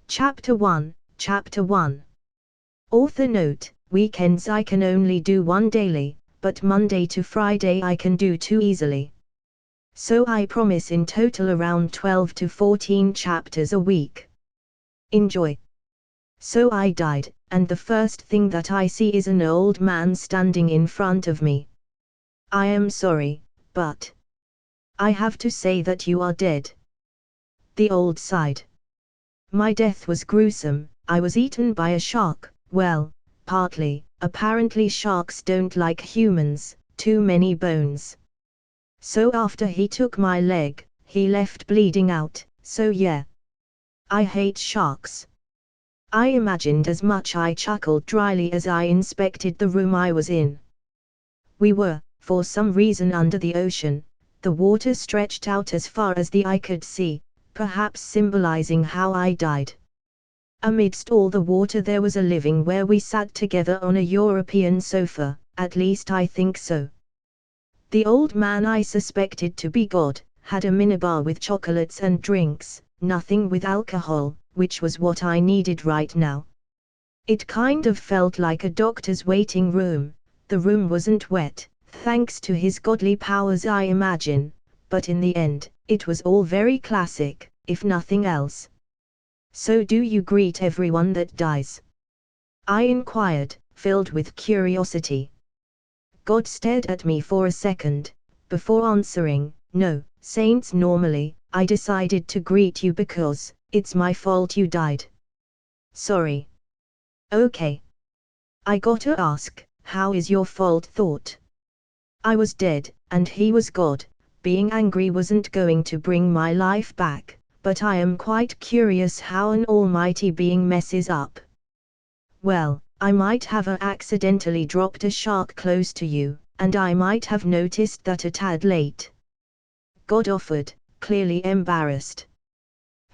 Chapter 1, Chapter 1. Author note, weekends I can only do one daily, but Monday to Friday I can do 2 easily. So I promise in total around 12 to 14 chapters a week. Enjoy. So I died, and the first thing that I see is an old man standing in front of me. I am sorry, but I have to say that you are dead. The old sighed. My death was gruesome. I was eaten by a shark. Well, partly. Apparently sharks don't like humans, too many bones. So after he took my leg, he left bleeding out, so yeah. I hate sharks. I imagined as much. I chuckled dryly as I inspected the room I was in. We were, for some reason, under the ocean. The water stretched out as far as the eye could see, perhaps symbolizing how I died. Amidst all the water there was a living where we sat together on a European sofa, at least I think so. The old man I suspected to be God, had a minibar with chocolates and drinks, nothing with alcohol, which was what I needed right now. It kind of felt like a doctor's waiting room. The room wasn't wet, thanks to his godly powers I imagine, but in the end, it was all very classic, if nothing else. So do you greet everyone that dies? I inquired, filled with curiosity. God stared at me for a second, before answering, no, saints normally. I decided to greet you because it's my fault you died. Sorry. Okay. I gotta ask, how is your fault thought? I was dead, and he was God. Being angry wasn't going to bring my life back, but I am quite curious how an almighty being messes up. Well, I might have accidentally dropped a shark close to you, and I might have noticed that a tad late. God offered, clearly embarrassed.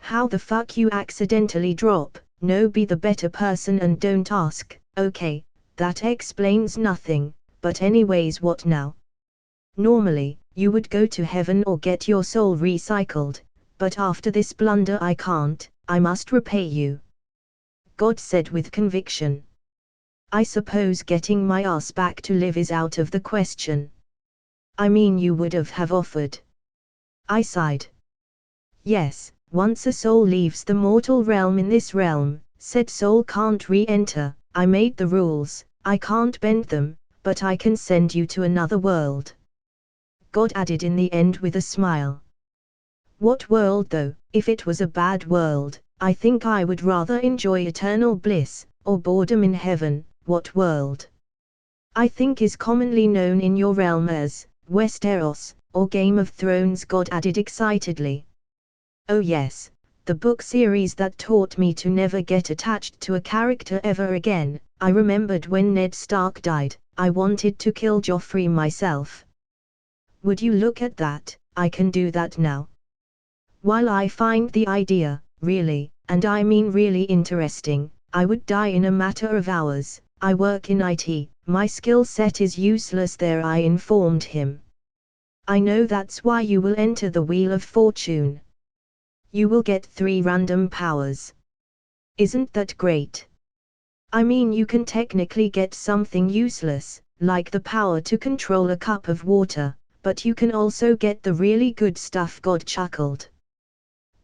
How the fuck you accidentally drop? No, be the better person and don't ask. Okay, that explains nothing, but anyways, what now? Normally, you would go to heaven or get your soul recycled, but after this blunder I can't, I must repay you. God said with conviction. I suppose getting my ass back to live is out of the question. I mean, you would have offered. I sighed. Yes, once a soul leaves the mortal realm in this realm, said soul can't re-enter. I made the rules, I can't bend them, but I can send you to another world. God added in the end with a smile. What world though? If it was a bad world, I think I would rather enjoy eternal bliss, or boredom in heaven. What world? I think is commonly known in your realm as Westeros, or Game of Thrones, God added excitedly. Oh yes, the book series that taught me to never get attached to a character ever again. I remembered when Ned Stark died, I wanted to kill Joffrey myself. Would you look at that? I can do that now. While I find the idea, really, and I mean really interesting, I would die in a matter of hours. I work in IT, my skill set is useless there, I informed him. I know, that's why you will enter the Wheel of Fortune. You will get 3 random powers. Isn't that great? I mean, you can technically get something useless, like the power to control a cup of water, but you can also get the really good stuff. God chuckled.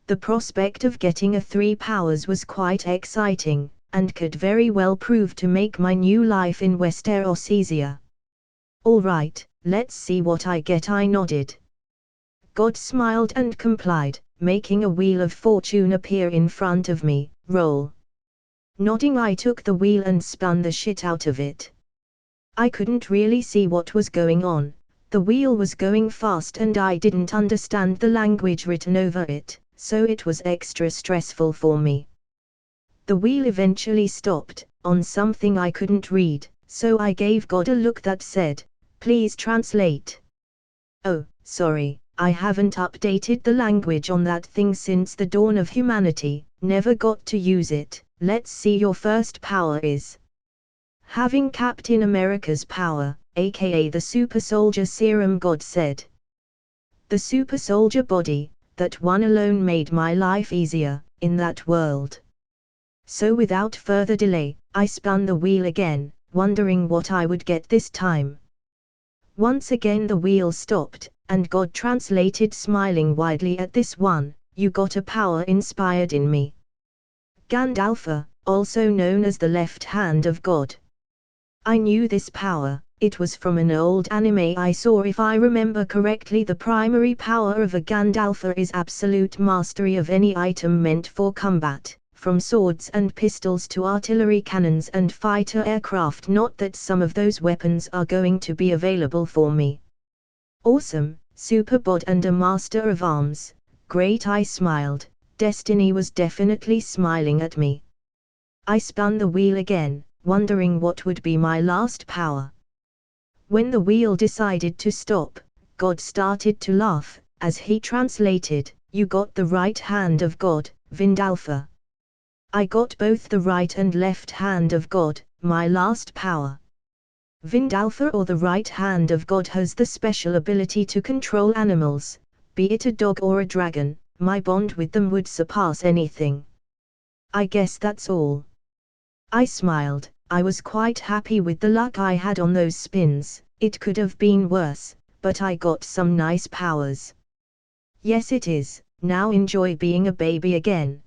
The prospect of getting a 3 powers was quite exciting, and could very well prove to make my new life in Westeros easier. All right, let's see what I get, I nodded. God smiled and complied, making a Wheel of Fortune appear in front of me. Roll. Nodding, I took the wheel and spun the shit out of it. I couldn't really see what was going on. The wheel was going fast and I didn't understand the language written over it, so it was extra stressful for me. The wheel eventually stopped, on something I couldn't read, so I gave God a look that said, "Please translate." Oh, sorry, I haven't updated the language on that thing since the dawn of humanity, never got to use it. Let's see, your first power is having Captain America's power, aka the Super Soldier Serum, God said. The Super Soldier body, that one alone made my life easier, in that world. So without further delay, I spun the wheel again, wondering what I would get this time. Once again the wheel stopped, and God translated, smiling widely at this one, "You got a power inspired in me. Gandalfa, also known as the left hand of God." I knew this power. It was from an old anime I saw. If I remember correctly, the primary power of a Gandalfa is absolute mastery of any item meant for combat, from swords and pistols to artillery cannons and fighter aircraft. Not that some of those weapons are going to be available for me. Awesome, super bod and a master of arms. Great, I smiled. Destiny was definitely smiling at me. I spun the wheel again, wondering what would be my last power. When the wheel decided to stop, God started to laugh, as he translated, "You got the right hand of God, Vindalfa." I got both the right and left hand of God, my last power. Vindalfa, or the right hand of God, has the special ability to control animals, be it a dog or a dragon. My bond with them would surpass anything. I guess that's all. I smiled. I was quite happy with the luck I had on those spins. It could have been worse, but I got some nice powers. Yes, it is. Now enjoy being a baby again.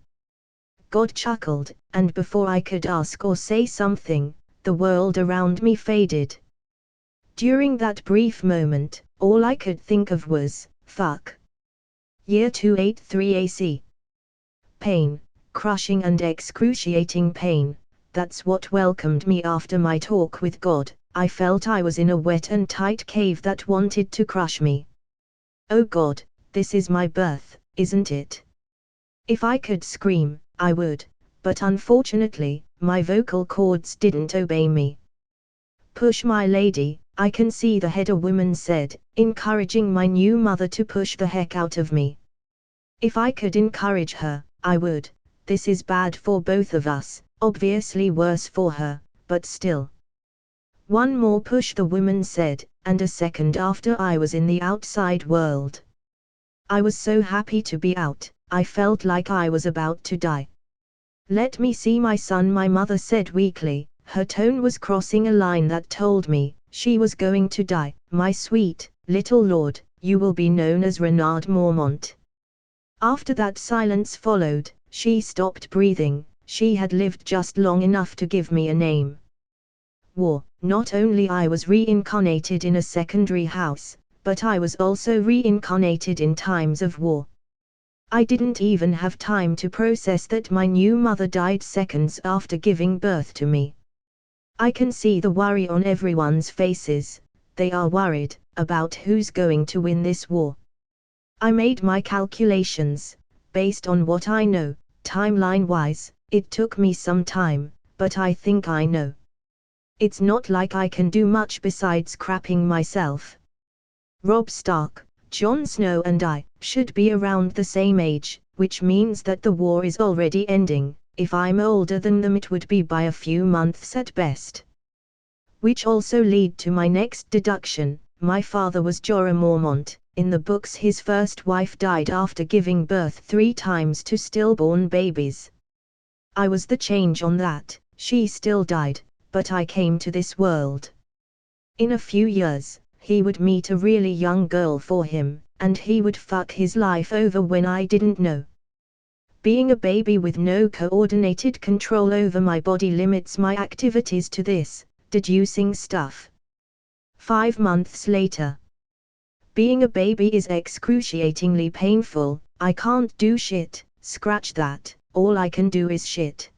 God chuckled, and before I could ask or say something, the world around me faded. During that brief moment, all I could think of was, fuck. Year 283 AC. Pain, crushing and excruciating pain. That's what welcomed me after my talk with God. I felt I was in a wet and tight cave that wanted to crush me. Oh God, this is my birth, isn't it? If I could scream, I would, but unfortunately, my vocal cords didn't obey me. "Push, my lady," I can see the head, a woman said, encouraging my new mother to push the heck out of me. If I could encourage her, I would. This is bad for both of us. Obviously worse for her, but still. "One more push," the woman said, and a second after I was in the outside world. I was so happy to be out, I felt like I was about to die. "Let me see my son," my mother said weakly. Her tone was crossing a line that told me she was going to die. "My sweet, little lord, you will be known as Renard Mormont." After that silence followed. She stopped breathing. She had lived just long enough to give me a name. War. Not only I was reincarnated in a secondary house, but I was also reincarnated in times of war. I didn't even have time to process that my new mother died seconds after giving birth to me. I can see the worry on everyone's faces. They are worried about who's going to win this war. I made my calculations, based on what I know, timeline-wise. It took me some time, but I think I know. It's not like I can do much besides crapping myself. Robb Stark, Jon Snow and I should be around the same age, which means that the war is already ending. If I'm older than them, it would be by a few months at best. Which also lead to my next deduction. My father was Jorah Mormont. In the books, his first wife died after giving birth 3 times to stillborn babies. I was the change on that. She still died, but I came to this world. In a few years, he would meet a really young girl for him, and he would fuck his life over when I didn't know. Being a baby with no coordinated control over my body limits my activities to this, deducing stuff. 5 months later. Being a baby is excruciatingly painful. I can't do shit. Scratch that. All I can do is shit.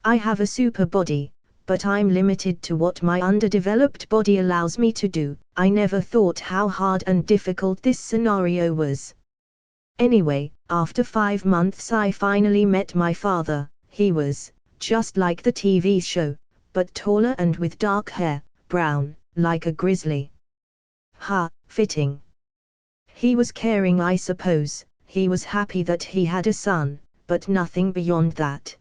I have a super body, but I'm limited to what my underdeveloped body allows me to do. I never thought how hard and difficult this scenario was. Anyway, after 5 months I finally met my father. He was just like the TV show, but taller and with dark hair, brown, like a grizzly. Ha, fitting. He was caring, I suppose. He was happy that he had a son, but nothing beyond that.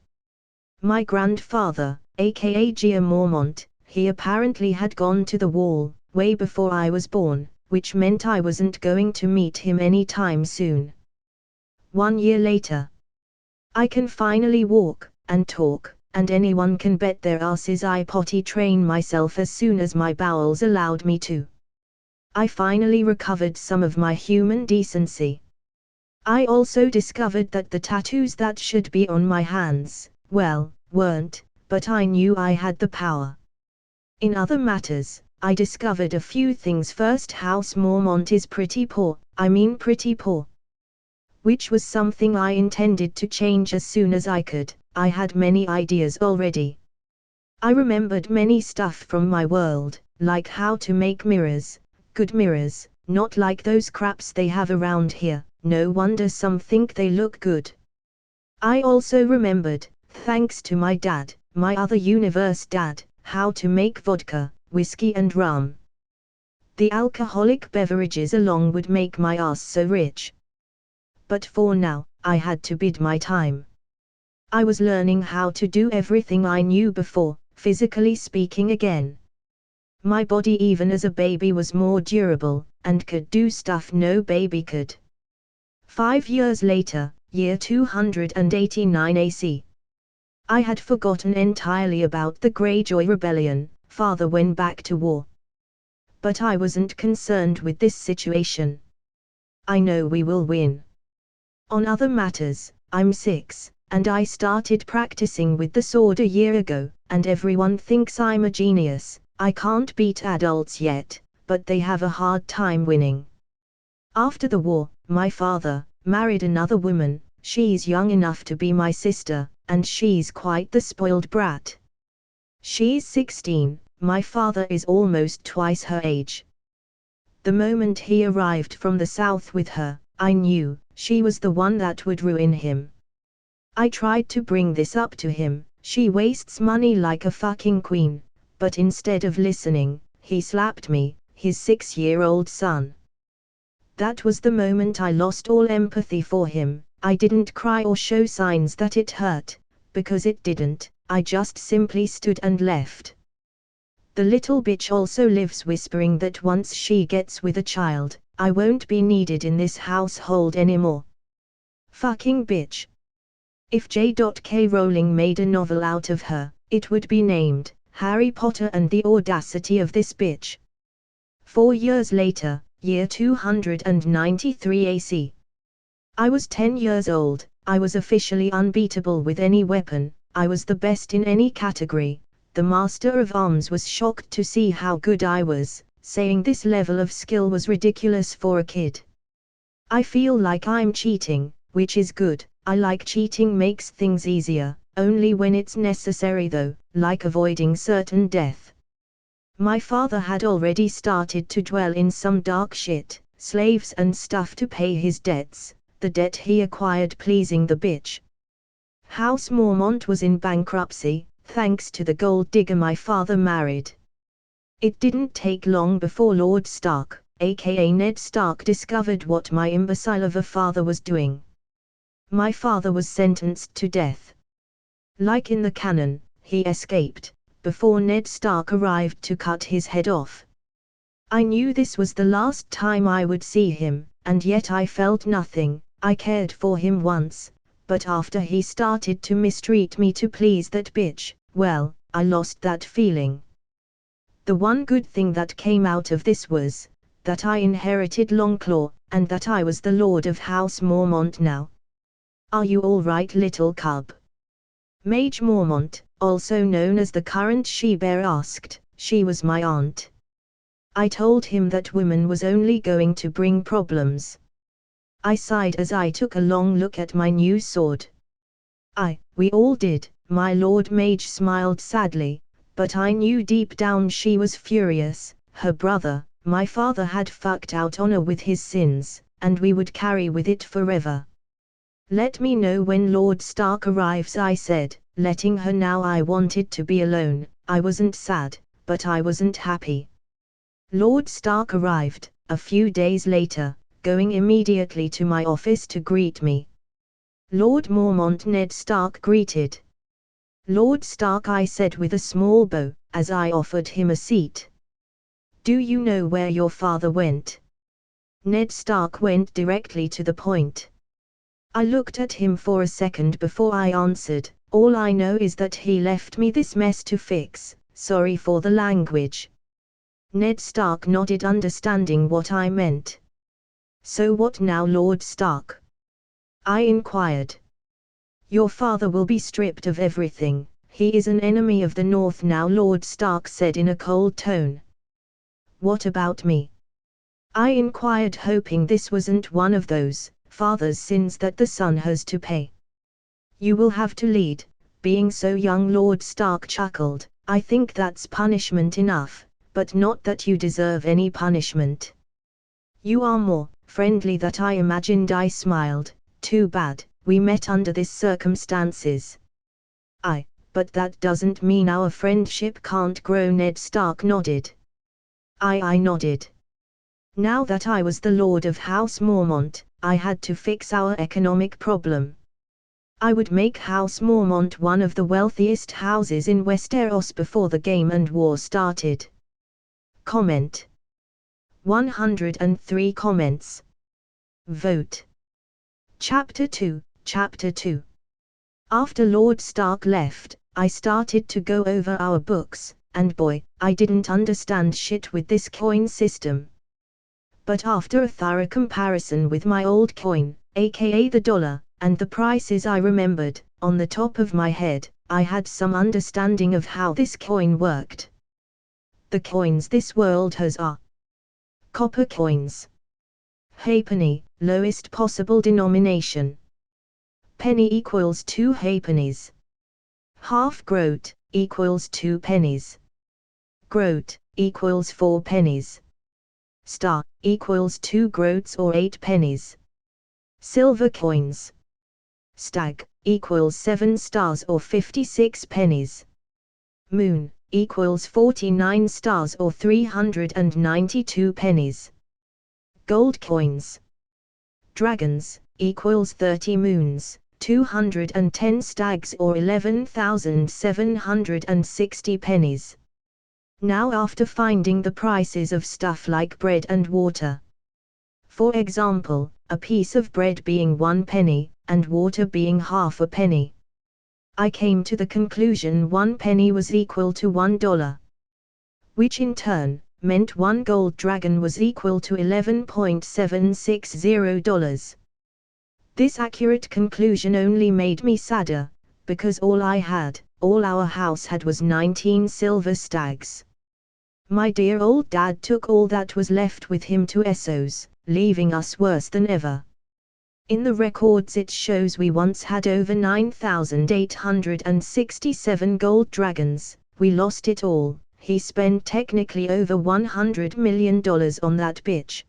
My grandfather, aka Gia Mormont, he apparently had gone to the wall, way before I was born, which meant I wasn't going to meet him anytime soon. 1 year later. I can finally walk. and talk, and anyone can bet their asses I potty train myself as soon as my bowels allowed me to. I finally recovered some of my human decency. I also discovered that the tattoos that should be on my hands, well, weren't, but I knew I had the power. In other matters, I discovered a few things. First, House Mormont is pretty poor, pretty poor. Which was something I intended to change as soon as I could. I had many ideas already. I remembered many stuff from my world, like how to make mirrors, good mirrors, not like those craps they have around here. No wonder some think they look good. I also remembered, thanks to my dad, my other universe dad, how to make vodka, whiskey and rum. The alcoholic beverages along would make my ass so rich. But for now, I had to bide my time. I was learning how to do everything I knew before, physically speaking again. My body even as a baby was more durable, and could do stuff no baby could. 5 years later, year 289 AC. I had forgotten entirely about the Greyjoy rebellion. Father went back to war. But I wasn't concerned with this situation. I know we will win. On other matters, I'm 6, and I started practicing with the sword a year ago, and everyone thinks I'm a genius. I can't beat adults yet, but they have a hard time winning. After the war, my father married another woman. She's young enough to be my sister, and she's quite the spoiled brat. She's 16, my father is almost twice her age. The moment he arrived from the south with her, I knew she was the one that would ruin him. I tried to bring this up to him. She wastes money like a fucking queen, but instead of listening, he slapped me, his 6-year-old son. That was the moment I lost all empathy for him. I didn't cry or show signs that it hurt, because it didn't. I just simply stood and left. The little bitch also lives whispering that once she gets with a child, I won't be needed in this household anymore. Fucking bitch. If J.K. Rowling made a novel out of her, it would be named Harry Potter and the Audacity of This Bitch. 4 years later, year 293 AC. I was 10 years old. I was officially unbeatable with any weapon. I was the best in any category. The Master of Arms was shocked to see how good I was, saying this level of skill was ridiculous for a kid. I feel like I'm cheating, which is good. I like cheating, makes things easier, only when it's necessary though, like avoiding certain death. My father had already started to dwell in some dark shit, slaves and stuff to pay his debts, the debt he acquired pleasing the bitch. House Mormont was in bankruptcy, thanks to the gold digger my father married. It didn't take long before Lord Stark, aka Ned Stark, discovered what my imbecile of a father was doing. My father was sentenced to death. Like in the canon, he escaped, before Ned Stark arrived to cut his head off. I knew this was the last time I would see him, and yet I felt nothing. I cared for him once, but after he started to mistreat me to please that bitch, well, I lost that feeling. The one good thing that came out of this was that I inherited Longclaw, and that I was the Lord of House Mormont now. Are you all right, little cub? Mage Mormont, also known as the current she-bear, asked. She was my aunt. I told him that woman was only going to bring problems. I sighed as I took a long look at my new sword. We all did, my Lord Mage smiled sadly, but I knew deep down she was furious. Her brother, my father, had fucked out honor with his sins, and we would carry with it forever. Let me know when Lord Stark arrives, I said, letting her know I wanted to be alone. I wasn't sad, but I wasn't happy. Lord Stark arrived, a few days later, going immediately to my office to greet me. Lord Mormont, Ned Stark greeted. Lord Stark, I said with a small bow, as I offered him a seat. Do you know where your father went? Ned Stark went directly to the point. I looked at him for a second before I answered. All I know is that he left me this mess to fix, sorry for the language. Ned Stark nodded, understanding what I meant. So what now, Lord Stark? I inquired. Your father will be stripped of everything. He is an enemy of the North now, Lord Stark said in a cold tone. What about me? I inquired, hoping this wasn't one of those father's sins that the son has to pay. You will have to lead, being so young, Lord Stark chuckled. I think that's punishment enough, but not that you deserve any punishment. You are more friendly than I imagined, I smiled. Too bad, we met under these circumstances. But that doesn't mean our friendship can't grow, Ned Stark nodded. I nodded. Now that I was the Lord of House Mormont, I had to fix our economic problem. I would make House Mormont one of the wealthiest houses in Westeros before the game and war started. Comment. 103 comments. Vote. Chapter 2. Chapter 2. After Lord Stark left, I started to go over our books, and boy, I didn't understand shit with this coin system. But after a thorough comparison with my old coin, aka the dollar, and the prices I remembered, on the top of my head, I had some understanding of how this coin worked. The coins this world has are copper coins. Halfpenny, lowest possible denomination. Penny equals 2 halfpennies. Half groat equals 2 pennies. Groat equals 4 pennies. Star equals 2 groats or 8 pennies. Silver coins. Stag equals 7 stars or 56 pennies. Moon equals 49 stars or 392 pennies. Gold coins. Dragons equals 30 moons, 210 stags or 11,760 pennies. Now after finding the prices of stuff like bread and water. For example, a piece of bread being 1 penny, and water being half a penny. I came to the conclusion 1 penny was equal to $1. Which in turn, meant 1 gold dragon was equal to $11.760. This accurate conclusion only made me sadder, because all our house had was 19 silver stags. My dear old dad took all that was left with him to Essos, leaving us worse than ever. In the records it shows we once had over 9,867 gold dragons. We lost it all. He spent technically over $100 million on that bitch,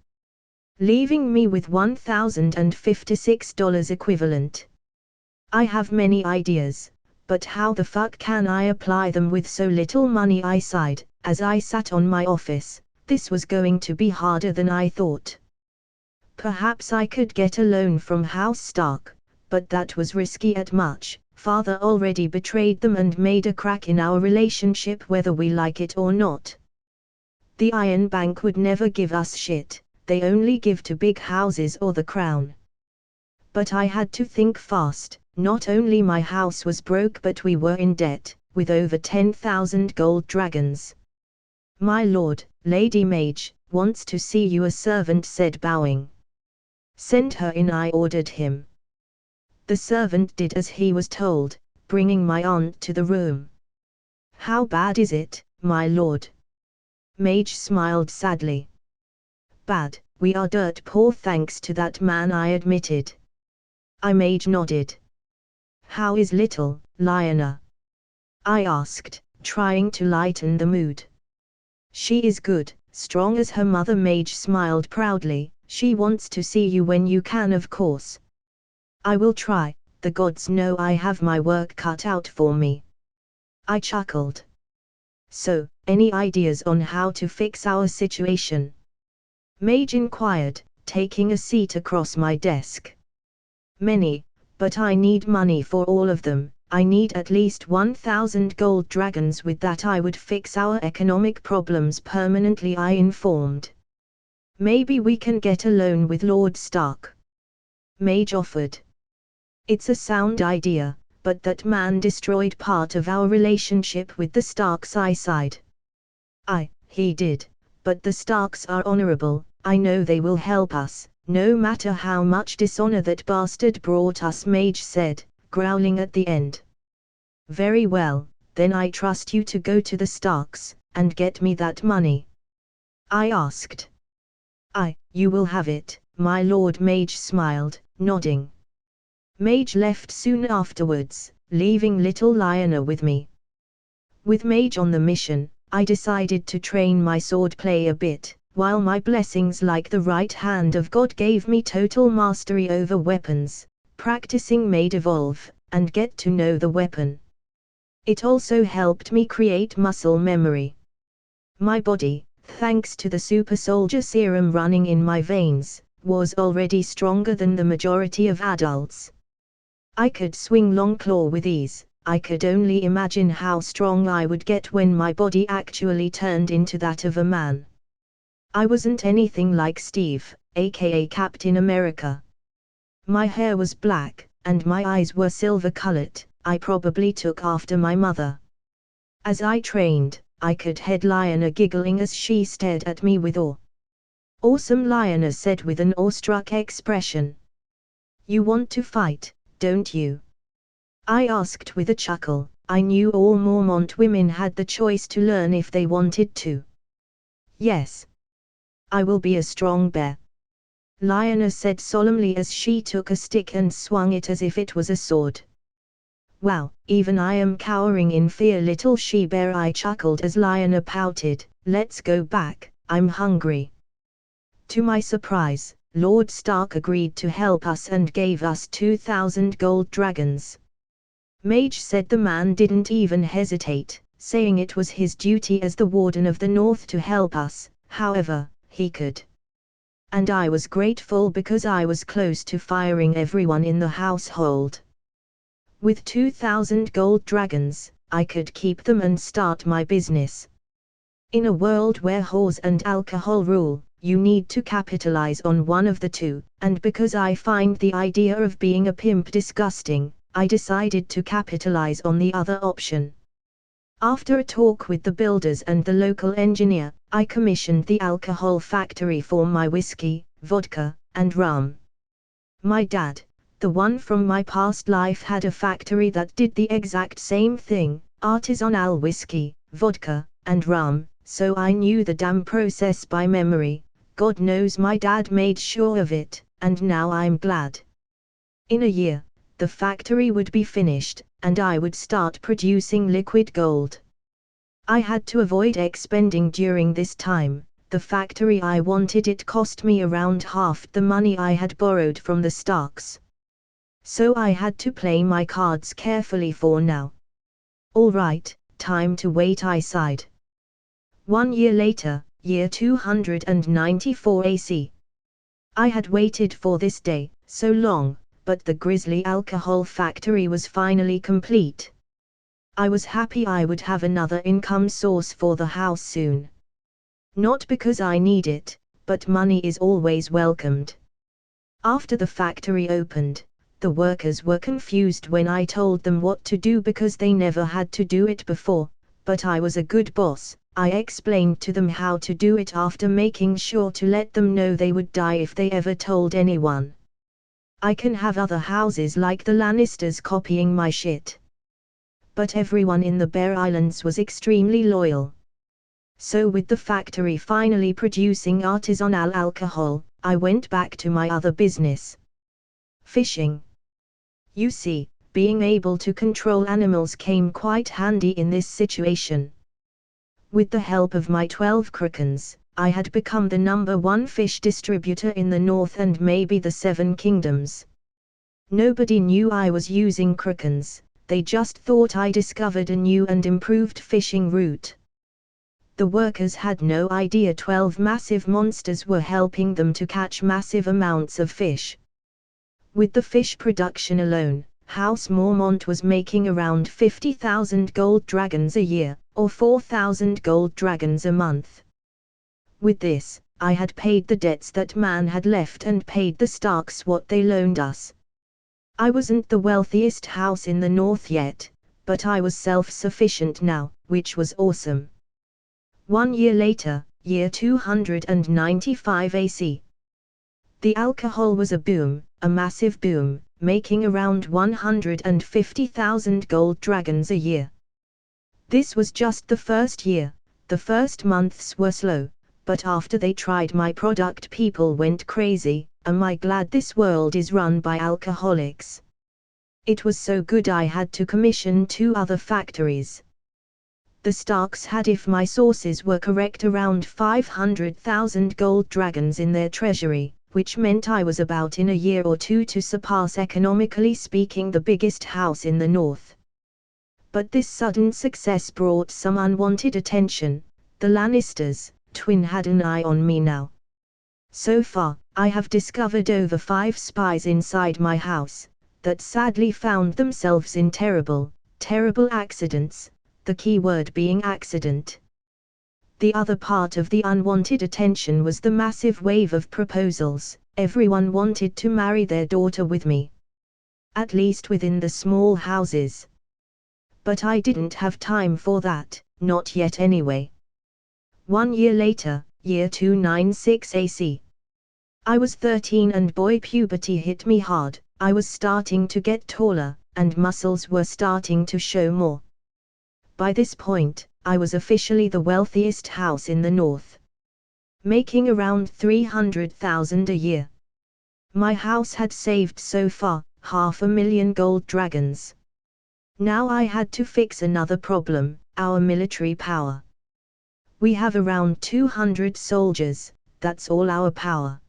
leaving me with $1,056 equivalent. I have many ideas, but how the fuck can I apply them with so little money? I sighed, as I sat on my office. This was going to be harder than I thought. Perhaps I could get a loan from House Stark, but that was risky at much. Father already betrayed them and made a crack in our relationship whether we like it or not. The Iron Bank would never give us shit, they only give to big houses or the crown. But I had to think fast. Not only my house was broke but we were in debt, with over 10,000 gold dragons. My lord, Lady Mage, wants to see you, a servant said, bowing. Send her in, I ordered him. The servant did as he was told, bringing my aunt to the room. How bad is it, my lord? Mage smiled sadly. Bad, we are dirt poor thanks to that man, I admitted. Mage nodded. How is little Lyanna? I asked, trying to lighten the mood. She is good, strong as her mother. Mage smiled proudly. She wants to see you when you can, of course. I will try, the gods know I have my work cut out for me. I chuckled. So, any ideas on how to fix our situation? Mage inquired, taking a seat across my desk. Many, but I need money for all of them. I need at least 1,000 gold dragons. With that I would fix our economic problems permanently, I informed. Maybe we can get a loan with Lord Stark. Mage offered. It's a sound idea, but that man destroyed part of our relationship with the Starks. I sighed. He did, but the Starks are honorable, I know they will help us, no matter how much dishonor that bastard brought us, Mage said, growling at the end. Very well, then I trust you to go to the Starks, and get me that money. I asked. You will have it, my lord, Mage smiled, nodding. Mage left soon afterwards, leaving little Lionel with me. With Mage on the mission, I decided to train my swordplay a bit, while my blessings like the right hand of God gave me total mastery over weapons, practicing made evolve, and get to know the weapon. It also helped me create muscle memory. My body, thanks to the super soldier serum running in my veins, was already stronger than the majority of adults. I could swing Longclaw with ease. I could only imagine how strong I would get when my body actually turned into that of a man. I wasn't anything like Steve, aka Captain America. My hair was black, and my eyes were silver-colored. I probably took after my mother. As I trained, I could hear Lionel giggling as she stared at me with awe. Awesome, Lionel said with an awestruck expression. You want to fight, don't you? I asked with a chuckle. I knew all Mormont women had the choice to learn if they wanted to. Yes. I will be a strong bear. Lionel said solemnly as she took a stick and swung it as if it was a sword. Wow, even I am cowering in fear, little she-bear, I chuckled as Lionel pouted. Let's go back, I'm hungry. To my surprise, Lord Stark agreed to help us and gave us 2,000 gold dragons. Mage said the man didn't even hesitate, saying it was his duty as the Warden of the North to help us, however he could. And I was grateful because I was close to firing everyone in the household. With 2,000 gold dragons, I could keep them and start my business. In a world where whores and alcohol rule, you need to capitalize on one of the two, and because I find the idea of being a pimp disgusting, I decided to capitalize on the other option. After a talk with the builders and the local engineer, I commissioned the alcohol factory for my whiskey, vodka, and rum. My dad, the one from my past life, had a factory that did the exact same thing, artisanal whiskey, vodka, and rum, so I knew the damn process by memory. God knows my dad made sure of it, and now I'm glad. In a year, the factory would be finished, and I would start producing liquid gold. I had to avoid expending during this time. The factory I wanted, it cost me around half the money I had borrowed from the Starks. So I had to play my cards carefully for now. All right, time to wait, I sighed. 1 year later, year 294 AC. I had waited for this day so long, but the grisly alcohol factory was finally complete. I was happy I would have another income source for the house soon. Not because I need it, but money is always welcomed. After the factory opened, the workers were confused when I told them what to do because they never had to do it before, but I was a good boss. I explained to them how to do it after making sure to let them know they would die if they ever told anyone. I can have other houses like the Lannisters copying my shit. But everyone in the Bear Islands was extremely loyal. So with the factory finally producing artisanal alcohol, I went back to my other business. Fishing. You see, being able to control animals came quite handy in this situation. With the help of my 12 Kraakens, I had become the #1 fish distributor in the north and maybe the 7 kingdoms. Nobody knew I was using Kraakens, they just thought I discovered a new and improved fishing route. The workers had no idea 12 massive monsters were helping them to catch massive amounts of fish. With the fish production alone, House Mormont was making around 50,000 gold dragons a year, or 4,000 gold dragons a month. With this, I had paid the debts that man had left and paid the Starks what they loaned us. I wasn't the wealthiest house in the north yet, but I was self-sufficient now, which was awesome. 1 year later, year 295 AC. The alcohol was a boom, a massive boom, making around 150,000 gold dragons a year. This was just the first year. The first months were slow, but after they tried my product people went crazy. Am I glad this world is run by alcoholics? It was so good I had to commission 2 other factories. The Starks had, if my sources were correct, around 500,000 gold dragons in their treasury, which meant I was about in a year or 2 to surpass, economically speaking, the biggest house in the north. But this sudden success brought some unwanted attention. The Lannisters, twin, had an eye on me now. So far, I have discovered over 5 spies inside my house, that sadly found themselves in terrible accidents, the key word being accident. The other part of the unwanted attention was the massive wave of proposals. Everyone wanted to marry their daughter with me. At least within the small houses. But I didn't have time for that, not yet anyway. 1 year later, year 296 AC. I was 13 and boy, puberty hit me hard. I was starting to get taller, and muscles were starting to show more. By this point, I was officially the wealthiest house in the north, making around 300,000 a year. My house had saved so far 500,000 gold dragons. Now I had to fix another problem, our military power. We have around 200 soldiers, that's all our power.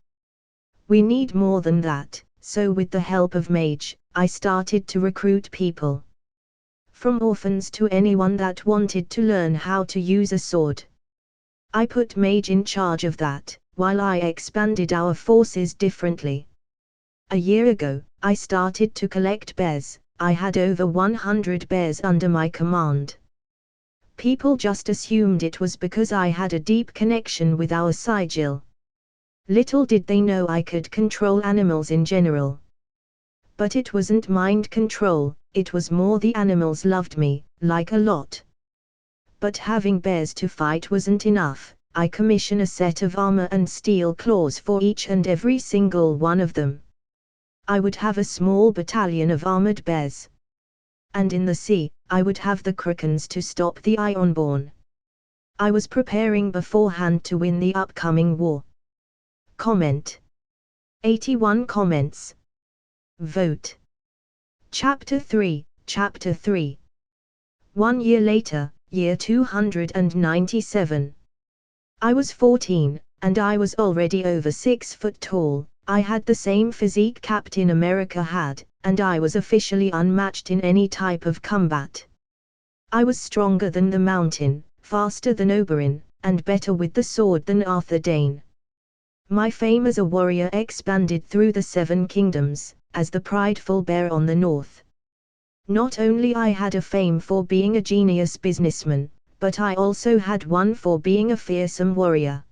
We need more than that, so with the help of Mage, I started to recruit people. From orphans to anyone that wanted to learn how to use a sword. I put Mage in charge of that, while I expanded our forces differently. A year ago, I started to collect bears. I had over 100 bears under my command. People just assumed it was because I had a deep connection with our sigil. Little did they know I could control animals in general. But it wasn't mind control, it was more the animals loved me, like a lot. But having bears to fight wasn't enough. I commission a set of armor and steel claws for each and every single one of them. I would have a small battalion of armored bears. And in the sea, I would have the Krakens to stop the Ironborn. I was preparing beforehand to win the upcoming war. Comment. 81 comments. Vote. Chapter 3, Chapter 3. 1 year later, year 297. I was 14, and I was already over 6 foot tall. I had the same physique Captain America had, and I was officially unmatched in any type of combat. I was stronger than the Mountain, faster than Oberyn, and better with the sword than Arthur Dane. My fame as a warrior expanded through the 7 kingdoms, as the Prideful Bear on the north. Not only I had a fame for being a genius businessman, but I also had one for being a fearsome warrior.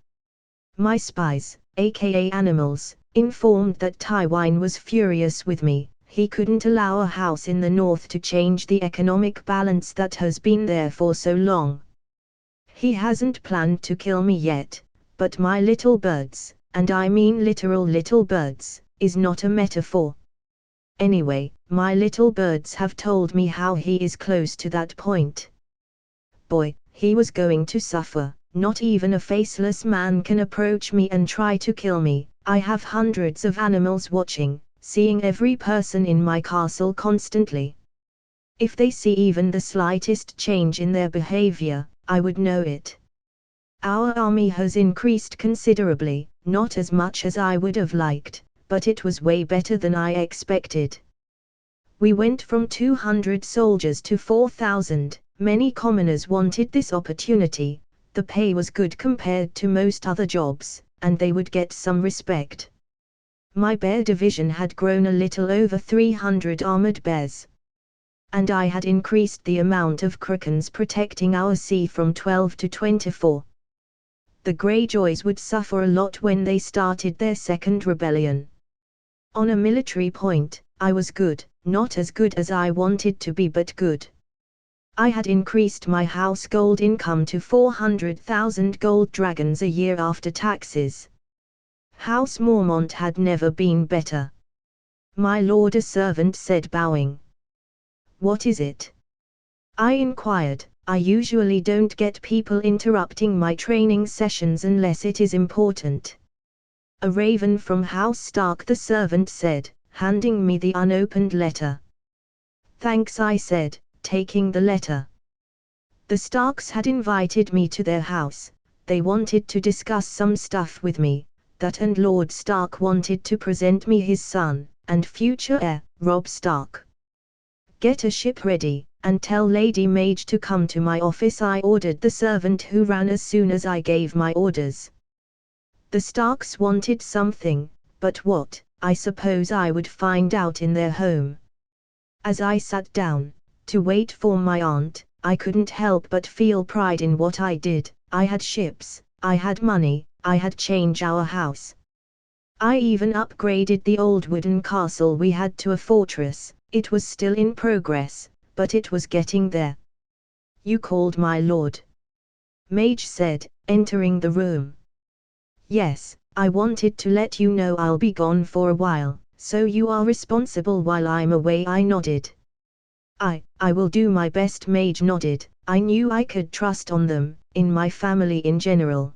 My spies, aka animals, informed that Tywin was furious with me. He couldn't allow a house in the north to change the economic balance that has been there for so long. He hasn't planned to kill me yet, but my little birds, and I mean literal little birds, is not a metaphor. Anyway, my little birds have told me how he is close to that point. Boy, he was going to suffer. Not even a faceless man can approach me and try to kill me. I have hundreds of animals watching, seeing every person in my castle constantly. If they see even the slightest change in their behavior, I would know it. Our army has increased considerably, not as much as I would have liked, but it was way better than I expected. We went from 200 soldiers to 4,000, many commoners wanted this opportunity. The pay was good compared to most other jobs, and they would get some respect. My bear division had grown a little over 300 armored bears. And I had increased the amount of Krakens protecting our sea from 12 to 24. The Greyjoys would suffer a lot when they started their second rebellion. On a military point, I was good, not as good as I wanted to be, but good. I had increased my household income to 400,000 gold dragons a year after taxes. House Mormont had never been better. My lord, a servant said, bowing. What is it? I inquired. I usually don't get people interrupting my training sessions unless it is important. A raven from House Stark, the servant said, handing me the unopened letter. Thanks, I said, taking the letter. The Starks had invited me to their house. They wanted to discuss some stuff with me, and Lord Stark wanted to present me his son, and future heir, Robb Stark. Get a ship ready, and tell Lady Mage to come to my office, I ordered the servant, who ran as soon as I gave my orders. The Starks wanted something, but what, I suppose I would find out in their home. As I sat down to wait for my aunt, I couldn't help but feel pride in what I did. I had ships, I had money, I had changed our house. I even upgraded the old wooden castle we had to a fortress. It was still in progress, but it was getting there. You called, my lord? Mage said, entering the room. Yes, I wanted to let you know I'll be gone for a while, so you are responsible while I'm away, I nodded. I will do my best, Mage nodded. I knew I could trust on them, in my family in general.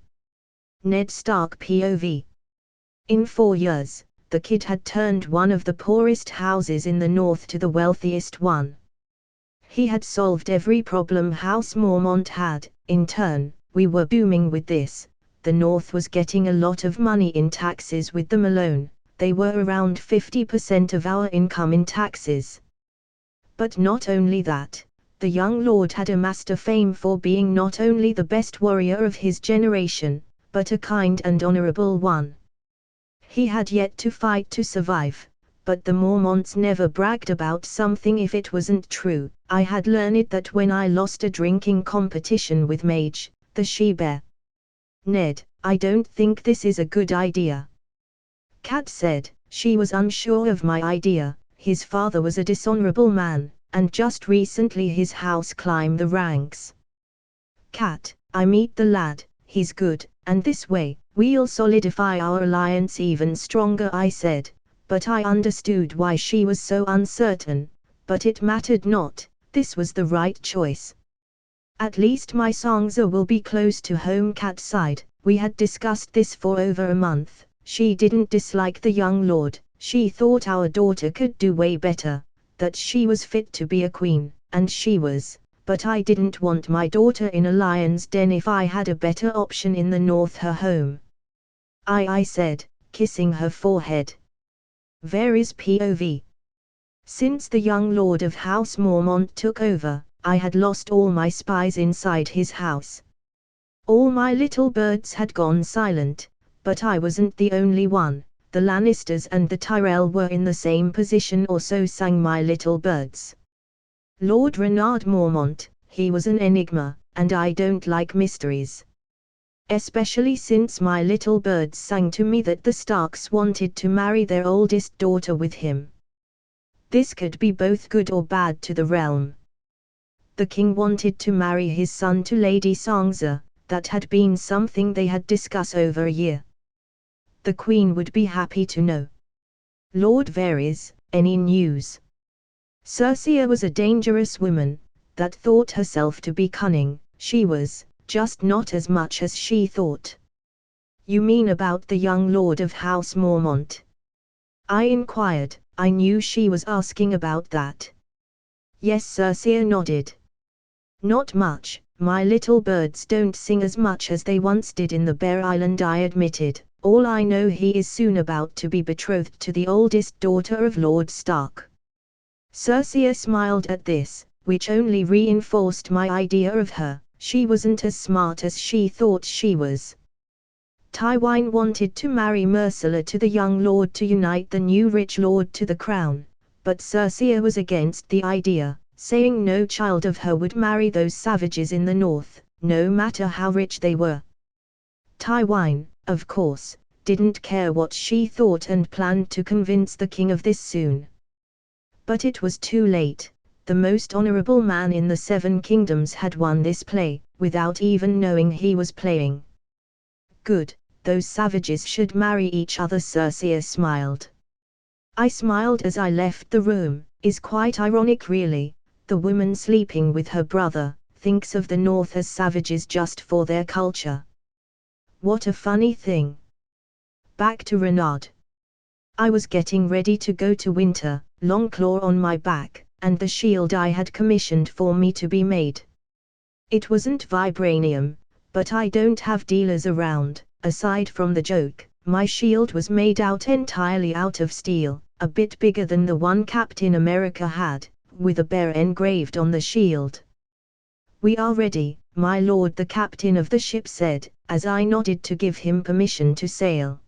Ned Stark POV. In 4 years, the kid had turned one of the poorest houses in the north to the wealthiest one. He had solved every problem House Mormont had. In turn, we were booming with this. The north was getting a lot of money in taxes with them alone. They were around 50% of our income in taxes. But not only that, the young lord had amassed a fame for being not only the best warrior of his generation, but a kind and honorable one. He had yet to fight to survive, but the Mormonts never bragged about something if it wasn't true. I had learned that when I lost a drinking competition with Mage, the she-bear. Ned, I don't think this is a good idea. Kat said. She was unsure of my idea. His father was a dishonorable man, and just recently his house climbed the ranks. Kat, I meet the lad, he's good, and this way, we'll solidify our alliance even stronger, I said, but I understood why she was so uncertain, but it mattered not, this was the right choice. At least my Sangza will be close to home, Kat sighed. We had discussed this for over a month. She didn't dislike the young lord, she thought our daughter could do way better, that she was fit to be a queen, and she was, but I didn't want my daughter in a lion's den if I had a better option in the north, her home. I said, kissing her forehead. Varys POV. Since the young lord of House Mormont took over, I had lost all my spies inside his house. All my little birds had gone silent, but I wasn't the only one. The Lannisters and the Tyrell were in the same position, or so sang my little birds. Lord Renard Mormont, he was an enigma, and I don't like mysteries. Especially since my little birds sang to me that the Starks wanted to marry their oldest daughter with him. This could be both good or bad to the realm. The king wanted to marry his son to Lady Sangza. That had been something they had discussed over a year. The queen would be happy to know. Lord Varys, any news? Cersei was a dangerous woman, that thought herself to be cunning. She was, just not as much as she thought. You mean about the young lord of House Mormont? I inquired. I knew she was asking about that. Yes, Cersei nodded. Not much. My little birds don't sing as much as they once did in the Bear Island, I admitted. All I know, he is soon about to be betrothed to the oldest daughter of Lord Stark. Cersei smiled at this, which only reinforced my idea of her. She wasn't as smart as she thought she was. Tywin wanted to marry Myrcella to the young lord to unite the new rich lord to the crown, but Cersei was against the idea, saying no child of her would marry those savages in the north, no matter how rich they were. Tywin, of course, didn't care what she thought and planned to convince the king of this soon. But it was too late. The most honorable man in the 7 kingdoms had won this play, without even knowing he was playing. Good, those savages should marry each other. Circe smiled. I smiled as I left the room. Is quite ironic really. The woman sleeping with her brother, thinks of the North as savages just for their culture. What a funny thing. Back to Renard. I was getting ready to go to winter, Longclaw on my back, and the shield I had commissioned for me to be made. It wasn't vibranium, but I don't have dealers around. Aside from the joke, my shield was made entirely out of steel, a bit bigger than the one Captain America had, with a bear engraved on the shield. "We are ready, my lord," the captain of the ship said, as I nodded to give him permission to sail.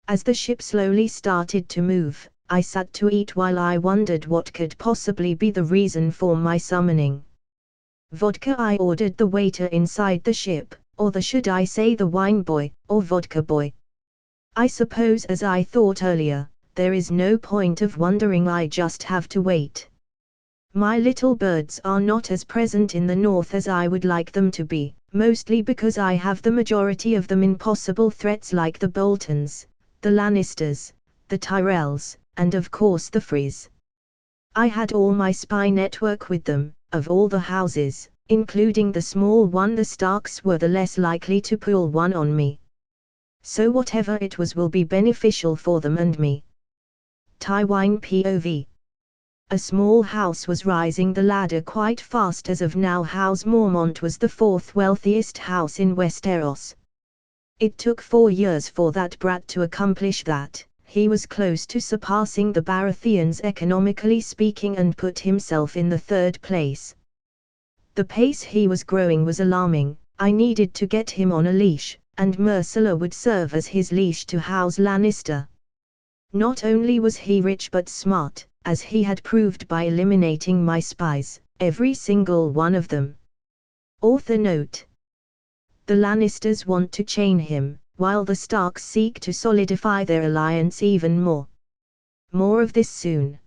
As the ship slowly started to move, I sat to eat while I wondered what could possibly be the reason for my summoning. "Vodka," I ordered the waiter inside the ship, or should I say the wine boy, or vodka boy. I suppose, as I thought earlier, there is no point of wondering, I just have to wait. My little birds are not as present in the North as I would like them to be, mostly because I have the majority of them in possible threats like the Boltons, the Lannisters, the Tyrells, and of course the Freys. I had all my spy network with them. Of all the houses, including the small one, the Starks were the less likely to pull one on me. So whatever it was will be beneficial for them and me. Tywine POV. A small house was rising the ladder quite fast. As of now, House Mormont was the 4th wealthiest house in Westeros. It took 4 years for that brat to accomplish that. He was close to surpassing the Baratheons economically speaking and put himself in the 3rd place. The pace he was growing was alarming. I needed to get him on a leash, and Myrcella would serve as his leash to House Lannister. Not only was he rich but smart, as he had proved by eliminating my spies, every single one of them. Author note: the Lannisters want to chain him, while the Starks seek to solidify their alliance even more. More of this soon.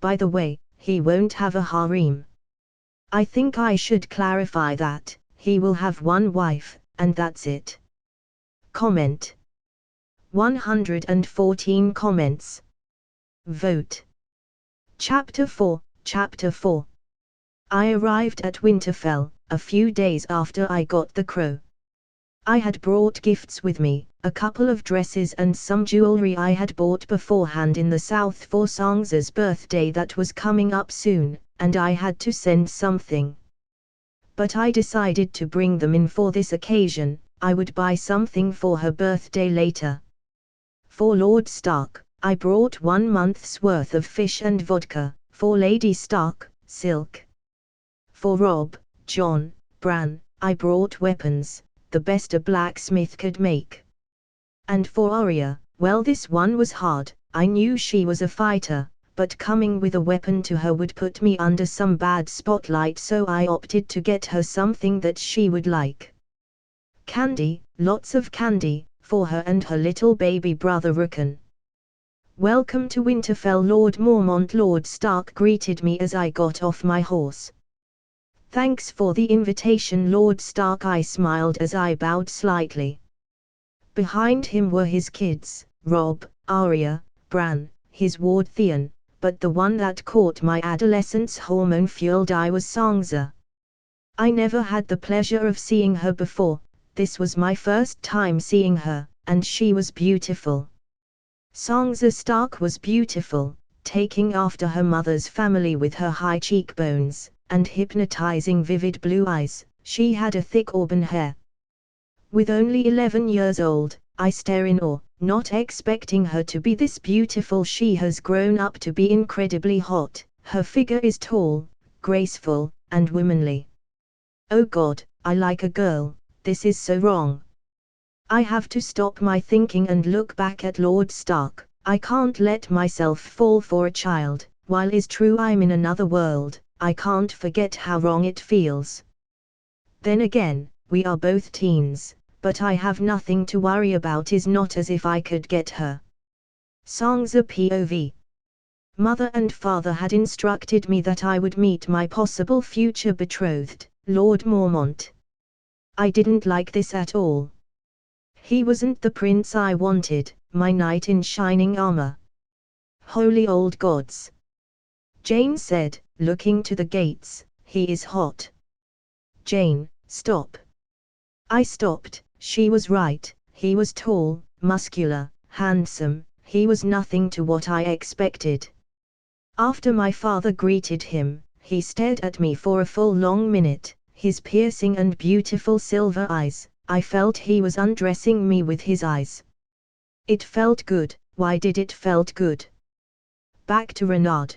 By the way, he won't have a harem. I think I should clarify that. He will have one wife, and that's it. Comment. 114 comments. Vote. Chapter 4. Chapter 4. I arrived at Winterfell, a few days after I got the crow. I had brought gifts with me, a couple of dresses and some jewelry I had bought beforehand in the south for Sansa's birthday that was coming up soon, and I had to send something. But I decided to bring them in for this occasion. I would buy something for her birthday later. For Lord Stark, I brought 1 month's worth of fish and vodka. For Lady Stark, silk. For Robb, Jon, Bran, I brought weapons, the best a blacksmith could make. And for Arya, well, this one was hard. I knew she was a fighter, but coming with a weapon to her would put me under some bad spotlight, so I opted to get her something that she would like. Candy, lots of candy, for her and her little baby brother Rickon. "Welcome to Winterfell, Lord Mormont," Lord Stark greeted me as I got off my horse. "Thanks for the invitation, Lord Stark," I smiled as I bowed slightly. Behind him were his kids, Robb, Arya, Bran, his ward Theon, but the one that caught my adolescence hormone-fueled eye was Sansa. I never had the pleasure of seeing her before. This was my first time seeing her, and she was beautiful. Sansa Stark was beautiful, taking after her mother's family with her high cheekbones, and hypnotizing vivid blue eyes. She had a thick auburn hair. With only 11 years old, I stare in awe, not expecting her to be this beautiful. She has grown up to be incredibly hot. Her figure is tall, graceful, and womanly. Oh God, I like a girl. This is so wrong. I have to stop my thinking and look back at Lord Stark. I can't let myself fall for a child. While it's true I'm in another world, I can't forget how wrong it feels. Then again, we are both teens, but I have nothing to worry about. Is not as if I could get her. Sansa POV. Mother and father had instructed me that I would meet my possible future betrothed, Lord Mormont. I didn't like this at all. He wasn't the prince I wanted, my knight in shining armor. Holy old gods! Jane said, looking to the gates, he is hot. Jane, stop. I stopped. She was right, he was tall, muscular, handsome, he was nothing to what I expected. After my father greeted him, he stared at me for a full long minute, his piercing and beautiful silver eyes. I felt he was undressing me with his eyes. It felt good. Why did it felt good? Back to Renard.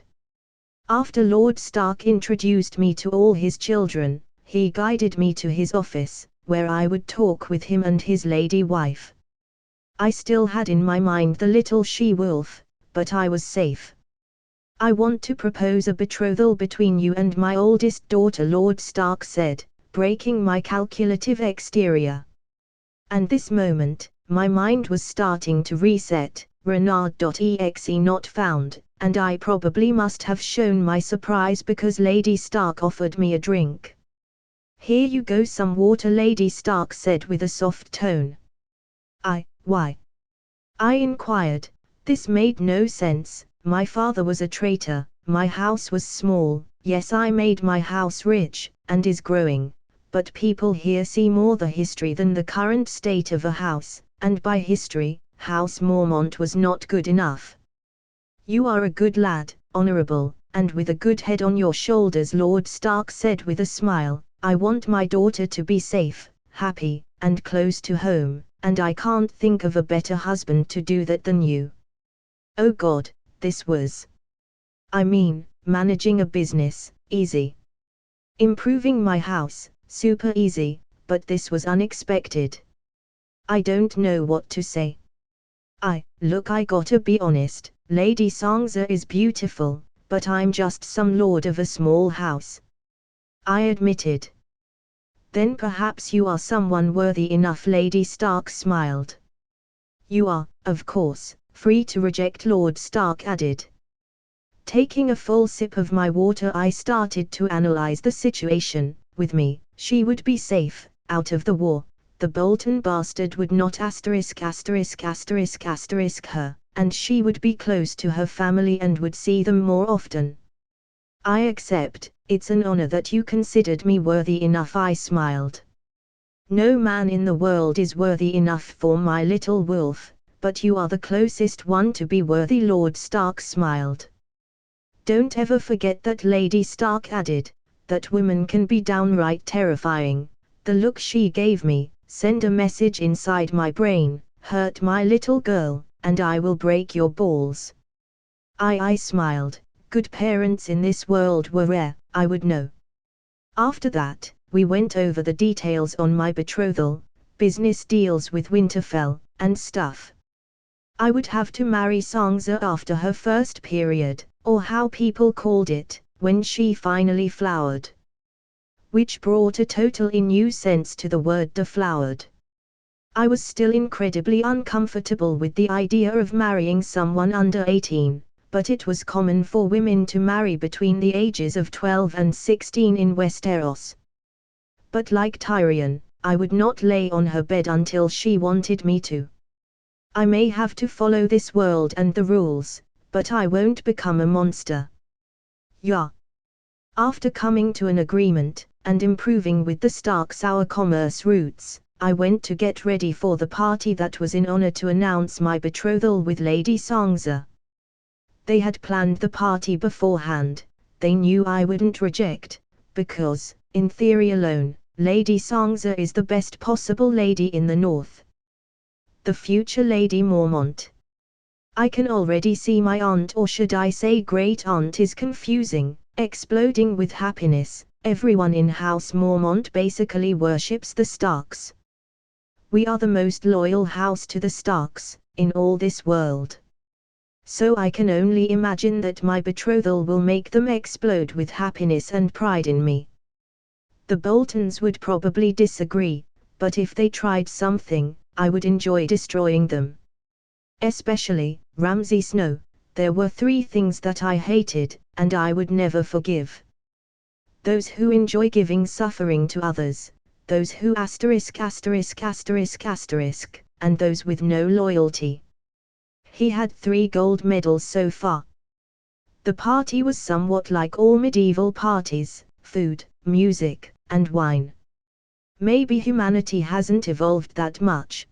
After Lord Stark introduced me to all his children, he guided me to his office, where I would talk with him and his lady wife. I still had in my mind the little she-wolf, but I was safe. I want to propose a betrothal between you and my oldest daughter, Lord Stark said, breaking my calculative exterior. And this moment, my mind was starting to reset. Renard.exe not found, and I probably must have shown my surprise because Lady Stark offered me a drink. Here you go, some water, Lady Stark said with a soft tone. Why? I inquired. This made no sense. My father was a traitor, my house was small, yes, I made my house rich, and is growing, but people here see more the history than the current state of a house, and by history, House Mormont was not good enough. You are a good lad, honorable, and with a good head on your shoulders, Lord Stark said with a smile. I want my daughter to be safe, happy, and close to home, and I can't think of a better husband to do that than you. Oh God, this was. I mean, managing a business, easy. Improving my house, super easy, but this was unexpected. I don't know what to say. Look, I gotta be honest, Lady Sangza is beautiful, but I'm just some lord of a small house. I admitted. Then perhaps you are someone worthy enough, Lady Stark smiled. You are, of course, free to reject, Lord Stark added. Taking a full sip of my water, I started to analyze the situation. With me, she would be safe, out of the war. The Bolton bastard would not ***** her, and she would be close to her family and would see them more often. I accept, it's an honor that you considered me worthy enough, I smiled. No man in the world is worthy enough for my little wolf, but you are the closest one to be worthy, Lord Stark smiled. Don't ever forget that, Lady Stark added, that women can be downright terrifying. The look she gave me, send a message inside my brain, hurt my little girl, and I will break your balls. I smiled. Good parents in this world were rare, I would know. After that, we went over the details on my betrothal, business deals with Winterfell, and stuff. I would have to marry Sangza after her first period, or how people called it, when she finally flowered. Which brought a totally new sense to the word deflowered. I was still incredibly uncomfortable with the idea of marrying someone under 18, but it was common for women to marry between the ages of 12 and 16 in Westeros. But like Tyrion, I would not lay on her bed until she wanted me to. I may have to follow this world and the rules, but I won't become a monster. Yeah. After coming to an agreement, and improving with the Starks our commerce routes, I went to get ready for the party that was in honor to announce my betrothal with Lady Sangza. They had planned the party beforehand. They knew I wouldn't reject, because, in theory alone, Lady Sangza is the best possible lady in the north. The future Lady Mormont. I can already see my aunt, or should I say great aunt, is confusing, exploding with happiness. Everyone in House Mormont basically worships the Starks. We are the most loyal house to the Starks, in all this world. So I can only imagine that my betrothal will make them explode with happiness and pride in me. The Boltons would probably disagree, but if they tried something, I would enjoy destroying them. Especially, Ramsay Snow, there were 3 things that I hated, and I would never forgive. Those who enjoy giving suffering to others, those who ********, and those with no loyalty. He had 3 gold medals so far. The party was somewhat like all medieval parties: food, music, and wine. Maybe humanity hasn't evolved that much.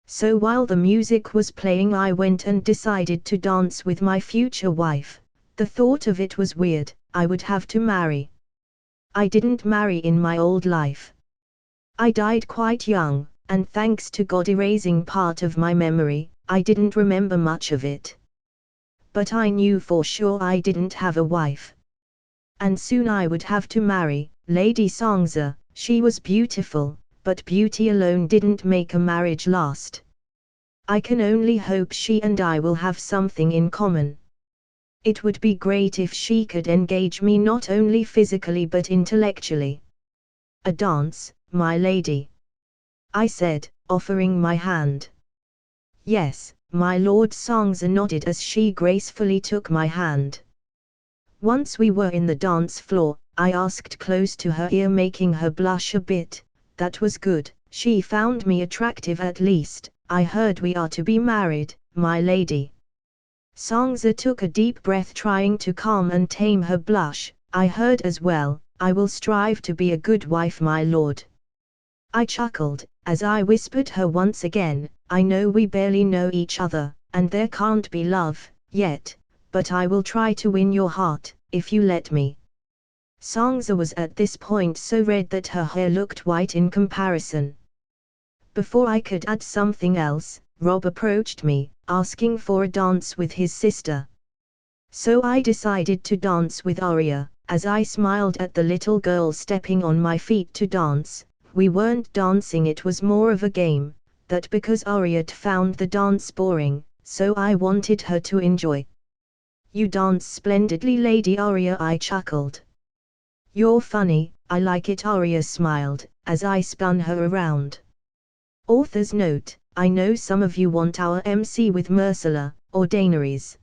So while the music was playing, I went and decided to dance with my future wife. The thought of it was weird. I would have to marry. I didn't marry in my old life. I died quite young, and thanks to God erasing part of my memory, I didn't remember much of it. But I knew for sure I didn't have a wife. And soon I would have to marry Lady Songza. She was beautiful, but beauty alone didn't make a marriage last. I can only hope she and I will have something in common. It would be great if she could engage me not only physically but intellectually. A dance, my lady? I said, offering my hand. Yes, my lord. Songza nodded as she gracefully took my hand. Once we were in the dance floor, I asked close to her ear, making her blush a bit. That was good. She found me attractive at least. I heard we are to be married, my lady. Songza took a deep breath, trying to calm and tame her blush. I heard as well. I will strive to be a good wife, my lord. I chuckled, as I whispered her once again, I know we barely know each other, and there can't be love, yet, but I will try to win your heart, if you let me. Songza was at this point so red that her hair looked white in comparison. Before I could add something else, Rob approached me, asking for a dance with his sister. So I decided to dance with Arya. As I smiled at the little girl stepping on my feet to dance, we weren't dancing, it was more of a game, that because Arya found the dance boring, so I wanted her to enjoy. You dance splendidly, Lady Arya, I chuckled. You're funny, I like it, Arya smiled, as I spun her around. Author's note: I know some of you want our MC with Myrcella, or Daenerys.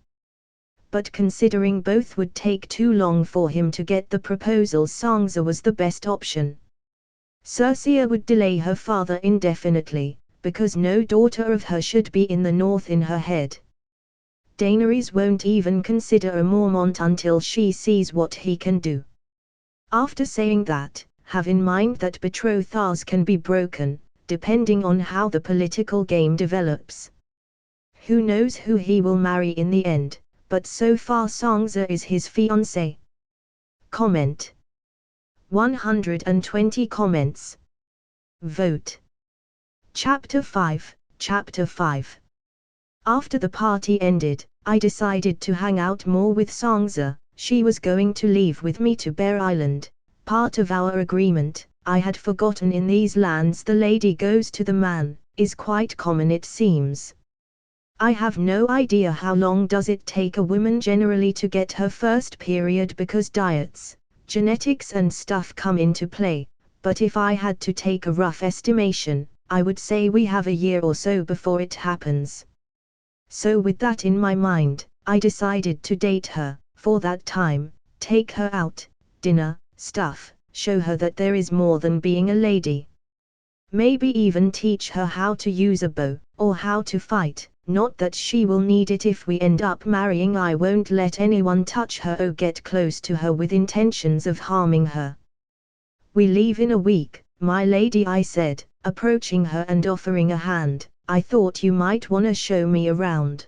But considering both would take too long for him to get the proposal, Songza was the best option. Cersei would delay her father indefinitely, because no daughter of her should be in the north in her head. Daenerys won't even consider a Mormont until she sees what he can do. After saying that, have in mind that betrothals can be broken, depending on how the political game develops. Who knows who he will marry in the end, but so far Songza is his fiancé. Comment. 120 comments. Vote. Chapter 5. Chapter 5. After the party ended, I decided to hang out more with Songza. She was going to leave with me to Bear Island. Part of our agreement, I had forgotten, in these lands the lady goes to the man, is quite common it seems. I have no idea how long does it take a woman generally to get her first period, because diets, genetics and stuff come into play, but if I had to take a rough estimation, I would say we have a year or so before it happens. So with that in my mind, I decided to date her, for that time, take her out, dinner, stuff, show her that there is more than being a lady. Maybe even teach her how to use a bow, or how to fight. Not that she will need it if we end up marrying. I won't let anyone touch her or get close to her with intentions of harming her. We leave in a week, my lady, I said, approaching her and offering a hand. I thought you might wanna show me around.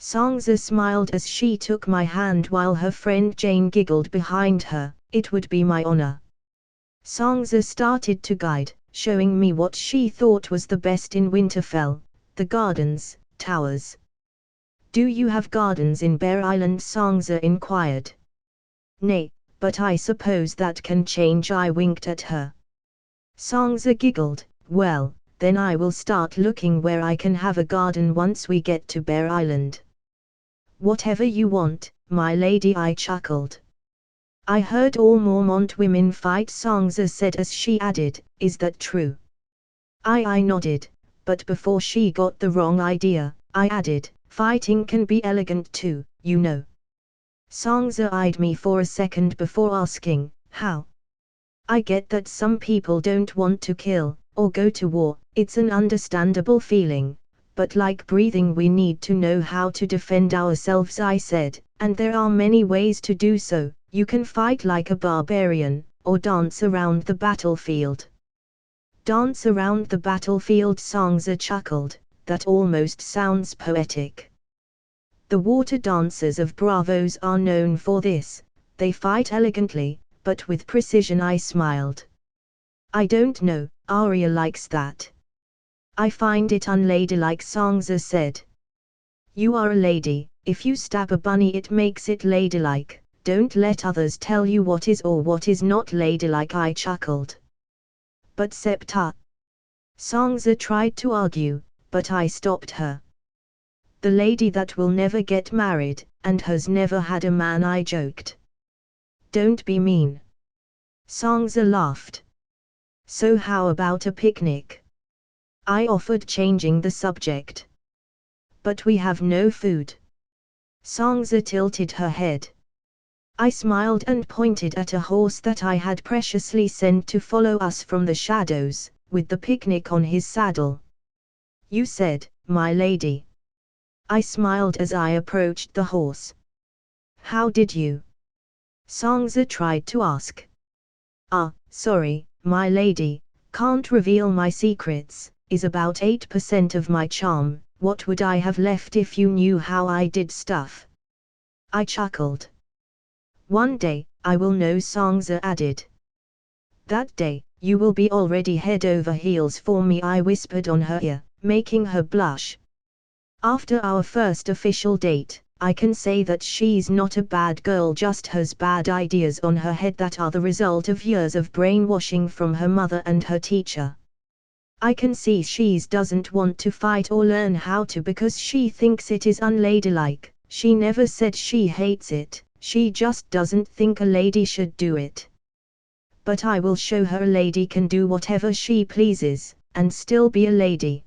Songza smiled as she took my hand while her friend Jane giggled behind her. It would be my honor. Songza started to guide, showing me what she thought was the best in Winterfell. The gardens, towers. Do you have gardens in Bear Island? Songza inquired. Nay, but I suppose that can change. I winked at her. Songza giggled. Well, then I will start looking where I can have a garden once we get to Bear Island. Whatever you want, my lady, I chuckled. I heard all Mormont women fight, Songza said as she added, is that true? I nodded. But before she got the wrong idea, I added, fighting can be elegant too, you know. Songza eyed me for a second before asking, how? I get that some people don't want to kill, or go to war, it's an understandable feeling, but like breathing we need to know how to defend ourselves, I said, and there are many ways to do so. You can fight like a barbarian, or dance around the battlefield. Dance around the battlefield, Songza chuckled, that almost sounds poetic. The water dancers of Bravos are known for this, they fight elegantly, but with precision. I smiled. I don't know, Arya likes that. I find it unladylike, Songza said. You are a lady, if you stab a bunny it makes it ladylike, don't let others tell you what is or what is not ladylike, I chuckled. But Septa. Songza tried to argue, but I stopped her. The lady that will never get married, and has never had a man, I joked. Don't be mean. Songza laughed. So how about a picnic? I offered, changing the subject. But we have no food. Songza tilted her head. I smiled and pointed at a horse that I had preciously sent to follow us from the shadows, with the picnic on his saddle. You said, my lady. I smiled as I approached the horse. How did you? Songza tried to ask. Sorry, my lady, can't reveal my secrets, is about 8% of my charm. What would I have left if you knew how I did stuff? I chuckled. One day, I will know, Songza added. That day, you will be already head over heels for me, I whispered on her ear, making her blush. After our first official date, I can say that she's not a bad girl, just has bad ideas on her head that are the result of years of brainwashing from her mother and her teacher. I can see she doesn't want to fight or learn how to because she thinks it is unladylike. She never said she hates it, she just doesn't think a lady should do it. But I will show her a lady can do whatever she pleases, and still be a lady.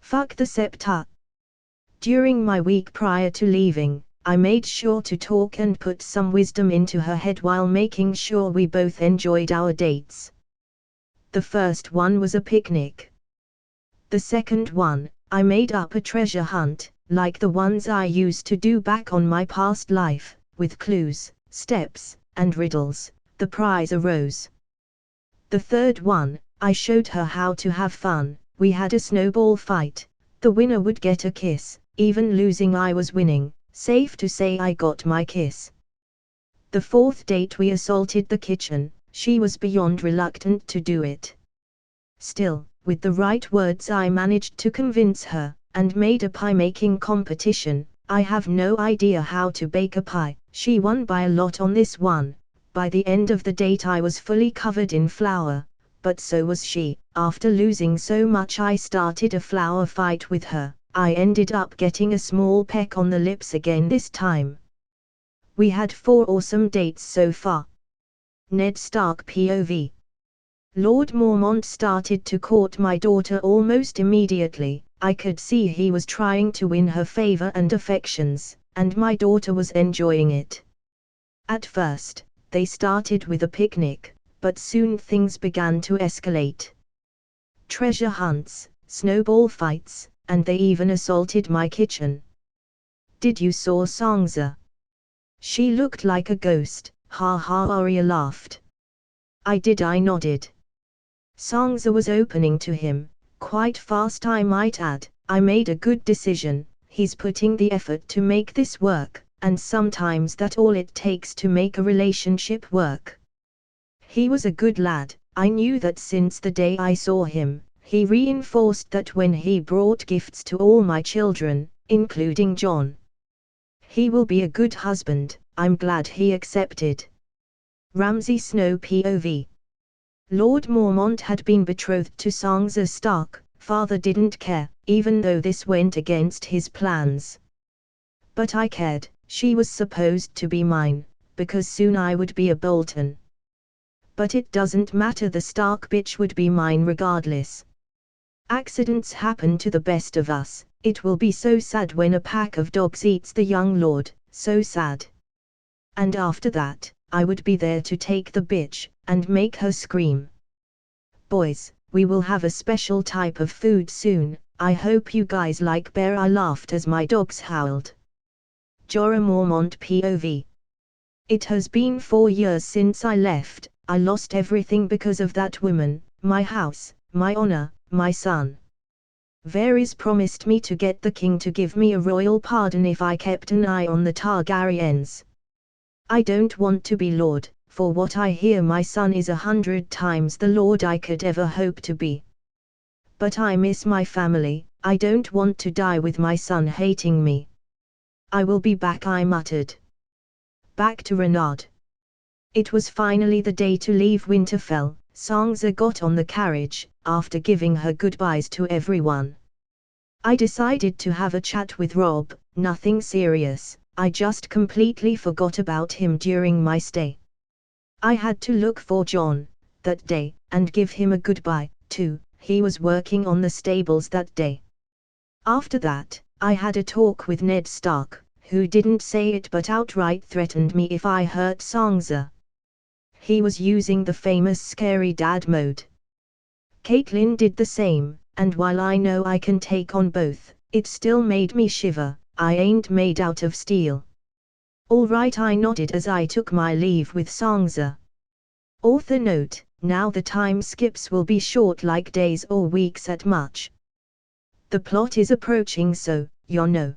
Fuck the Septa. During my week prior to leaving, I made sure to talk and put some wisdom into her head while making sure we both enjoyed our dates. The first one was a picnic. The second one, I made up a treasure hunt, like the ones I used to do back on my past life, with clues, steps, and riddles. The prize arose. The third one, I showed her how to have fun. We had a snowball fight. The winner would get a kiss, even losing I was winning. Safe to say I got my kiss. The fourth date we assaulted the kitchen. She was beyond reluctant to do it. Still, with the right words I managed to convince her, and made a pie-making competition. I have no idea how to bake a pie. She won by a lot on this one. By the end of the date I was fully covered in flour, but so was she. After losing so much I started a flour fight with her. I ended up getting a small peck on the lips again this time. We had 4 awesome dates so far. Ned Stark POV. Lord Mormont started to court my daughter almost immediately. I could see he was trying to win her favor and affections, and my daughter was enjoying it. At first, they started with a picnic, but soon things began to escalate. Treasure hunts, snowball fights, and they even assaulted my kitchen. Did you saw Songza? She looked like a ghost, ha ha, Arya laughed. I did, I nodded. Songza was opening to him, quite fast I might add. I made a good decision, he's putting the effort to make this work, and sometimes that's all it takes to make a relationship work. He was a good lad. I knew that since the day I saw him. He reinforced that when he brought gifts to all my children, including John. He will be a good husband. I'm glad he accepted. Ramsay Snow POV. Lord Mormont had been betrothed to Songza Stark. Father didn't care, even though this went against his plans. But I cared. She was supposed to be mine, because soon I would be a Bolton. But it doesn't matter, the Stark bitch would be mine regardless. Accidents happen to the best of us, It will be so sad when a pack of dogs eats the young lord, so sad. And after that, I would be there to take the bitch, and make her scream. Boys, we will have a special type of food soon, I hope you guys like bear. I laughed as my dogs howled. Jorah Mormont POV. It has been 4 years since I left. I lost everything because of that woman, my house, my honor, my son. Varys promised me to get the king to give me a royal pardon if I kept an eye on the Targaryens. I don't want to be lord, for what I hear my son is 100 times the lord I could ever hope to be. But I miss my family, I don't want to die with my son hating me. I will be back, I muttered. Back to Renard. It was finally the day to leave Winterfell. Sansa got on the carriage, after giving her goodbyes to everyone. I decided to have a chat with Robb, nothing serious, I just completely forgot about him during my stay. I had to look for Jon, that day, and give him a goodbye, too. He was working on the stables that day. After that, I had a talk with Ned Stark, who didn't say it but outright threatened me if I hurt Sansa. He was using the famous scary dad mode. Catelyn did the same, and while I know I can take on both, it still made me shiver. I ain't made out of steel. All right, I nodded as I took my leave with Sansa. Author note, now the time skips will be short like days or weeks at much. The plot is approaching, so, you know.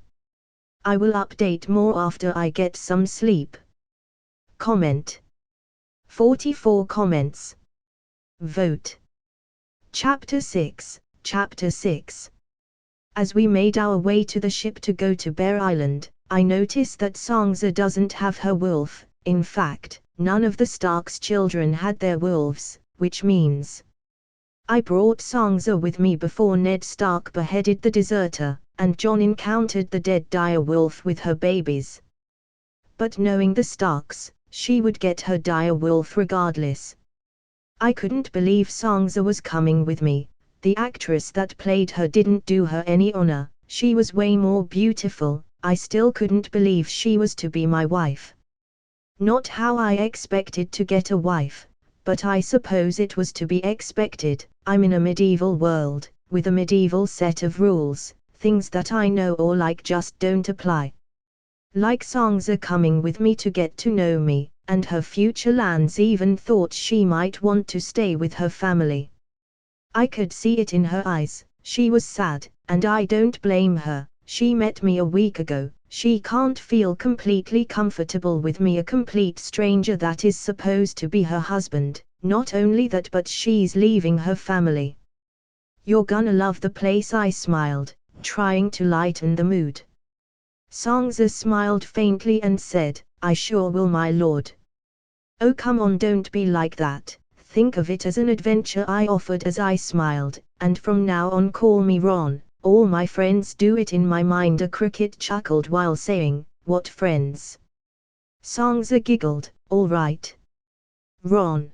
I will update more after I get some sleep. Comment. 44 comments. Vote. Chapter 6, Chapter 6. As we made our way to the ship to go to Bear Island, I noticed that Sansa doesn't have her wolf. In fact, none of the Starks' children had their wolves, which means I brought Sansa with me before Ned Stark beheaded the deserter, and Jon encountered the dead dire wolf with her babies. But knowing the Starks, she would get her dire wolf regardless. I couldn't believe Sansa was coming with me. The actress that played her didn't do her any honor. She was way more beautiful. I still couldn't believe she was to be my wife. Not how I expected to get a wife, but I suppose it was to be expected. I'm in a medieval world, with a medieval set of rules. Things that I know or like just don't apply. Like Sansa coming with me to get to know me, and her future lands even thought she might want to stay with her family. I could see it in her eyes. She was sad, and I don't blame her. She met me a week ago. She can't feel completely comfortable with me, a complete stranger that is supposed to be her husband. Not only that, but she's leaving her family. You're gonna love the place, I smiled, trying to lighten the mood. Sansa smiled faintly and said, I sure will, my lord. Oh come on, don't be like that. Think of it as an adventure, I offered as I smiled, and from now on call me Ron. All my friends do it in my mind. A cricket chuckled while saying, what friends? Sansa giggled, all right. Ron.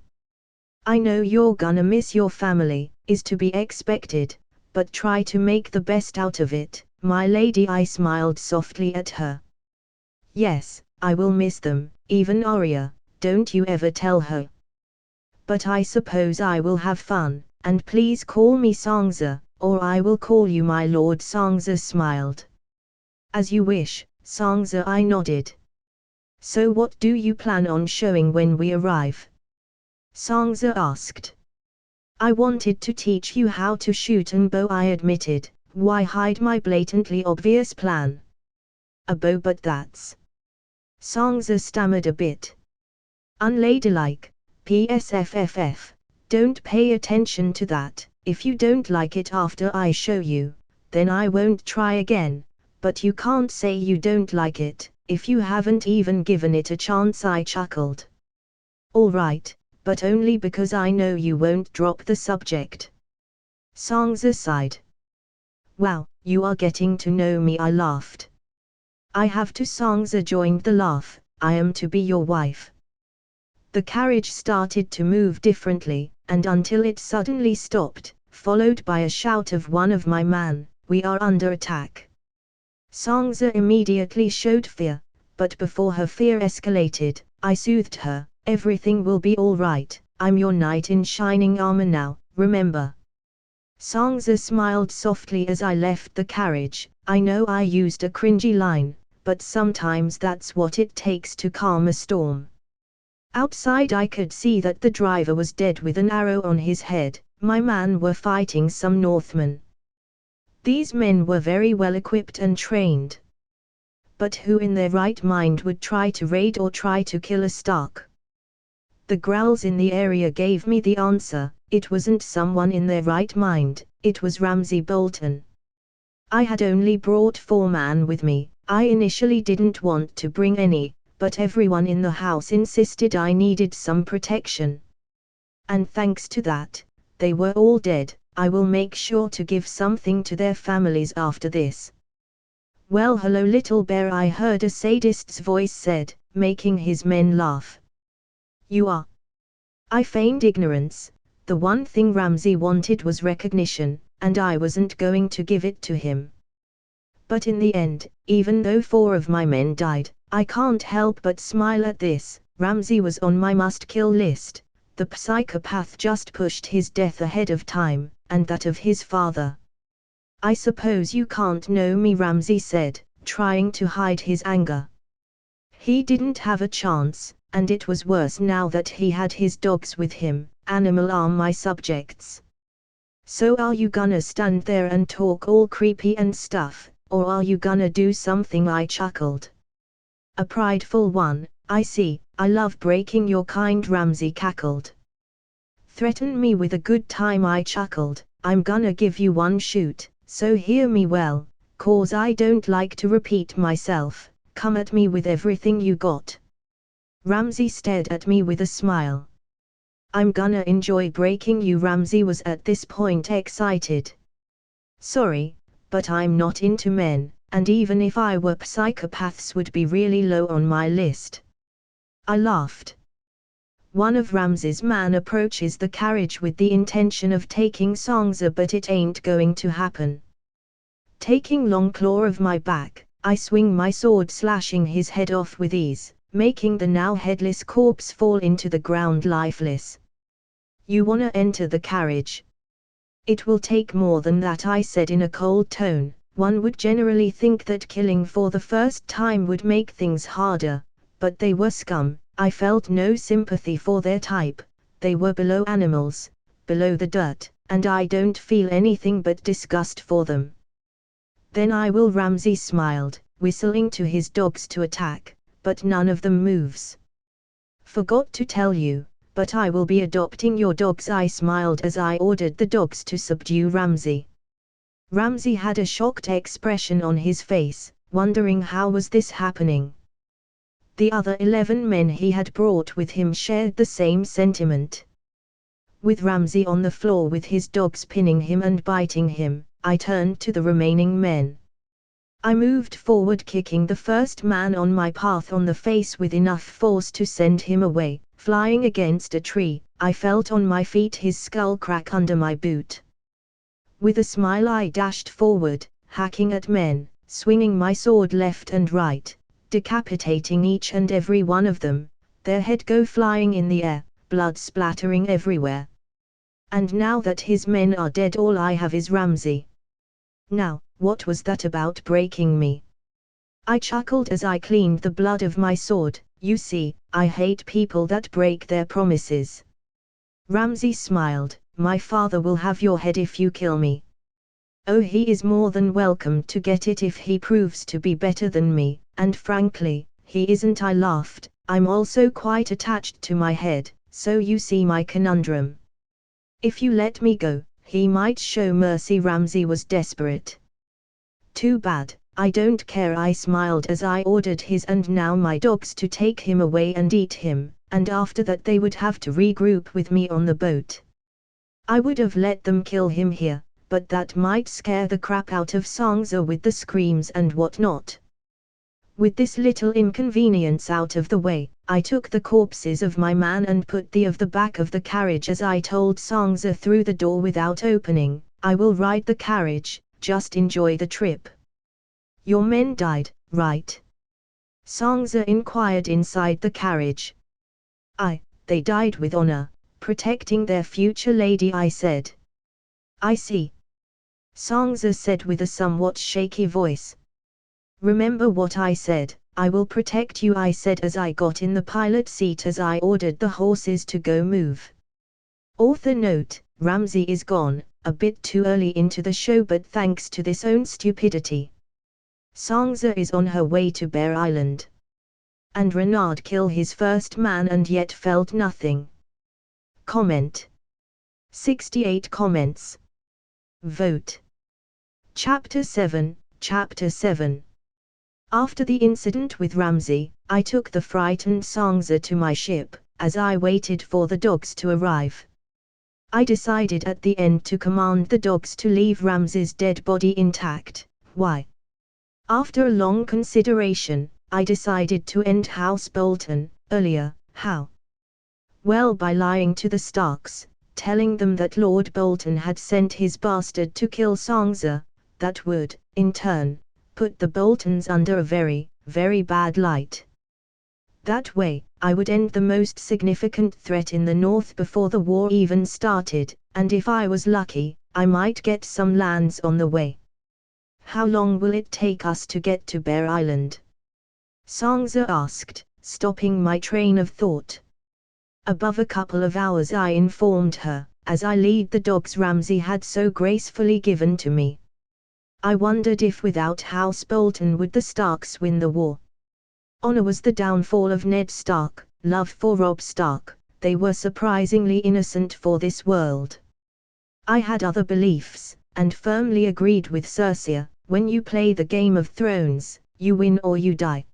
I know you're gonna miss your family, is to be expected, but try to make the best out of it, my lady. I smiled softly at her. Yes, I will miss them, even Arya, don't you ever tell her. But I suppose I will have fun, and please call me Sansa, or I will call you my lord. Sansa smiled. As you wish, Sansa, I nodded. So what do you plan on showing when we arrive? Sansa asked. I wanted to teach you how to shoot an bow, I admitted. Why hide my blatantly obvious plan? A bow, but that's... Sansa stammered a bit. Unladylike. PSFFF. Don't pay attention to that. If you don't like it after I show you, then I won't try again. But you can't say you don't like it, if you haven't even given it a chance, I chuckled. All right, but only because I know you won't drop the subject. Sansa sighed. Wow, you are getting to know me, I laughed. I have to. Sansa joined the laugh. I am to be your wife. The carriage started to move differently, and until it suddenly stopped, followed by a shout of one of my men, we are under attack. Songza immediately showed fear, but before her fear escalated, I soothed her, everything will be all right, I'm your knight in shining armor now, remember. Songza smiled softly as I left the carriage. I know I used a cringy line, but sometimes that's what it takes to calm a storm. Outside I could see that the driver was dead with an arrow on his head. My men were fighting some Northmen. These men were very well equipped and trained. But who in their right mind would try to raid or try to kill a Stark? The growls in the area gave me the answer. It wasn't someone in their right mind, it was Ramsay Bolton. I had only brought 4 men with me. I initially didn't want to bring any, but everyone in the house insisted I needed some protection. And thanks to that, they were all dead. I will make sure to give something to their families after this. Well, hello little bear, I heard a sadist's voice said, making his men laugh. You are. I feigned ignorance. The one thing Ramsay wanted was recognition, and I wasn't going to give it to him. But in the end, even though 4 of my men died, I can't help but smile at this. Ramsay was on my must-kill list. The psychopath just pushed his death ahead of time, and that of his father. I suppose you can't know me, Ramsay said, trying to hide his anger. He didn't have a chance, and it was worse now that he had his dogs with him. Animal are my subjects. So are you gonna stand there and talk all creepy and stuff, or are you gonna do something? I chuckled. A prideful one, I see, I love breaking your kind, Ramsay cackled. Threaten me with a good time, I chuckled. I'm gonna give you one shoot, so hear me well, cause I don't like to repeat myself. Come at me with everything you got. Ramsay stared at me with a smile. I'm gonna enjoy breaking you. Ramsay was at this point excited. Sorry, but I'm not into men, and even if I were, psychopaths would be really low on my list. I laughed. One of Ramsay's men approaches the carriage with the intention of taking Songza, but it ain't going to happen. Taking Longclaw of my back, I swing my sword, slashing his head off with ease, making the now headless corpse fall into the ground lifeless. You wanna enter the carriage? It will take more than that, I said in a cold tone. One would generally think that killing for the first time would make things harder, but they were scum. I felt no sympathy for their type. They were below animals, below the dirt, and I don't feel anything but disgust for them. Then I will. Ramsay smiled, whistling to his dogs to attack, but none of them moves. Forgot to tell you, but I will be adopting your dogs. I smiled as I ordered the dogs to subdue Ramsay. Ramsay had a shocked expression on his face, wondering how was this happening. The other 11 men he had brought with him shared the same sentiment. With Ramsay on the floor with his dogs pinning him and biting him, I turned to the remaining men. I moved forward, kicking the first man on my path on the face with enough force to send him away, flying against a tree. I felt on my feet, his skull crack under my boot. With a smile I dashed forward, hacking at men, swinging my sword left and right, decapitating each and every one of them, their head go flying in the air, blood splattering everywhere. And now that his men are dead, all I have is Ramsay. Now, what was that about breaking me? I chuckled as I cleaned the blood of my sword. You see, I hate people that break their promises. Ramsay smiled. My father will have your head if you kill me. Oh, he is more than welcome to get it if he proves to be better than me, and frankly, he isn't. I laughed. I'm also quite attached to my head, so you see my conundrum. If you let me go, he might show mercy. Ramsay was desperate. Too bad, I don't care, I smiled as I ordered his and now my dogs to take him away and eat him, and after that they would have to regroup with me on the boat. I would have let them kill him here, but that might scare the crap out of Songza with the screams and whatnot. With this little inconvenience out of the way, I took the corpses of my man and put the of the back of the carriage as I told Songza through the door without opening. I will ride the carriage, just enjoy the trip. Your men died, right? Songza inquired inside the carriage. They died with honor, protecting their future lady, I said. I see. Songza said with a somewhat shaky voice. Remember what I said, I will protect you, I said as I got in the pilot seat as I ordered the horses to go move. Author note, Ramsay is gone, a bit too early into the show, but thanks to this own stupidity. Songza is on her way to Bear Island. And Renard killed his first man and yet felt nothing. Comment. 68 comments. Vote. Chapter 7. Chapter 7. After the incident with Ramsay, I took the frightened Songza to my ship. As I waited for the dogs to arrive, I decided at the end to command the dogs to leave Ramsay's dead body intact. Why? After a long consideration, I decided to end House Bolton earlier. How? Well, by lying to the Starks, telling them that Lord Bolton had sent his bastard to kill Songza. That would, in turn, put the Boltons under a very, very bad light. That way, I would end the most significant threat in the north before the war even started, and if I was lucky, I might get some lands on the way. How long will it take us to get to Bear Island? Songza asked, stopping my train of thought. Above a couple of hours, I informed her, as I lead the dogs Ramsay had so gracefully given to me. I wondered if without House Bolton would the Starks win the war. Honor was the downfall of Ned Stark, love for Robb Stark, they were surprisingly innocent for this world. I had other beliefs, and firmly agreed with Cersei, when you play the Game of Thrones, you win or you die.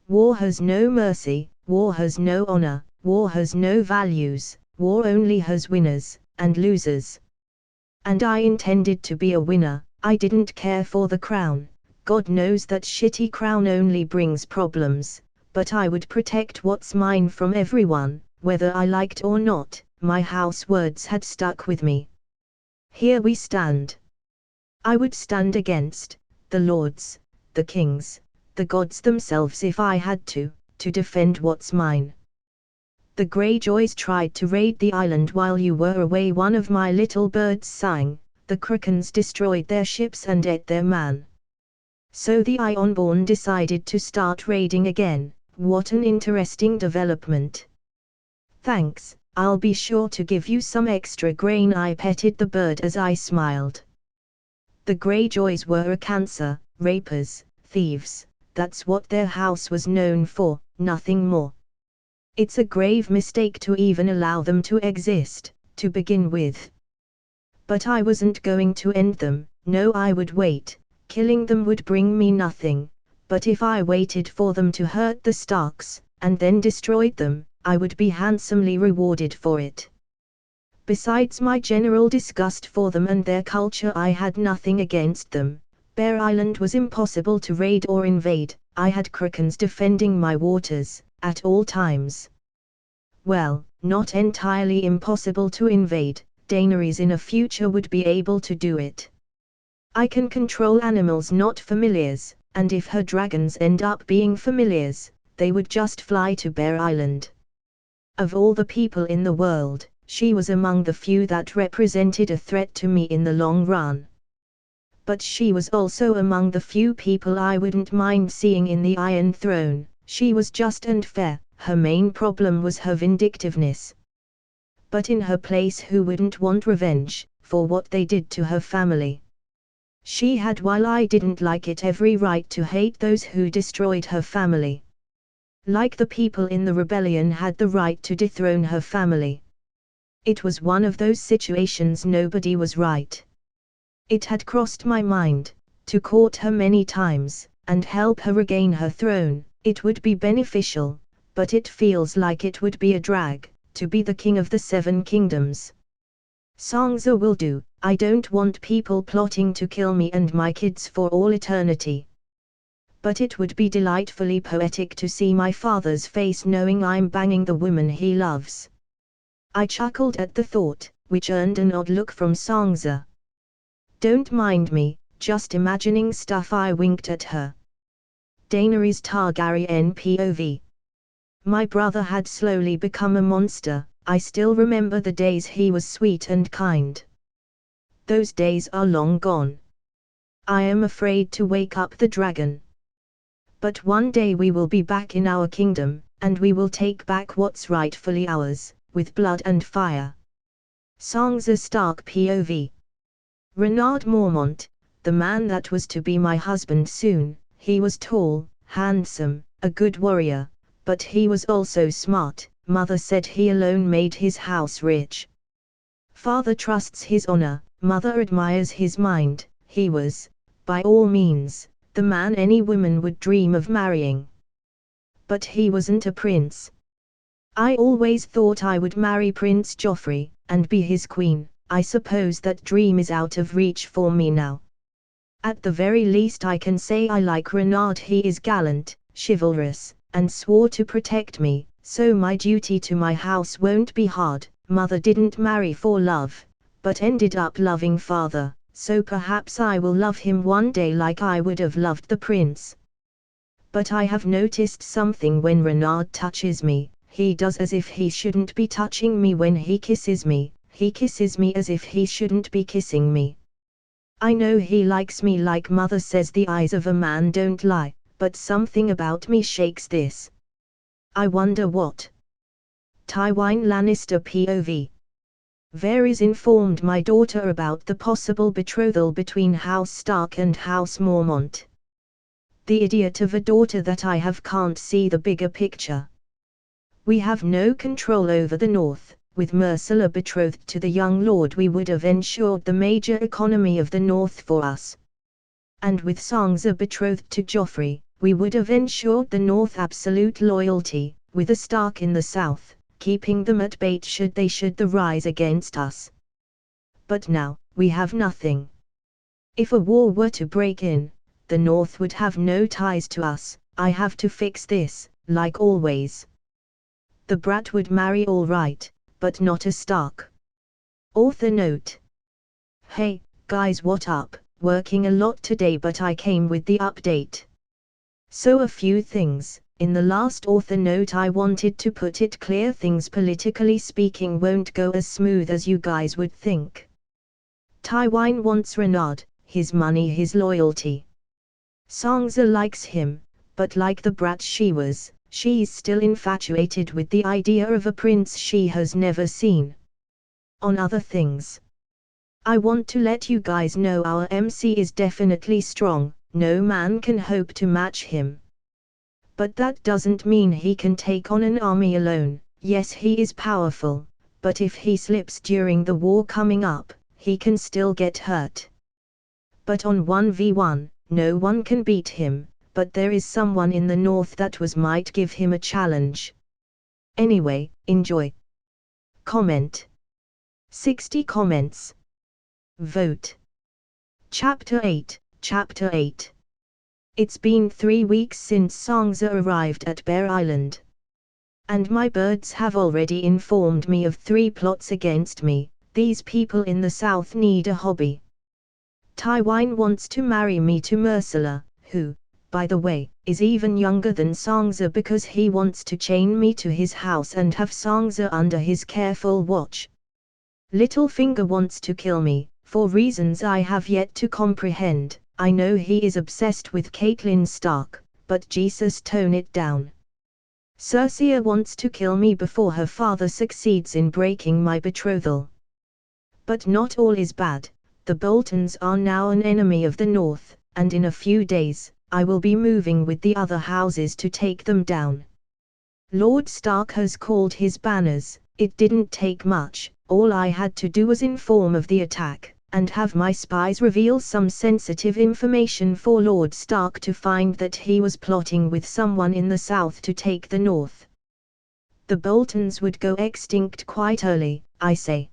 War has no mercy, war has no honor, war has no values, war only has winners and losers. And I intended to be a winner. I didn't care for the crown. God knows that shitty crown only brings problems, but I would protect what's mine from everyone, whether I liked or not. My house words had stuck with me. Here we stand. I would stand against the lords, the kings, the gods themselves if I had to defend what's mine. The Greyjoys tried to raid the island while you were away, one of my little birds sang. The Kraken's destroyed their ships and ate their man. So the Ironborn decided to start raiding again. What an interesting development. Thanks, I'll be sure to give you some extra grain, I petted the bird as I smiled. The Greyjoys were a cancer, rapers, thieves, that's what their house was known for, nothing more. It's a grave mistake to even allow them to exist, to begin with. But I wasn't going to end them, no, I would wait. Killing them would bring me nothing, but if I waited for them to hurt the Starks, and then destroyed them, I would be handsomely rewarded for it. Besides my general disgust for them and their culture, I had nothing against them. Bear Island was impossible to raid or invade. I had Krakens defending my waters, at all times. Well, not entirely impossible to invade. Daenerys in a future would be able to do it. I can control animals, not familiars, and if her dragons end up being familiars, they would just fly to Bear Island. Of all the people in the world, she was among the few that represented a threat to me in the long run. But she was also among the few people I wouldn't mind seeing in the Iron Throne. She was just and fair, her main problem was her vindictiveness. But in her place, who wouldn't want revenge for what they did to her family? She had, while I didn't like it, every right to hate those who destroyed her family. Like the people in the rebellion had the right to dethrone her family. It was one of those situations nobody was right. It had crossed my mind to court her many times and help her regain her throne. It would be beneficial, but it feels like it would be a drag to be the king of the Seven Kingdoms. Songza will do. I don't want people plotting to kill me and my kids for all eternity. But it would be delightfully poetic to see my father's face knowing I'm banging the woman he loves. I chuckled at the thought, which earned an odd look from Songza. Don't mind me, just imagining stuff. I winked at her. Daenerys Targaryen POV. My brother had slowly become a monster. I still remember the days he was sweet and kind. Those days are long gone. I am afraid to wake up the dragon. But one day we will be back in our kingdom, and we will take back what's rightfully ours, with blood and fire. Sansa Stark POV. Renard Mormont, the man that was to be my husband soon. He was tall, handsome, a good warrior, but he was also smart. Mother said he alone made his house rich. Father trusts his honor, mother admires his mind. He was, by all means, the man any woman would dream of marrying. But he wasn't a prince. I always thought I would marry Prince Joffrey, and be his queen. I suppose that dream is out of reach for me now. At the very least I can say I like Renard. He is gallant, chivalrous, and swore to protect me, so my duty to my house won't be hard. Mother didn't marry for love, but ended up loving father, so perhaps I will love him one day like I would have loved the prince. But I have noticed something when Renard touches me. He does as if he shouldn't be touching me. When he kisses me, he kisses me as if he shouldn't be kissing me. I know he likes me like mother says the eyes of a man don't lie, but something about me shakes this. I wonder what. Tywin Lannister POV. Varys informed my daughter about the possible betrothal between House Stark and House Mormont. The idiot of a daughter that I have can't see the bigger picture. We have no control over the North. With Myrcella betrothed to the young lord we would have ensured the major economy of the North for us. And with Sansa betrothed to Joffrey, we would have ensured the North absolute loyalty, with a Stark in the South, keeping them at bay should the rise against us. But now, we have nothing. If a war were to break in, the North would have no ties to us. I have to fix this, like always. The brat would marry all right, but not a Stark. Author note. Hey, guys, what up? Working a lot today, but I came with the update. So a few things. In the last author note I wanted to put it clear things politically speaking won't go as smooth as you guys would think. Tywin wants Renard, his money, his loyalty. Sansa likes him, but like the brat she's still infatuated with the idea of a prince she has never seen. On other things, I want to let you guys know our MC is definitely strong. No man can hope to match him. But that doesn't mean he can take on an army alone. Yes, he is powerful, but if he slips during the war coming up, he can still get hurt. But on 1v1, no one can beat him. But there is someone in the North that might give him a challenge. Anyway, enjoy. Comment. 60 comments. Vote. Chapter 8. Chapter 8. It's been 3 weeks since Sansa arrived at Bear Island. And my birds have already informed me of 3 plots against me. These people in the South need a hobby. Tywin wants to marry me to Myrcella, who, by the way, is even younger than Sansa because he wants to chain me to his house and have Sansa under his careful watch. Littlefinger wants to kill me, for reasons I have yet to comprehend. I know he is obsessed with Catelyn Stark, but Jesus, tone it down. Cersei wants to kill me before her father succeeds in breaking my betrothal. But not all is bad. The Boltons are now an enemy of the North, and in a few days, I will be moving with the other houses to take them down. Lord Stark has called his banners. It didn't take much. All I had to do was inform of the attack, and have my spies reveal some sensitive information for Lord Stark to find that he was plotting with someone in the South to take the North. The Boltons would go extinct quite early, I say.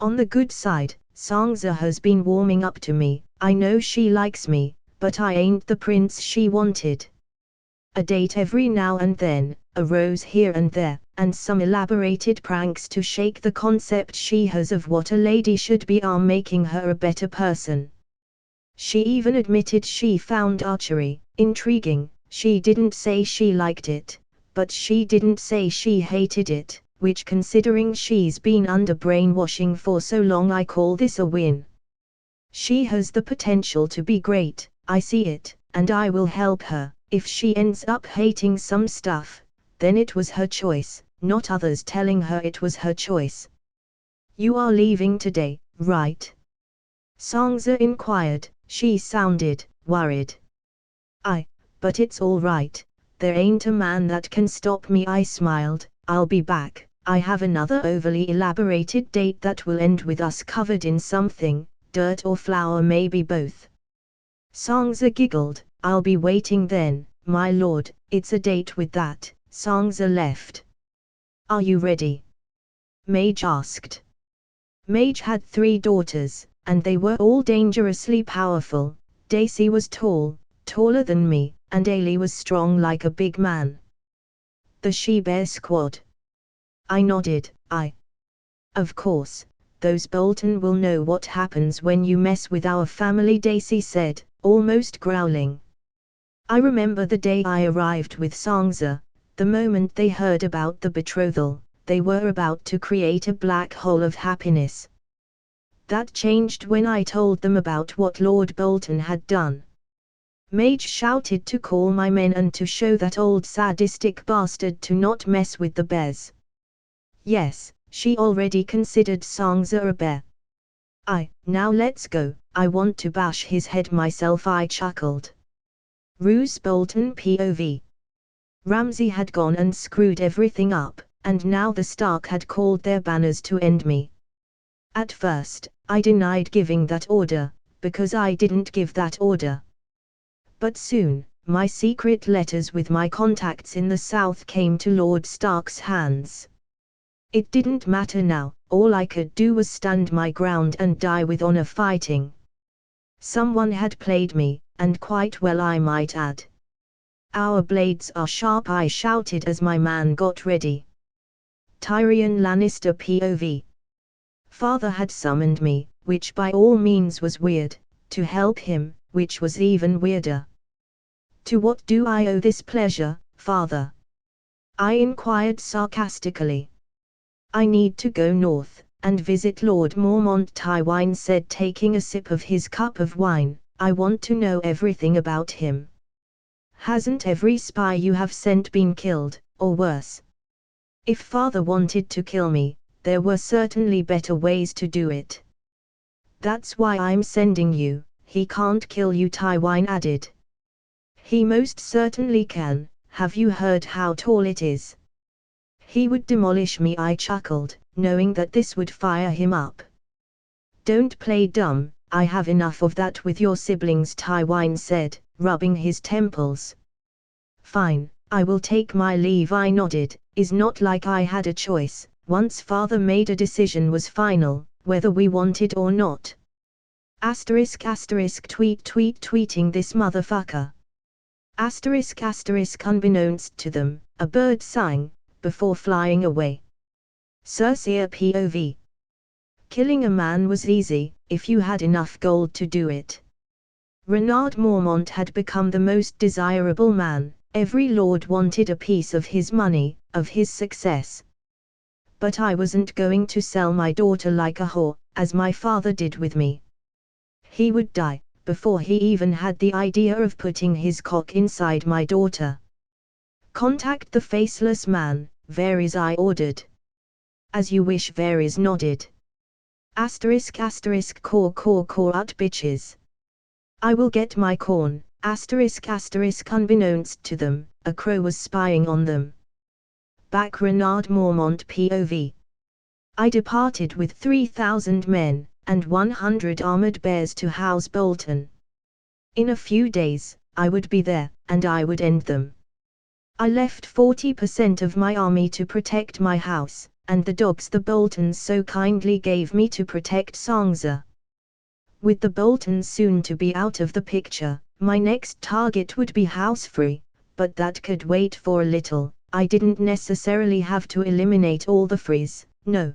On the good side, Sansa has been warming up to me. I know she likes me, but I ain't the prince she wanted. A date every now and then, a rose here and there, and some elaborated pranks to shake the concept she has of what a lady should be are making her a better person. She even admitted she found archery intriguing. She didn't say she liked it, but she didn't say she hated it, which considering she's been under brainwashing for so long I call this a win. She has the potential to be great, I see it, and I will help her. If she ends up hating some stuff, then it was her choice, not others telling her it was her choice. You are leaving today, right? Songza inquired. She sounded worried. But it's all right, there ain't a man that can stop me, I smiled. I'll be back. I have another overly elaborated date that will end with us covered in something, dirt or flour, maybe both. Songza giggled. I'll be waiting then, my lord. It's a date with that. Songza left. Are you ready? Mage asked. Mage had 3 daughters, and they were all dangerously powerful. Daisy was tall, taller than me, and Ailey was strong like a big man. The she-bear squad. I nodded. Of course, those Bolton will know what happens when you mess with our family, Daisy said, almost growling. I remember the day I arrived with Songza, the moment they heard about the betrothal, they were about to create a black hole of happiness. That changed when I told them about what Lord Bolton had done. Mage shouted to call my men and to show that old sadistic bastard to not mess with the bears. Yes, she already considered Songza a bear. Now let's go, I want to bash his head myself, I chuckled. Roose Bolton POV. Ramsay had gone and screwed everything up, and now the Stark had called their banners to end me. At first, I denied giving that order, because I didn't give that order. But soon, my secret letters with my contacts in the south came to Lord Stark's hands. It didn't matter now, all I could do was stand my ground and die with honor fighting. Someone had played me, and quite well I might add. Our blades are sharp, I shouted as my man got ready. Tyrion Lannister POV. Father had summoned me, which by all means was weird, to help him, which was even weirder. To what do I owe this pleasure, Father? I inquired sarcastically. I need to go north, and visit Lord Mormont, Tywine said, taking a sip of his cup of wine. I want to know everything about him. Hasn't every spy you have sent been killed, or worse? If Father wanted to kill me, there were certainly better ways to do it. That's why I'm sending you. He can't kill you, Tywine added. He most certainly can. Have you heard how tall it is? He would demolish me, I chuckled, knowing that this would fire him up. Don't play dumb, I have enough of that with your siblings, Tywine said, rubbing his temples. Fine, I will take my leave, I nodded. Is not like I had a choice. Once Father made a decision was final, whether we wanted or not. Asterisk tweeting this motherfucker. Asterisk unbeknownst to them, a bird sang, before flying away. Cersei POV. Killing a man was easy, if you had enough gold to do it. Renard Mormont had become the most desirable man, every lord wanted a piece of his money, of his success. But I wasn't going to sell my daughter like a whore, as my father did with me. He would die, before he even had the idea of putting his cock inside my daughter. Contact the faceless man, Varys, I ordered. As you wish, Varys nodded. Asterisk core ut bitches. I will get my corn. Asterisk unbeknownst to them, a crow was spying on them. Back Renard Mormont POV. I departed with 3,000 men, and 100 armored bears to house Bolton. In a few days, I would be there, and I would end them. I left 40% of my army to protect my house, and the dogs the Boltons so kindly gave me to protect Songza. With the Boltons soon to be out of the picture, my next target would be house free, but that could wait for a little. I didn't necessarily have to eliminate all the Freys, no.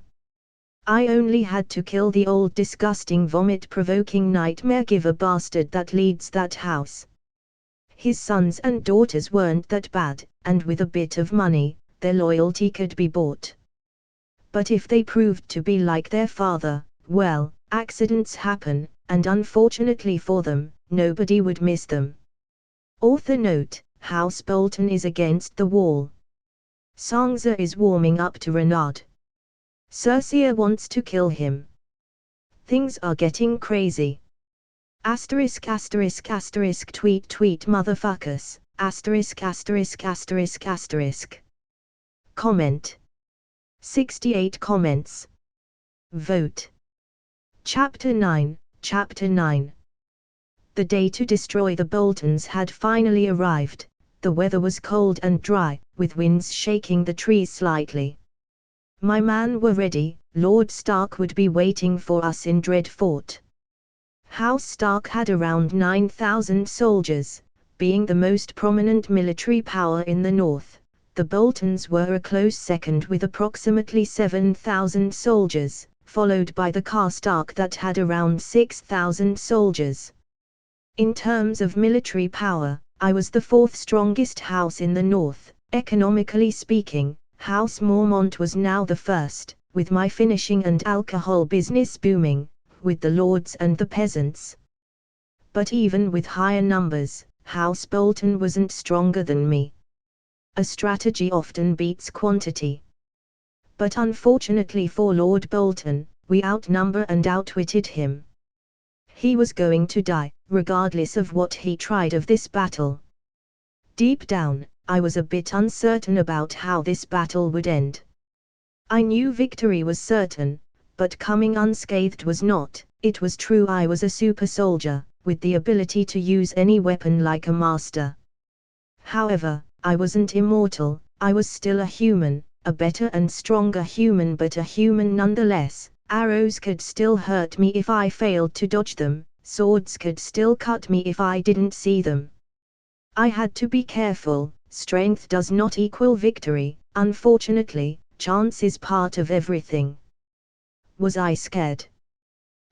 I only had to kill the old disgusting vomit-provoking nightmare-giver bastard that leads that house. His sons and daughters weren't that bad, and with a bit of money, their loyalty could be bought. But if they proved to be like their father, well, accidents happen, and unfortunately for them, nobody would miss them. Author note: House Bolton is against the wall. Sansa is warming up to Renard. Cersei wants to kill him. Things are getting crazy. Asterisk asterisk asterisk tweet tweet motherfuckers, asterisk asterisk asterisk asterisk. Comment. 68 comments. Vote. Chapter 9, Chapter 9. The day to destroy the Boltons had finally arrived. The weather was cold and dry, with winds shaking the trees slightly. My men were ready. Lord Stark would be waiting for us in Dreadfort. House Stark had around 9,000 soldiers, being the most prominent military power in the north. The Boltons were a close second with approximately 7,000 soldiers, followed by the Karstark that had around 6,000 soldiers. In terms of military power, I was the fourth strongest house in the north. Economically speaking, House Mormont was now the first, with my finishing and alcohol business booming, with the lords and the peasants. But even with higher numbers, House Bolton wasn't stronger than me. A strategy often beats quantity. But unfortunately for Lord Bolton, we outnumber and outwitted him. He was going to die, regardless of what he tried of this battle. Deep down, I was a bit uncertain about how this battle would end. I knew victory was certain, but coming unscathed was not. It was true I was a super soldier, with the ability to use any weapon like a master. However, I wasn't immortal. I was still a human, a better and stronger human, but a human nonetheless. Arrows could still hurt me if I failed to dodge them, swords could still cut me if I didn't see them. I had to be careful. Strength does not equal victory, unfortunately. Chance is part of everything. Was I scared?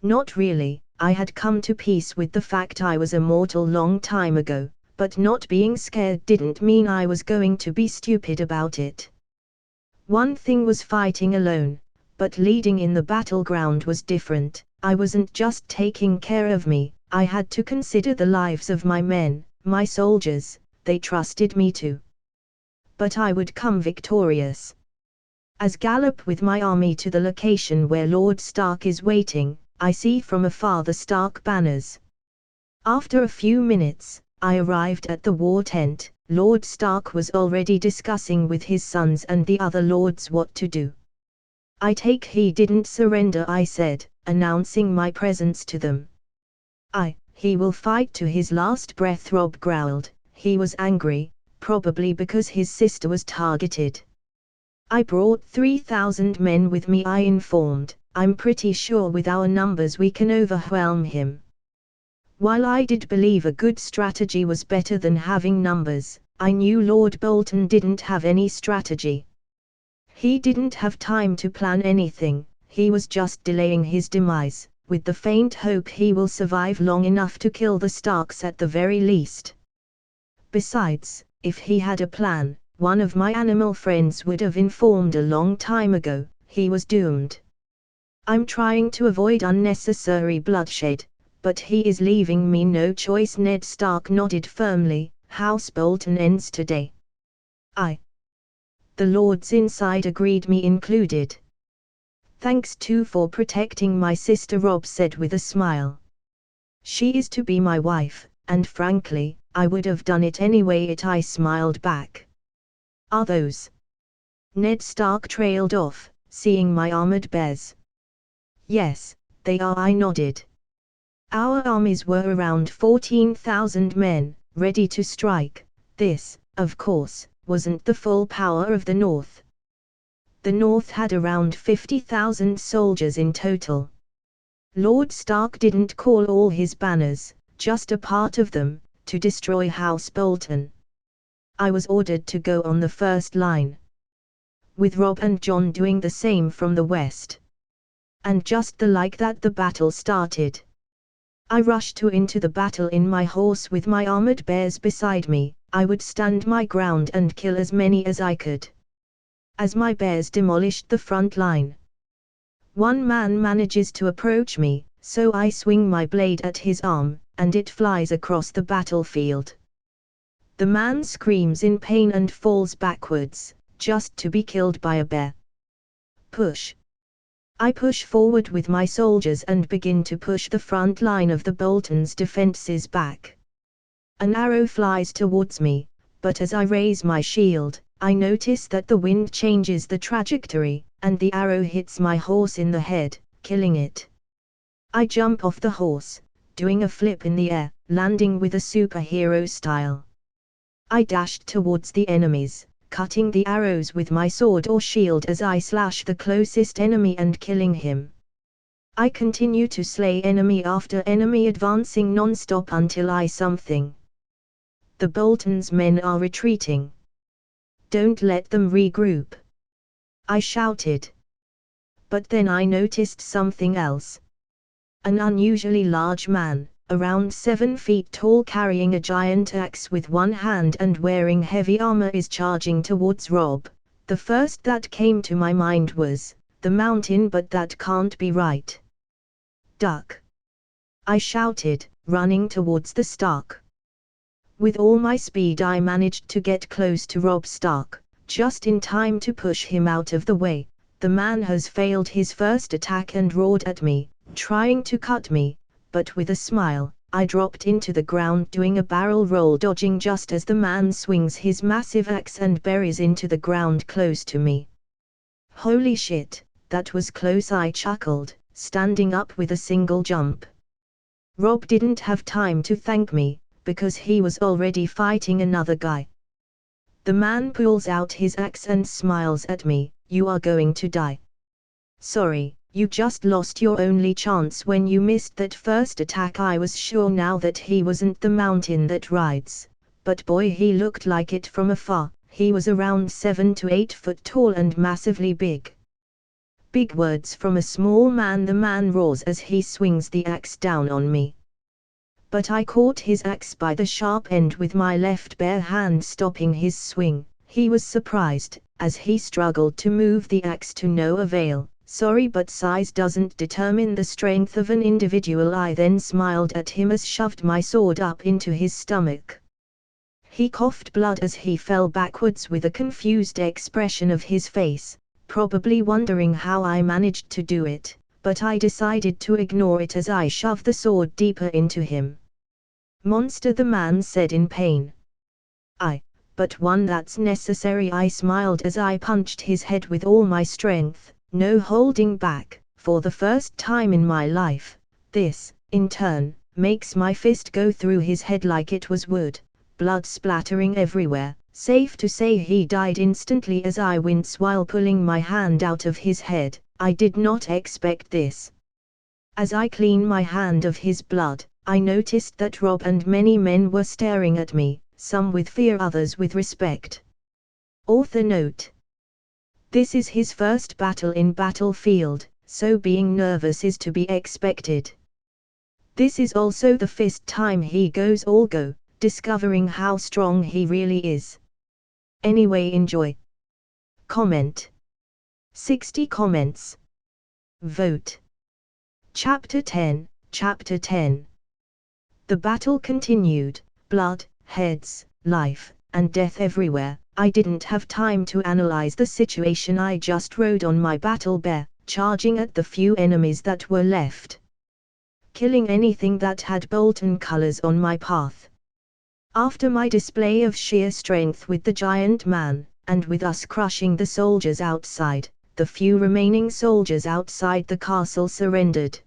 Not really. I had come to peace with the fact I was immortal long time ago, but not being scared didn't mean I was going to be stupid about it. One thing was fighting alone, but leading in the battleground was different. I wasn't just taking care of me, I had to consider the lives of my men, my soldiers. They trusted me too. But I would come victorious. As gallop with my army to the location where Lord Stark is waiting, I see from afar the Stark banners. After a few minutes, I arrived at the war tent. Lord Stark was already discussing with his sons and the other lords what to do. I take he didn't surrender, I said, announcing my presence to them. He will fight to his last breath, Robb growled. He was angry, probably because his sister was targeted. I brought 3,000 men with me, I informed. I'm pretty sure with our numbers we can overwhelm him. While I did believe a good strategy was better than having numbers, I knew Lord Bolton didn't have any strategy. He didn't have time to plan anything, he was just delaying his demise, with the faint hope he will survive long enough to kill the Starks at the very least. Besides, if he had a plan, one of my animal friends would have informed a long time ago. He was doomed. I'm trying to avoid unnecessary bloodshed, but he is leaving me no choice. Ned Stark nodded firmly. House Bolton ends today. The lords inside agreed, me included. Thanks too for protecting my sister, Robb said with a smile. She is to be my wife, and frankly, I would have done it anyway. I smiled back. Are those? Ned Stark trailed off, seeing my armored bears. Yes, they are, I nodded. Our armies were around 14,000 men, ready to strike. This, of course, wasn't the full power of the North. The North had around 50,000 soldiers in total. Lord Stark didn't call all his banners, just a part of them, to destroy House Bolton. I was ordered to go on the first line, with Rob and John doing the same from the west. And just like that the battle started. I rushed into the battle in my horse with my armored bears beside me. I would stand my ground and kill as many as I could. As my bears demolished the front line, one man manages to approach me, so I swing my blade at his arm, and it flies across the battlefield. The man screams in pain and falls backwards, just to be killed by a bear. Push. I push forward with my soldiers and begin to push the front line of the Boltons' defenses back. An arrow flies towards me, but as I raise my shield, I notice that the wind changes the trajectory, and the arrow hits my horse in the head, killing it. I jump off the horse, doing a flip in the air, landing with a superhero style. I dashed towards the enemies, cutting the arrows with my sword or shield as I slash the closest enemy and killing him. I continue to slay enemy after enemy, advancing non-stop until I something. The Boltons' men are retreating. Don't let them regroup, I shouted. But then I noticed something else. An unusually large man, around 7 feet tall, carrying a giant axe with one hand and wearing heavy armor, is charging towards Rob. The first that came to my mind was, the mountain, but that can't be right. Duck! I shouted, running towards the Stark. With all my speed I managed to get close to Rob Stark, just in time to push him out of the way. The man has failed his first attack and roared at me, trying to cut me, but with a smile, I dropped into the ground doing a barrel roll, dodging just as the man swings his massive axe and buries into the ground close to me. Holy shit, that was close, I chuckled, standing up with a single jump. Rob didn't have time to thank me, because he was already fighting another guy. The man pulls out his axe and smiles at me. You are going to die. Sorry, you just lost your only chance when you missed that first attack. I was sure now that he wasn't the mountain that rides, but boy, he looked like it from afar. He was around 7 to 8 foot tall and massively big. Big words from a small man, the man roars as he swings the axe down on me. But I caught his axe by the sharp end with my left bare hand, stopping his swing. He was surprised, as he struggled to move the axe to no avail. Sorry, but size doesn't determine the strength of an individual. I then smiled at him as shoved my sword up into his stomach. He coughed blood as he fell backwards with a confused expression of his face, probably wondering how I managed to do it, but I decided to ignore it as I shoved the sword deeper into him. Monster, the man said in pain. But one that's necessary, I smiled as I punched his head with all my strength, no holding back. For the first time in my life, this, in turn, makes my fist go through his head like it was wood, blood splattering everywhere. Safe to say he died instantly as I wince while pulling my hand out of his head. I did not expect this. As I clean my hand of his blood, I noticed that Rob and many men were staring at me, some with fear, others with respect. Author note: this is his first battle in Battlefield, so being nervous is to be expected. This is also the first time he goes all go, discovering how strong he really is. Anyway, enjoy. Comment. 60 comments. Vote. Chapter 10. Chapter 10. The battle continued. Blood, heads, life, and death everywhere. I didn't have time to analyze the situation. I just rode on my battle bear, charging at the few enemies that were left, killing anything that had Bolton colors on my path. After my display of sheer strength with the giant man, and with us crushing the soldiers outside, the few remaining soldiers outside the castle surrendered.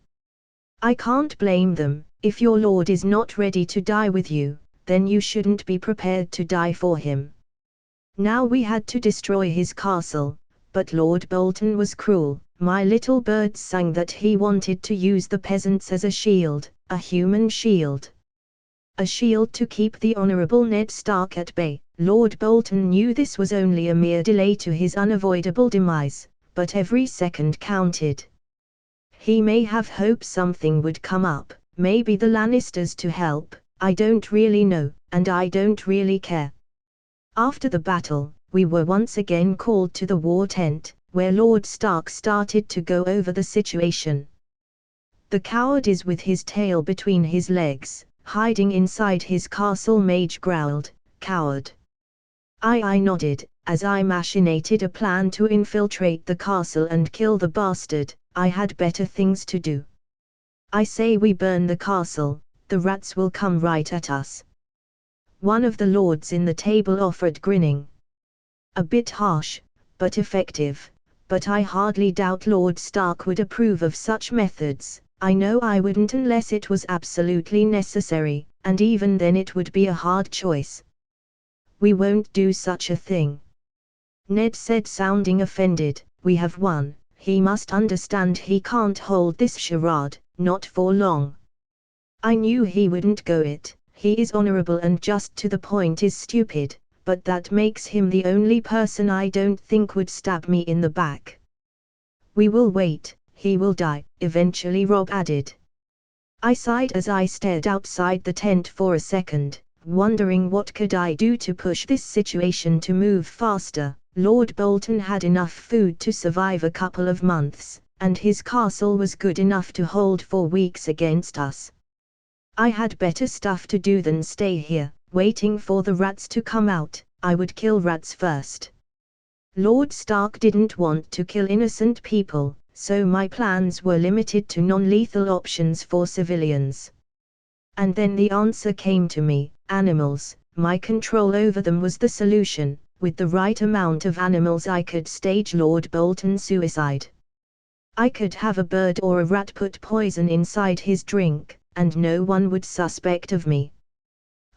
I can't blame them. If your lord is not ready to die with you, then you shouldn't be prepared to die for him. Now we had to destroy his castle, but Lord Bolton was cruel. My little bird sang that he wanted to use the peasants as a shield, a human shield. a shield to keep the Honourable Ned Stark at bay. Lord Bolton knew this was only a mere delay to his unavoidable demise, but every second counted. He may have hoped something would come up, maybe the Lannisters to help, I don't really know, and I don't really care. After the battle, we were once again called to the war tent, where Lord Stark started to go over the situation. The coward is with his tail between his legs, hiding inside his castle. Mage growled, "Coward." I nodded, as I machinated a plan to infiltrate the castle and kill the bastard. I had better things to do. I say we burn the castle, the rats will come right at us. One of the lords in the table offered, grinning. A bit harsh, but effective, but I hardly doubt Lord Stark would approve of such methods. I know I wouldn't unless it was absolutely necessary, and even then it would be a hard choice. We won't do such a thing, Ned said, sounding offended. We have won. He must understand he can't hold this charade, not for long. I knew he wouldn't go it. He is honorable and just to the point is stupid, but that makes him the only person I don't think would stab me in the back. We will wait, he will die, eventually, Rob added. I sighed as I stared outside the tent for a second, wondering what could I do to push this situation to move faster. Lord Bolton had enough food to survive a couple of months, and his castle was good enough to hold for weeks against us. I had better stuff to do than stay here, waiting for the rats to come out. I would kill rats first. Lord Stark didn't want to kill innocent people, so my plans were limited to non-lethal options for civilians. And then the answer came to me: animals. My control over them was the solution. With the right amount of animals I could stage Lord Bolton's suicide. I could have a bird or a rat put poison inside his drink, and no one would suspect of me.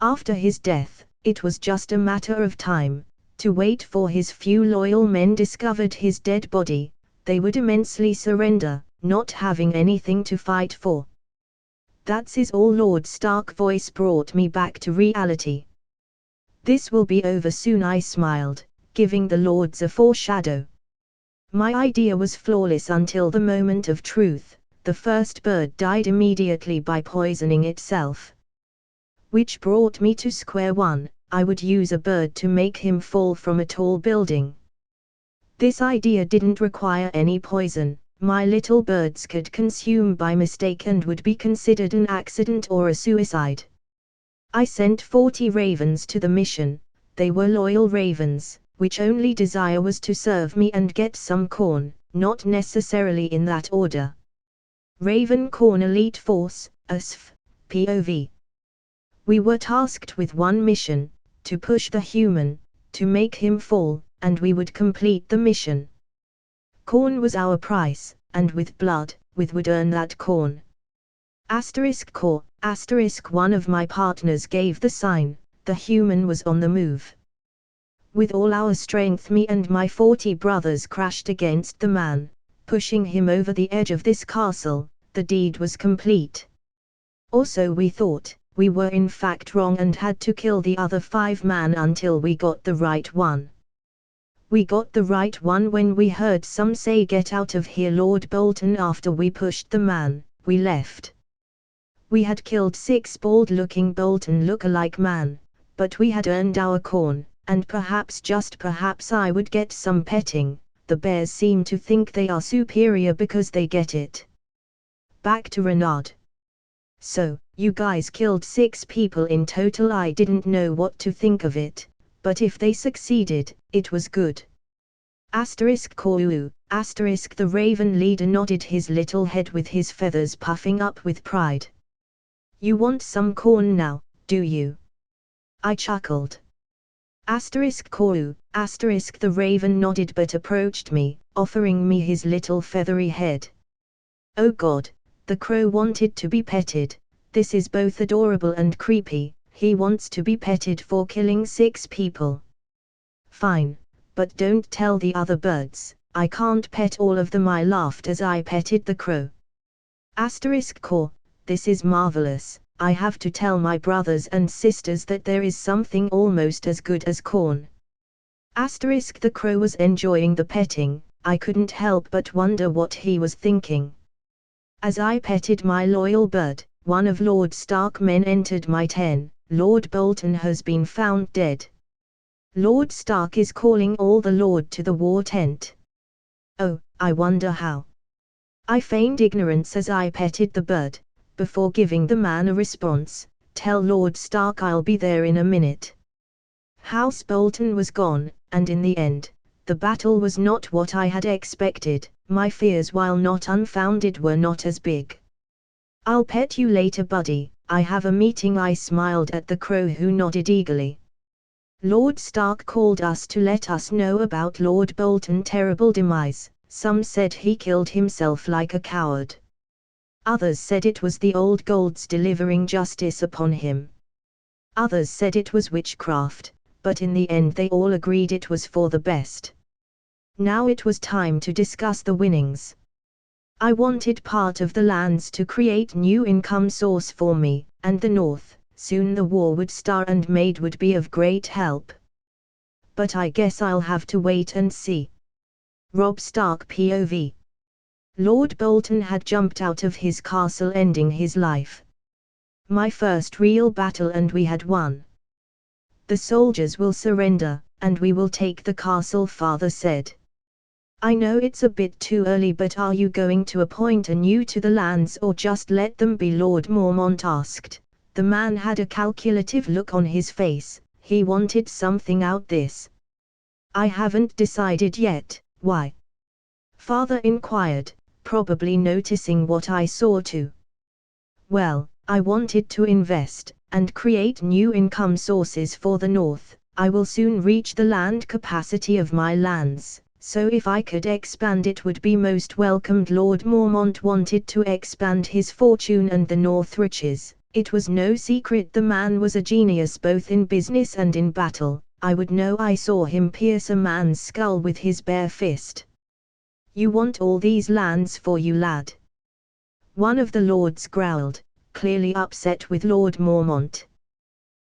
After his death, it was just a matter of time, to wait for his few loyal men discovered his dead body. They would immensely surrender, not having anything to fight for. That's is all. Lord Stark's voice brought me back to reality. This will be over soon, I smiled, giving the lords a foreshadow. My idea was flawless until the moment of truth. The first bird died immediately by poisoning itself. Which brought me to square one. I would use a bird to make him fall from a tall building. This idea didn't require any poison. My little birds could consume by mistake and would be considered an accident or a suicide. I sent 40 ravens to the mission. They were loyal ravens, which only desire was to serve me and get some corn, not necessarily in that order. Raven Corn Elite Force, ASF, POV. We were tasked with one mission, to push the human, to make him fall, and we would complete the mission. Corn was our price, and with blood, we would earn that corn. *core, one of my partners gave the sign. The human was on the move. With all our strength, me and my 40 brothers crashed against the man, pushing him over the edge of this castle. The deed was complete. Also, we thought we were in fact wrong and had to kill the other 5 men until we got the right one. We got the right one when we heard some say, "Get out of here, Lord Bolton." After we pushed the man, we left. We had killed 6 bald-looking Bolton look-alike men, but we had earned our corn, and perhaps, just perhaps, I would get some petting. The bears seem to think they are superior because they get it. Back to Renard. So, you guys killed 6 people in total. I didn't know what to think of it, but if they succeeded, it was good. *Coruu, the Raven leader nodded his little head with his feathers puffing up with pride. You want some corn now, do you? I chuckled. *Coruu, the Raven nodded but approached me, offering me his little feathery head. Oh God, the crow wanted to be petted. This is both adorable and creepy. He wants to be petted for killing 6 people. Fine, but don't tell the other birds. I can't pet all of them, I laughed as I petted the crow. *Core, this is marvelous. I have to tell my brothers and sisters that there is something almost as good as corn. Asterisk the crow was enjoying the petting. I couldn't help but wonder what he was thinking. As I petted my loyal bird, one of Lord Stark's men entered my tent. Lord Bolton has been found dead. Lord Stark is calling all the Lord to the war tent. Oh, I wonder how. I feigned ignorance as I petted the bird, before giving the man a response. Tell Lord Stark I'll be there in a minute. House Bolton was gone, and in the end, the battle was not what I had expected. My fears, while not unfounded, were not as big. I'll pet you later, buddy, I have a meeting. I smiled at the crow, who nodded eagerly. Lord Stark called us to let us know about Lord Bolton's terrible demise. Some said he killed himself like a coward. Others said it was the old gods delivering justice upon him. Others said it was witchcraft, but in the end they all agreed it was for the best. Now it was time to discuss the winnings. I wanted part of the lands to create new income source for me, and the north. Soon the war would start and Maid would be of great help. But I guess I'll have to wait and see. Robb Stark POV. Lord Bolton had jumped out of his castle, ending his life. My first real battle, and we had won. The soldiers will surrender, and we will take the castle, father said. I know it's a bit too early, but are you going to appoint a new to the lands or just let them be? Lord Mormont asked. The man had a calculative look on his face. He wanted something out this. I haven't decided yet. Why? Father inquired, probably noticing what I saw too. Well, I wanted to invest, and create new income sources for the north. I will soon reach the land capacity of my lands, so if I could expand it would be most welcomed. Lord Mormont wanted to expand his fortune and the north riches. It was no secret the man was a genius both in business and in battle. I would know. I saw him pierce a man's skull with his bare fist. You want all these lands for you, lad? One of the lords growled, clearly upset with Lord Mormont.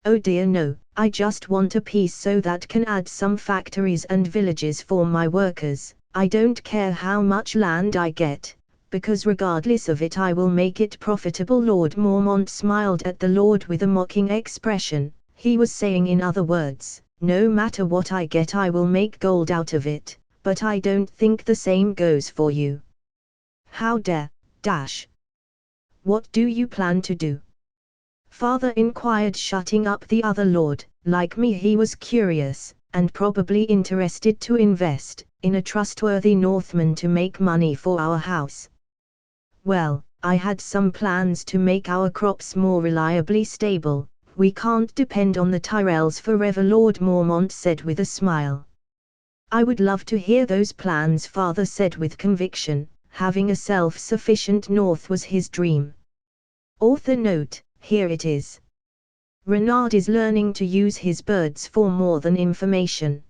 Oh dear no, I just want a piece so that can add some factories and villages for my workers. I don't care how much land I get, because regardless of it I will make it profitable. Lord Mormont smiled at the Lord with a mocking expression. He was saying, in other words, no matter what I get I will make gold out of it, but I don't think the same goes for you. How dare, dash. What do you plan to do? Father inquired, shutting up the other lord. Like me, he was curious, and probably interested to invest in a trustworthy Northman to make money for our house. Well, I had some plans to make our crops more reliably stable. We can't depend on the Tyrells forever, Lord Mormont said with a smile. I would love to hear those plans, Father said with conviction. Having a self-sufficient north was his dream. Author note, here it is. Renard is learning to use his birds for more than information.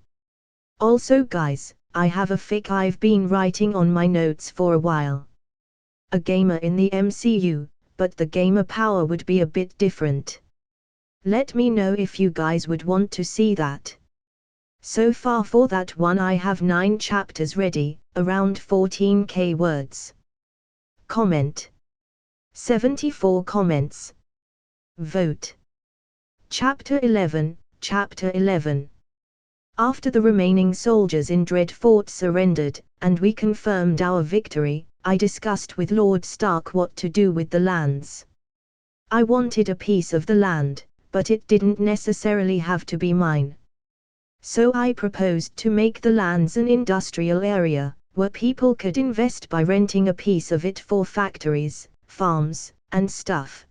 Also guys, I have a fic I've been writing on my notes for a while. A gamer in the MCU, but the gamer power would be a bit different. Let me know if you guys would want to see that. So far for that one I have 9 chapters ready, around 14k words. Comment. 74 comments. Vote. Chapter 11, Chapter 11. After the remaining soldiers in Dreadfort surrendered, and we confirmed our victory, I discussed with Lord Stark what to do with the lands. I wanted a piece of the land, but it didn't necessarily have to be mine. So I proposed to make the lands an industrial area, where people could invest by renting a piece of it for factories, farms, and stuff.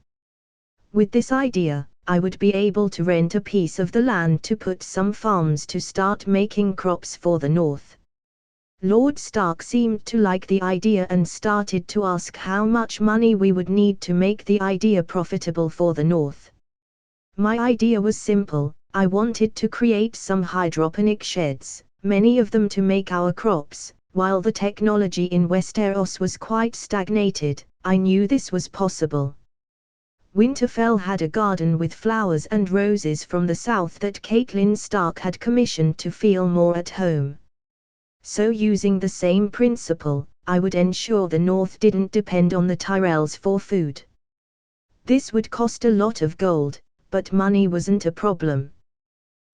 With this idea, I would be able to rent a piece of the land to put some farms to start making crops for the north. Lord Stark seemed to like the idea and started to ask how much money we would need to make the idea profitable for the north. My idea was simple. I wanted to create some hydroponic sheds, many of them to make our crops. While the technology in Westeros was quite stagnated, I knew this was possible. Winterfell had a garden with flowers and roses from the south that Catelyn Stark had commissioned to feel more at home. So using the same principle, I would ensure the North didn't depend on the Tyrells for food. This would cost a lot of gold, but money wasn't a problem.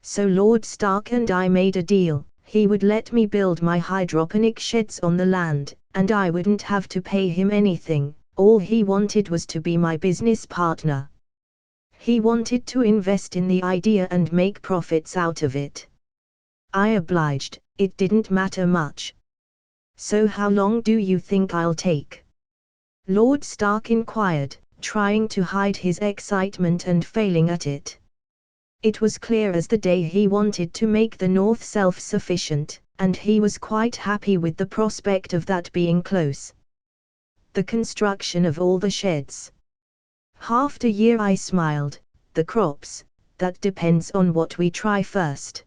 So Lord Stark and I made a deal. He would let me build my hydroponic sheds on the land, and I wouldn't have to pay him anything. All he wanted was to be my business partner. He wanted to invest in the idea and make profits out of it. I obliged. It didn't matter much. So how long do you think I'll take? Lord Stark inquired, trying to hide his excitement and failing at it. It was clear as the day he wanted to make the North self-sufficient, and he was quite happy with the prospect of that being close. The construction of all the sheds. Half a year, I smiled. The crops, that depends on what we try first.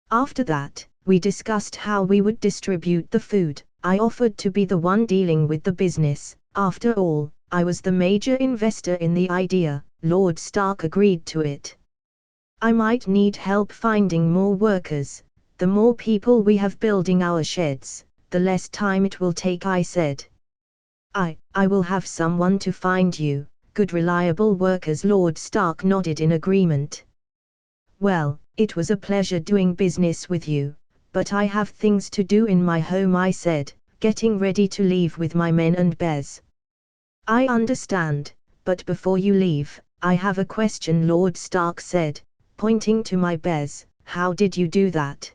After that, we discussed how we would distribute the food. I offered to be the one dealing with the business. After all, I was the major investor in the idea. Lord Stark agreed to it. I might need help finding more workers. The more people we have building our sheds, the less time it will take, I said. I will have someone to find you, good reliable workers. Lord Stark nodded in agreement. Well, it was a pleasure doing business with you, but I have things to do in my home, I said, getting ready to leave with my men and Bez. I understand, but before you leave, I have a question, Lord Stark said, pointing to my Bez. How did you do that?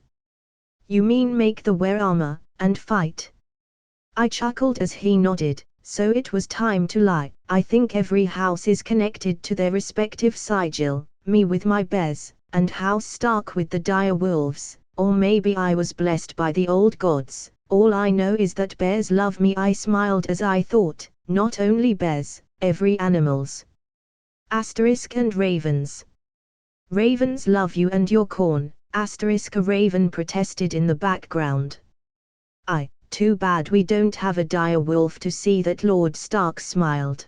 You mean make the wear armor, and fight? I chuckled as he nodded. So it was time to lie. I think every house is connected to their respective sigil, me with my Bez, and House Stark with the dire wolves, or maybe I was blessed by the old gods. All I know is that bears love me. I smiled as I thought, not only bears, every animals. Asterisk and ravens. Ravens love you and your corn, asterisk. A raven protested in the background. Too bad we don't have a dire wolf to see that. Lord Stark smiled.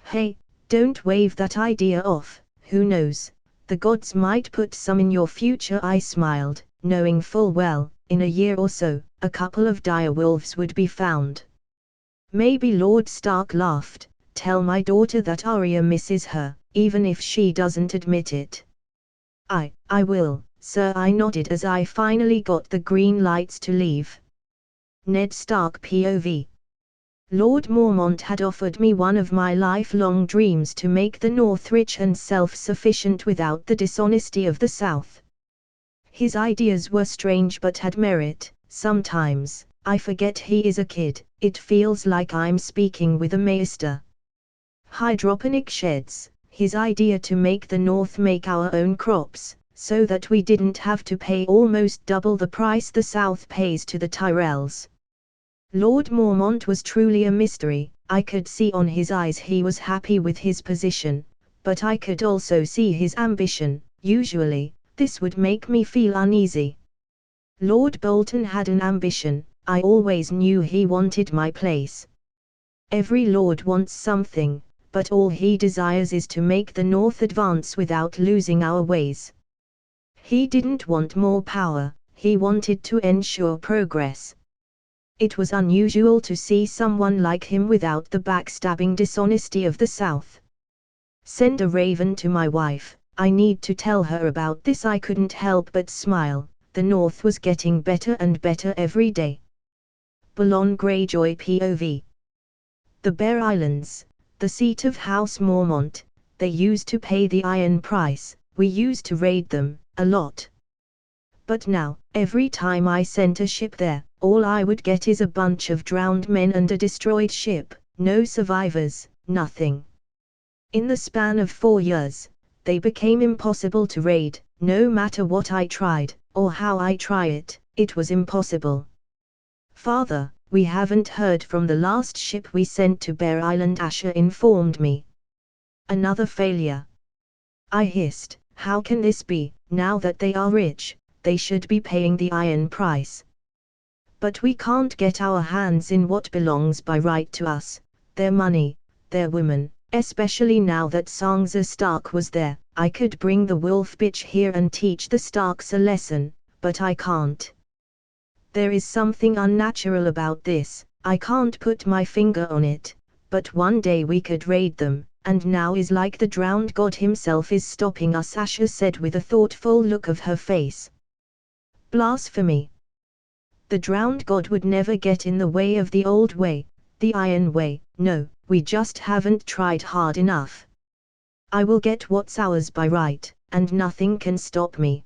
Hey, don't wave that idea off, who knows, the gods might put some in your future. I smiled, knowing full well, in a year or so, a couple of dire wolves would be found. Maybe. Lord Stark laughed. Tell my daughter that Arya misses her, even if she doesn't admit it. I will, sir. I nodded as I finally got the green lights to leave. Ned Stark POV. Lord Mormont had offered me one of my lifelong dreams to make the North rich and self-sufficient without the dishonesty of the South. His ideas were strange but had merit. Sometimes, I forget he is a kid. It feels like I'm speaking with a maester. Hydroponic sheds, his idea to make the North make our own crops, so that we didn't have to pay almost double the price the South pays to the Tyrells. Lord Mormont was truly a mystery. I could see on his eyes he was happy with his position, but I could also see his ambition. Usually, this would make me feel uneasy. Lord Bolton had an ambition. I always knew he wanted my place. Every lord wants something, but all he desires is to make the North advance without losing our ways. He didn't want more power, he wanted to ensure progress. It was unusual to see someone like him without the backstabbing dishonesty of the South. Send a raven to my wife. I need to tell her about this. I couldn't help but smile. The North was getting better and better every day. Balon Greyjoy POV. The Bear Islands, the seat of House Mormont, they used to pay the iron price. We used to raid them, a lot. But now, every time I sent a ship there, all I would get is a bunch of drowned men and a destroyed ship, no survivors, nothing. In the span of 4 years, they became impossible to raid. No matter what I tried, or how I try it, it was impossible. Father, we haven't heard from the last ship we sent to Bear Island, Asher informed me. Another failure. I hissed, how can this be? Now that they are rich, they should be paying the iron price. But we can't get our hands in what belongs by right to us, their money, their women, Especially now that Songza Stark was there. I could bring the wolf bitch here and teach the Starks a lesson, but I can't. There is something unnatural about this, I can't put my finger on it, but one day we could raid them, and now is like the drowned god himself is stopping us, Asha said with a thoughtful look of her face. Blasphemy. The drowned god would never get in the way of the old way, the iron way. No, we just haven't tried hard enough. I will get what's ours by right, and nothing can stop me.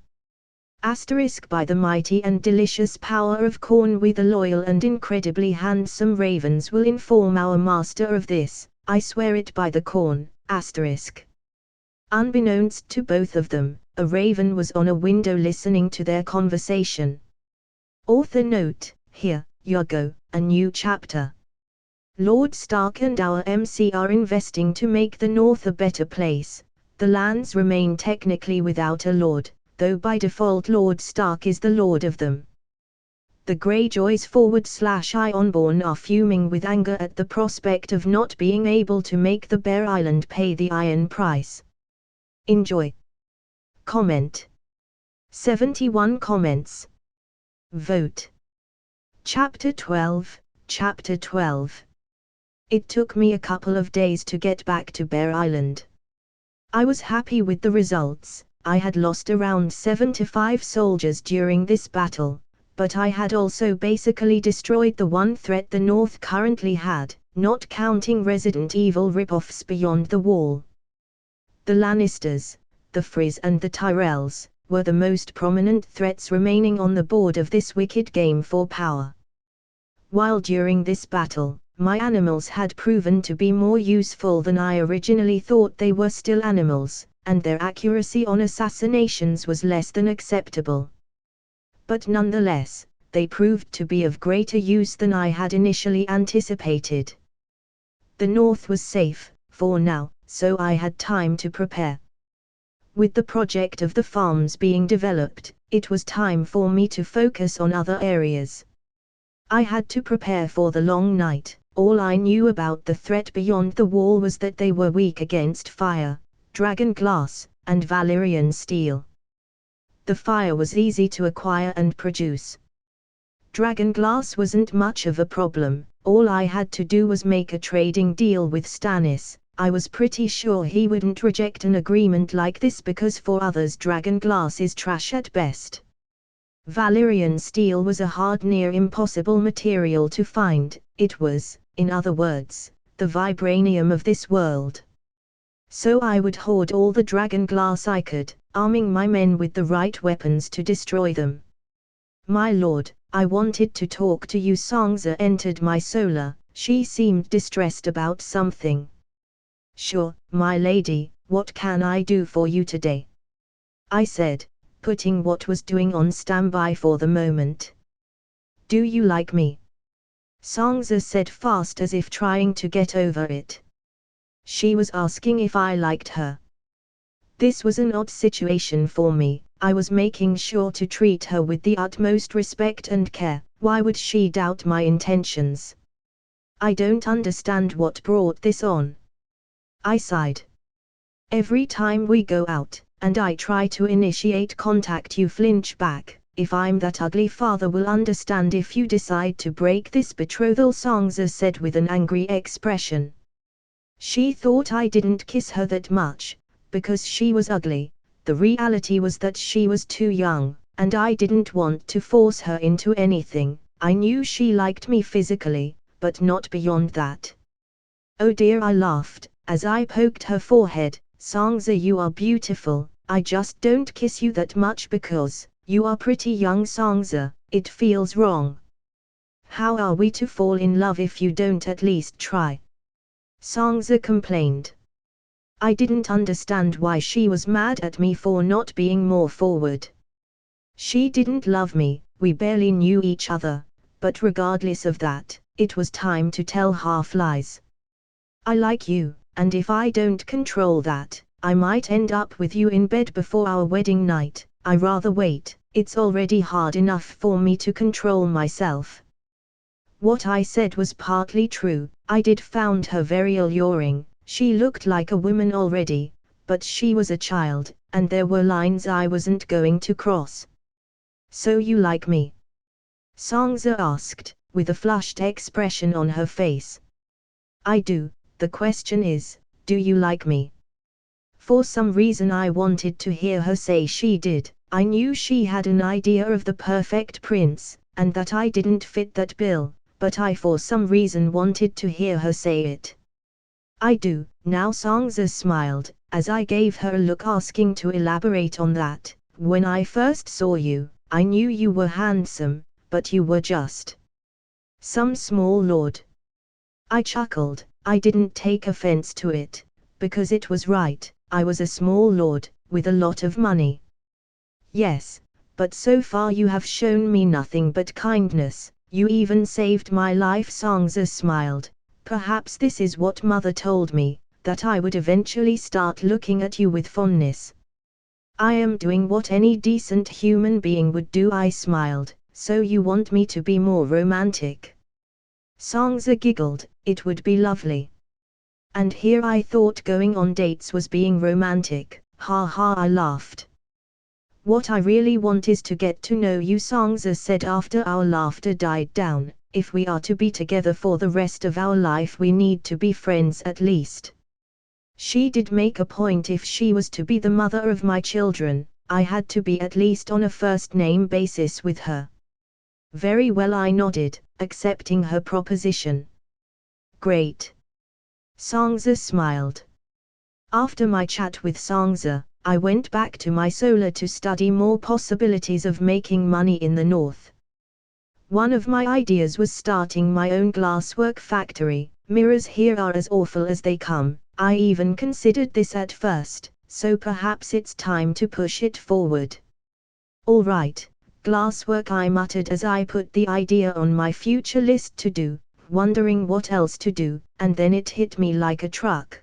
By the mighty and delicious power of corn, we the loyal and incredibly handsome ravens will inform our master of this, I swear it by the corn. Unbeknownst to both of them, a raven was on a window listening to their conversation. Author note, here, you go, a new chapter. Lord Stark and our MC are investing to make the North a better place. The lands remain technically without a lord, though by default Lord Stark is the lord of them. The Greyjoys / Unborn are fuming with anger at the prospect of not being able to make the Bear Island pay the iron price. Enjoy. Comment. 71 comments. Vote. Chapter 12. Chapter 12. It took me a couple of days to get back to Bear Island. I was happy with the results. I had lost around 75 soldiers during this battle, but I had also basically destroyed the one threat the North currently had, not counting Resident Evil rip-offs beyond the wall. The Lannisters, the Freys and the Tyrells were the most prominent threats remaining on the board of this wicked game for power. While during this battle, my animals had proven to be more useful than I originally thought. They were still animals, and their accuracy on assassinations was less than acceptable. But nonetheless, they proved to be of greater use than I had initially anticipated. The North was safe, for now, so I had time to prepare. With the project of the farms being developed, it was time for me to focus on other areas. I had to prepare for the long night. All I knew about the threat beyond the wall was that they were weak against fire, dragon glass, and Valyrian steel. The fire was easy to acquire and produce. Dragon glass wasn't much of a problem. All I had to do was make a trading deal with Stannis. I was pretty sure he wouldn't reject an agreement like this because for others dragon glass is trash at best. Valyrian steel was a hard, near impossible material to find. It was, in other words, the vibranium of this world. So I would hoard all the dragon glass I could, arming my men with the right weapons to destroy them. My lord, I wanted to talk to you. Sansa entered my solar. She seemed distressed about something. Sure, my lady, what can I do for you today? I said, putting what was doing on standby for the moment. Do you like me? Sansa said fast, as if trying to get over it. She was asking if I liked her. This was an odd situation for me. I was making sure to treat her with the utmost respect and care. Why would she doubt my intentions? I don't understand what brought this on. I sighed. Every time we go out, and I try to initiate contact, you flinch back. If I'm that ugly, father will understand if you decide to break this betrothal, Sansa said with an angry expression. She thought I didn't kiss her that much, because she was ugly. The reality was that she was too young, and I didn't want to force her into anything. I knew she liked me physically, but not beyond that. Oh dear, I laughed, as I poked her forehead. Sansa, you are beautiful. I just don't kiss you that much because you are pretty young. Sansa, it feels wrong. How are we to fall in love if you don't at least try? Sansa complained. I didn't understand why she was mad at me for not being more forward. She didn't love me, we barely knew each other, but regardless of that, it was time to tell half lies. I like you, and if I don't control that, I might end up with you in bed before our wedding night. I rather wait. It's already hard enough for me to control myself. What I said was partly true. I did found her very alluring, She looked like a woman already, but she was a child, and there were lines I wasn't going to cross. So you like me? Songza asked, with a flushed expression on her face. I do. The question is, do you like me? For some reason I wanted to hear her say she did. I knew she had an idea of the perfect prince, and that I didn't fit that bill, but I for some reason wanted to hear her say it. I do. Now Songza smiled, as I gave her a look asking to elaborate on that. When I first saw you, I knew you were handsome, but you were just some small lord. I chuckled. I didn't take offense to it, because it was right. I was a small lord, with a lot of money. Yes, but so far you have shown me nothing but kindness. You even saved my life. Songza smiled. Perhaps this is what mother told me, that I would eventually start looking at you with fondness. I am doing what any decent human being would do. I smiled. So you want me to be more romantic? Songza giggled. It would be lovely. And here I thought going on dates was being romantic. Ha ha, I laughed. What I really want is to get to know you, Songza said after our laughter died down. If we are to be together for the rest of our life we need to be friends at least. She did make a point. If she was to be the mother of my children, I had to be at least on a first-name basis with her. Very well, I nodded, accepting her proposition. Great. Songza smiled. After my chat with Songza, I went back to my solar to study more possibilities of making money in the north. One of my ideas was starting my own glasswork factory. Mirrors here are as awful as they come. I even considered this at first, so perhaps it's time to push it forward. All right, glasswork, I muttered as I put the idea on my future list to do, wondering what else to do, and then it hit me like a truck.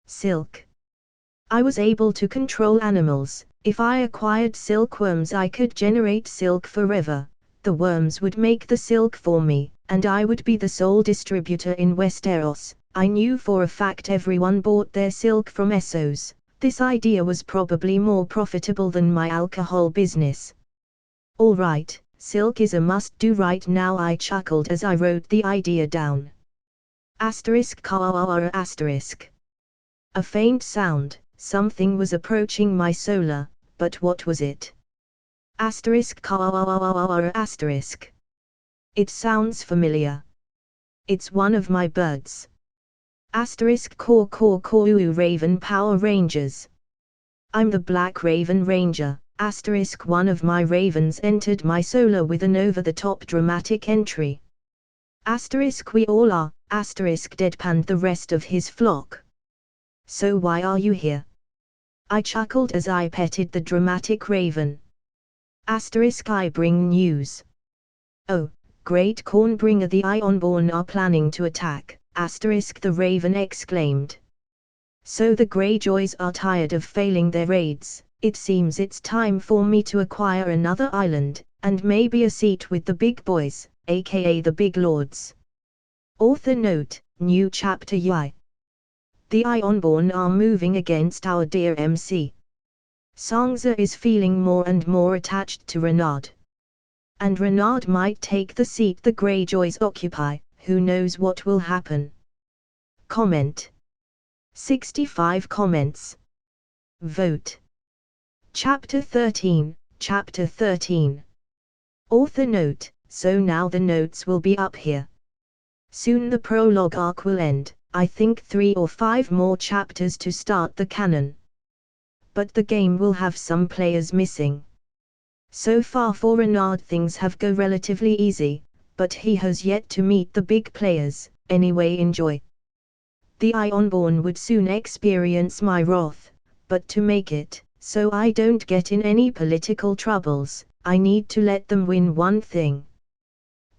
Silk. I was able to control animals. If I acquired silkworms I could generate silk forever. The worms would make the silk for me, and I would be the sole distributor in Westeros. I knew for a fact everyone bought their silk from Essos. This idea was probably more profitable than my alcohol business. All right, silk is a must-do right now, I chuckled as I wrote the idea down. *****. A faint sound, something was approaching my solar, but what was it? *****. It sounds familiar. It's one of my birds. *****. Raven Power Rangers. I'm the Black Raven Ranger. One of my ravens entered my solar with an over-the-top dramatic entry. We all are. Deadpanned the rest of his flock. So why are you here? I chuckled as I petted the dramatic raven. I bring news. Oh, great Cornbringer, the Ironborn are planning to attack, the raven exclaimed. So the Greyjoys are tired of failing their raids. It seems it's time for me to acquire another island, and maybe a seat with the big boys, aka the big lords. Author note, new chapter UI. The Ironborn are moving against our dear MC. Songza is feeling more and more attached to Renard. And Renard might take the seat the Greyjoys occupy. Who knows what will happen? Comment. 65 comments. Vote. Chapter 13. Author note, so now the notes will be up here. Soon the prologue arc will end, I think 3 or 5 more chapters to start the canon. But the game will have some players missing. So far for Renard things have go relatively easy, but he has yet to meet the big players. Anyway, enjoy. The Ironborn would soon experience my wrath, but to make it so I don't get in any political troubles, I need to let them win one thing.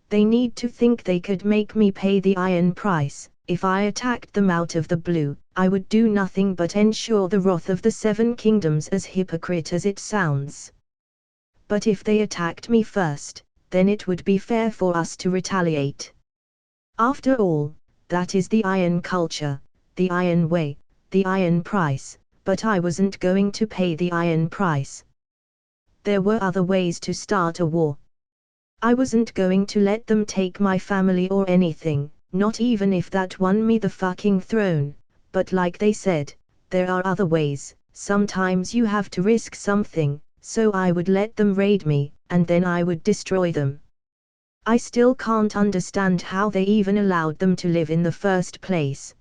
They need to think they could make me pay the iron price. If I attacked them out of the blue, I would do nothing but ensure the wrath of the 7 kingdoms, as hypocrite as it sounds. But if they attacked me first, then it would be fair for us to retaliate. After all, that is the iron culture. the iron way, the iron price, but I wasn't going to pay the iron price. There were other ways to start a war. I wasn't going to let them take my family or anything, not even if that won me the fucking throne, but like they said, there are other ways, sometimes you have to risk something, so I would let them raid me, and then I would destroy them. I still can't understand how they even allowed them to live in the first place.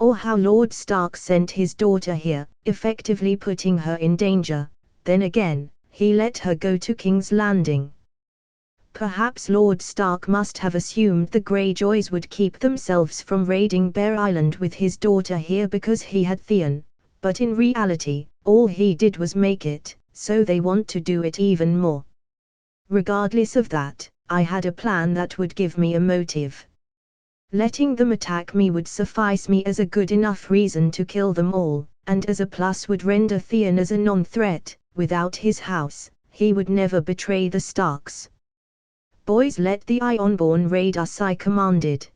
Or how Lord Stark sent his daughter here, effectively putting her in danger. Then again, he let her go to King's Landing. Perhaps Lord Stark must have assumed the Greyjoys would keep themselves from raiding Bear Island with his daughter here because he had Theon, but in reality, all he did was make it, so they want to do it even more. Regardless of that, I had a plan that would give me a motive. Letting them attack me would suffice me as a good enough reason to kill them all, and as a plus would render Theon as a non-threat. Without his house, he would never betray the Starks. Boys, let the Ironborn raid us, I commanded.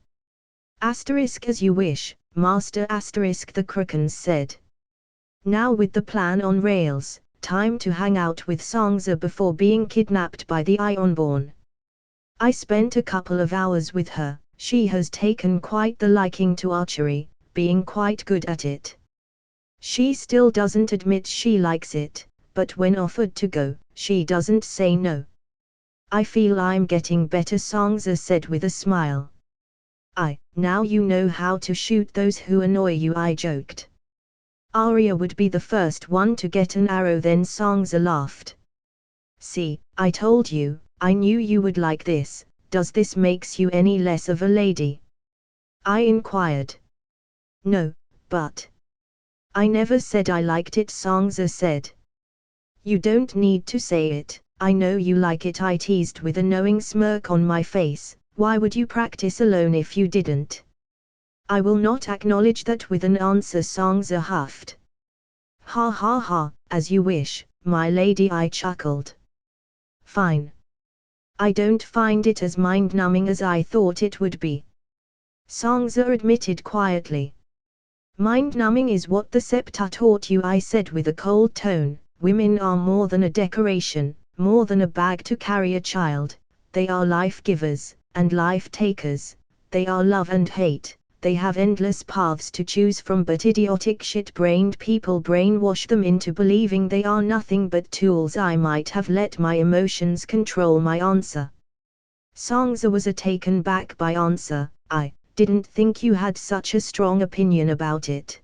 Asterisk as you wish, Master Asterisk, the Krookans said. Now with the plan on rails, time to hang out with Sansa before being kidnapped by the Ironborn. I spent a couple of hours with her. She has taken quite the liking to archery, being quite good at it. She still doesn't admit she likes it, but when offered to go, she doesn't say no. I feel I'm getting better, Sansa said with a smile. Now you know how to shoot those who annoy you, I joked. Arya would be the first one to get an arrow, then Sansa laughed. See, I told you, I knew you would like this. Does this makes you any less of a lady? I inquired. No, but... I never said I liked it, Sansa said. You don't need to say it, I know you like it, I teased with a knowing smirk on my face. Why would you practice alone if you didn't? I will not acknowledge that with an answer, Sansa huffed. Ha ha ha, as you wish, my lady, I chuckled. Fine. I don't find it as mind-numbing as I thought it would be. Sansa admitted quietly. Mind-numbing is what the Septa taught you, I said with a cold tone. Women are more than a decoration, more than a bag to carry a child. They are life givers, and life takers. They are love and hate. They have endless paths to choose from, but idiotic shit-brained people brainwash them into believing they are nothing but tools. I might have let my emotions control my answer. Sansa was taken back by answer. I didn't think you had such a strong opinion about it.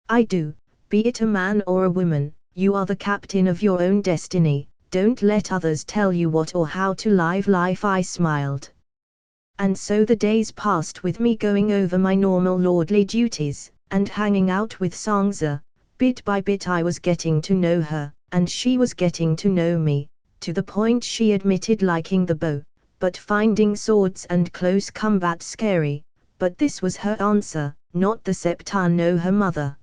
I do, be it a man or a woman, you are the captain of your own destiny, don't let others tell you what or how to live life, I smiled. And so the days passed with me going over my normal lordly duties, and hanging out with Sansa. Bit by bit I was getting to know her, and she was getting to know me, to the point she admitted liking the bow, but finding swords and close combat scary. But this was her answer, not the Septa, no, her mother.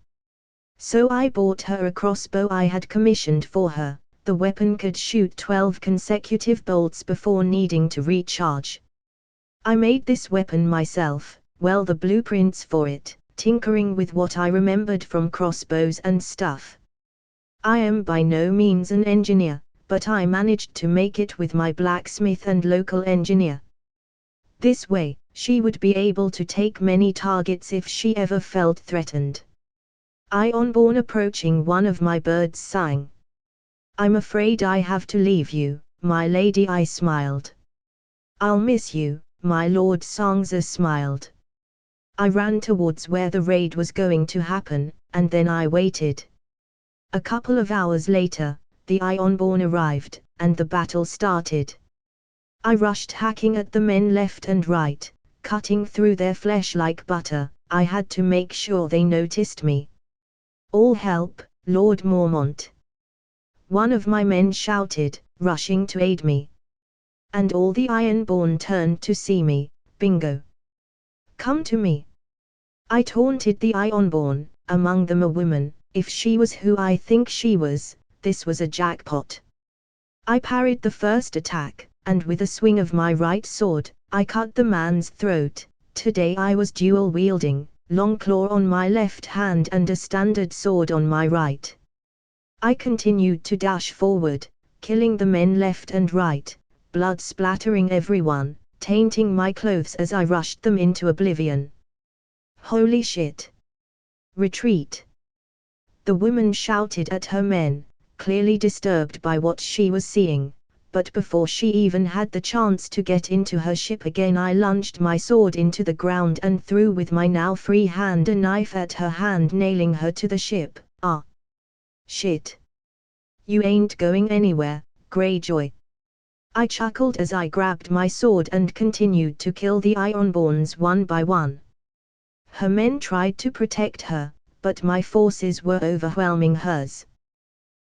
So I bought her a crossbow I had commissioned for her. The weapon could shoot 12 consecutive bolts before needing to recharge. I made this weapon myself, well, the blueprints for it, tinkering with what I remembered from crossbows and stuff. I am by no means an engineer, but I managed to make it with my blacksmith and local engineer. This way, she would be able to take many targets if she ever felt threatened. Ironborn approaching one of my birds sang. I'm afraid I have to leave you, my lady, I smiled. I'll miss you, my lord, Sansa smiled. I ran towards where the raid was going to happen, and then I waited. A couple of hours later, the Ironborn arrived, and the battle started. I rushed, hacking at the men left and right, cutting through their flesh like butter. I had to make sure they noticed me. All help, Lord Mormont! One of my men shouted, rushing to aid me. And all the Ironborn turned to see me. Bingo! Come to me! I taunted the Ironborn, among them a woman. If she was who I think she was, this was a jackpot. I parried the first attack, and with a swing of my right sword, I cut the man's throat. Today I was dual-wielding, long claw on my left hand and a standard sword on my right. I continued to dash forward, killing the men left and right, blood splattering everyone, tainting my clothes as I rushed them into oblivion. Holy shit! Retreat! The woman shouted at her men, clearly disturbed by what she was seeing, but before she even had the chance to get into her ship again, I lunged my sword into the ground and threw with my now free hand a knife at her hand, nailing her to the ship. Ah! Shit! You ain't going anywhere, Greyjoy. I chuckled as I grabbed my sword and continued to kill the Ironborns one by one. Her men tried to protect her, but my forces were overwhelming hers.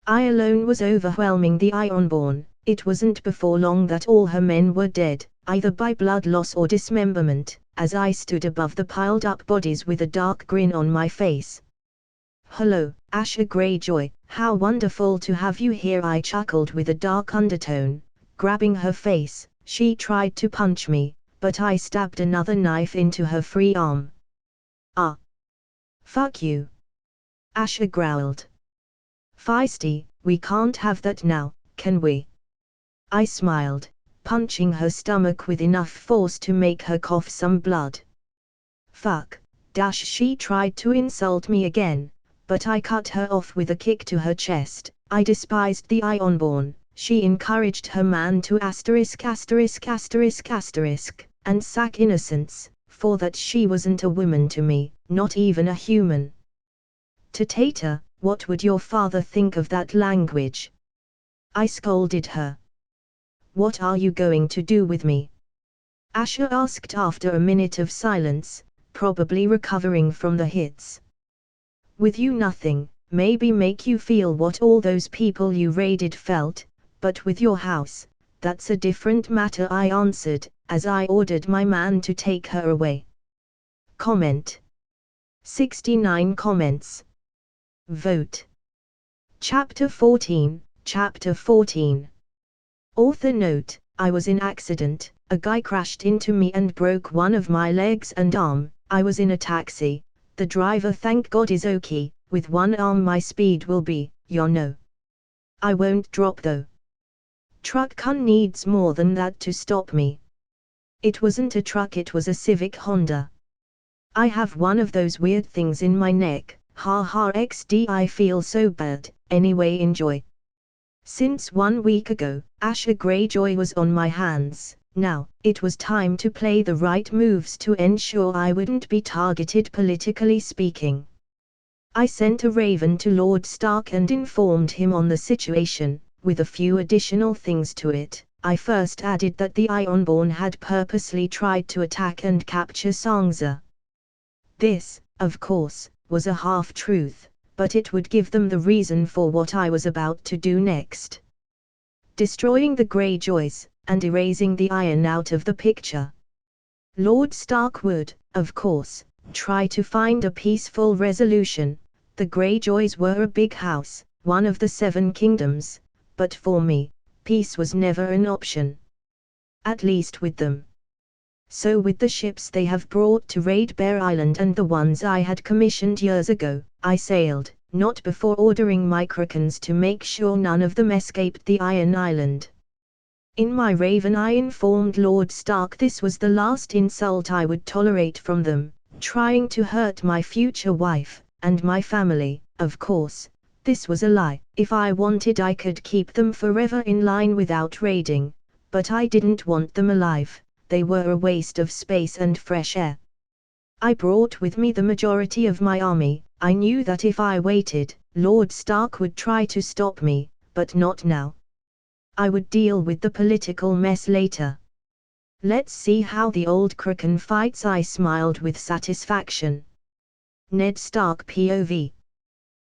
I alone was overwhelming the Ironborn. It wasn't before long that all her men were dead, either by blood loss or dismemberment, as I stood above the piled-up bodies with a dark grin on my face. "Hello, Asher Greyjoy, how wonderful to have you here," I chuckled with a dark undertone. Grabbing her face, she tried to punch me, but I stabbed another knife into her free arm. "Ah! Fuck you!" Asher growled. "Feisty, we can't have that now, can we?" I smiled, punching her stomach with enough force to make her cough some blood. "Fuck!" She tried to insult me again, but I cut her off with a kick to her chest. I despised the Ironborn. She encouraged her man to ******* and sack innocents, for that she wasn't a woman to me, not even a human. "Tater, what would your father think of that language?" I scolded her. "What are you going to do with me?" Asher asked after a minute of silence, probably recovering from the hits. "With you nothing, maybe make you feel what all those people you raided felt, but with your house, that's a different matter," I answered, as I ordered my man to take her away. Comment. 69 comments. Vote. Chapter 14, Chapter 14. Author note: I was in accident, a guy crashed into me and broke one of my legs and arm. I was in a taxi, the driver thank God is okay, with one arm my speed will be, you know. I won't drop though. Truck needs more than that to stop me. It wasn't a truck, it was a Civic Honda. I have one of those weird things in my neck, ha ha xd, I feel so bad. Anyway, enjoy. Since 1 week ago, Asher Greyjoy was on my hands. Now, it was time to play the right moves to ensure I wouldn't be targeted politically speaking. I sent a raven to Lord Stark and informed him on the situation, with a few additional things to it. I first added that the Ironborn had purposely tried to attack and capture Sansa. This, of course, was a half-truth, but it would give them the reason for what I was about to do next. Destroying the Greyjoys, and erasing the Iron out of the picture. Lord Stark would, of course, try to find a peaceful resolution. The Greyjoys were a big house, one of the 7 kingdoms, but for me, peace was never an option. At least with them. So with the ships they have brought to raid Bear Island and the ones I had commissioned years ago, I sailed, not before ordering my Krakens to make sure none of them escaped the Iron Island. In my raven I informed Lord Stark this was the last insult I would tolerate from them, trying to hurt my future wife, and my family. Of course, this was a lie. If I wanted I could keep them forever in line without raiding, but I didn't want them alive. They were a waste of space and fresh air. I brought with me the majority of my army. I knew that if I waited, Lord Stark would try to stop me, but not now. I would deal with the political mess later. Let's see how the old Kraken fights. I smiled with satisfaction. Ned Stark POV.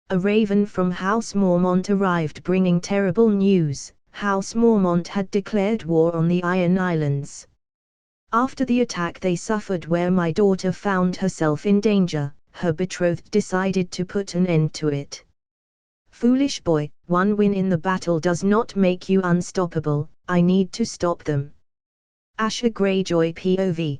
A raven from House Mormont arrived bringing terrible news. House Mormont had declared war on the Iron Islands. After the attack they suffered where my daughter found herself in danger, her betrothed decided to put an end to it. Foolish boy, one win in the battle does not make you unstoppable. I need to stop them. Asher Greyjoy POV.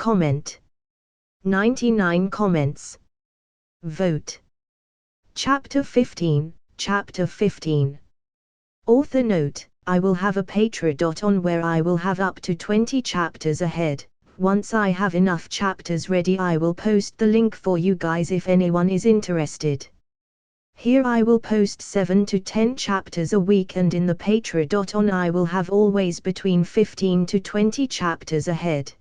Comment. 99 comments. Vote. Chapter 15. Chapter 15. Author note, I will have a Patreon where I will have up to 20 chapters ahead. Once I have enough chapters ready I will post the link for you guys if anyone is interested. Here I will post 7 to 10 chapters a week, and in the Patreon I will have always between 15 to 20 chapters ahead.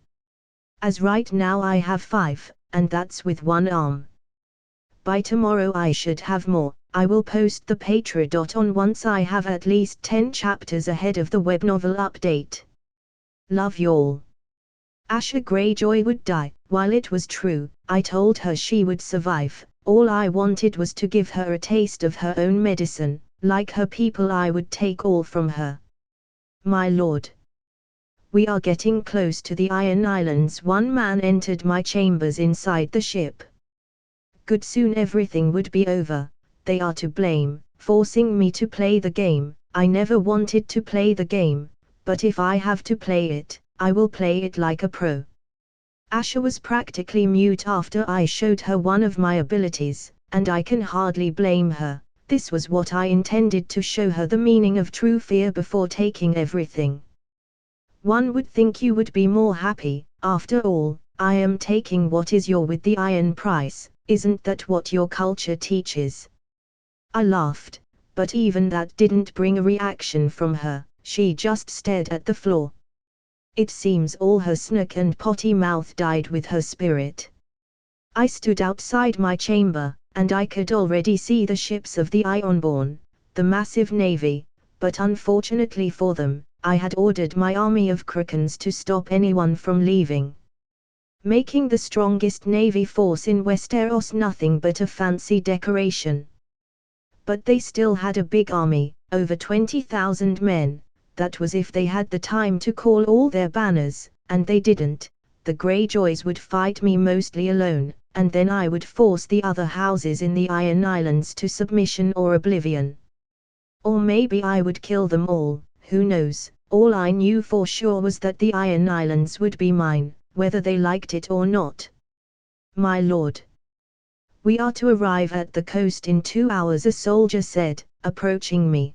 As right now I have 5, and that's with one arm. By tomorrow I should have more. I will post the Patreon once I have at least 10 chapters ahead of the web novel update. Love y'all. Asha Greyjoy would die. While it was true, I told her she would survive. All I wanted was to give her a taste of her own medicine. Like her people I would take all from her. My lord. We are getting close to the Iron Islands. One man entered my chambers inside the ship. Good, soon everything would be over. They are to blame, forcing me to play the game. I never wanted to play the game, but if I have to play it, I will play it like a pro. Asha was practically mute after I showed her one of my abilities, and I can hardly blame her. This was what I intended, to show her the meaning of true fear before taking everything. One would think you would be more happy. After all, I am taking what is yours with the iron price. Isn't that what your culture teaches? I laughed, but even that didn't bring a reaction from her. She just stared at the floor. It seems all her snark and potty mouth died with her spirit. I stood outside my chamber, and I could already see the ships of the Ironborn, the massive navy, but unfortunately for them, I had ordered my army of Krakens to stop anyone from leaving. Making the strongest navy force in Westeros nothing but a fancy decoration. But they still had a big army, over 20,000 men. That was if they had the time to call all their banners, and they didn't. The Greyjoys would fight me mostly alone, and then I would force the other houses in the Iron Islands to submission or oblivion. Or maybe I would kill them all, who knows. All I knew for sure was that the Iron Islands would be mine, whether they liked it or not. My lord. We are to arrive at the coast in 2 hours, a soldier said, approaching me.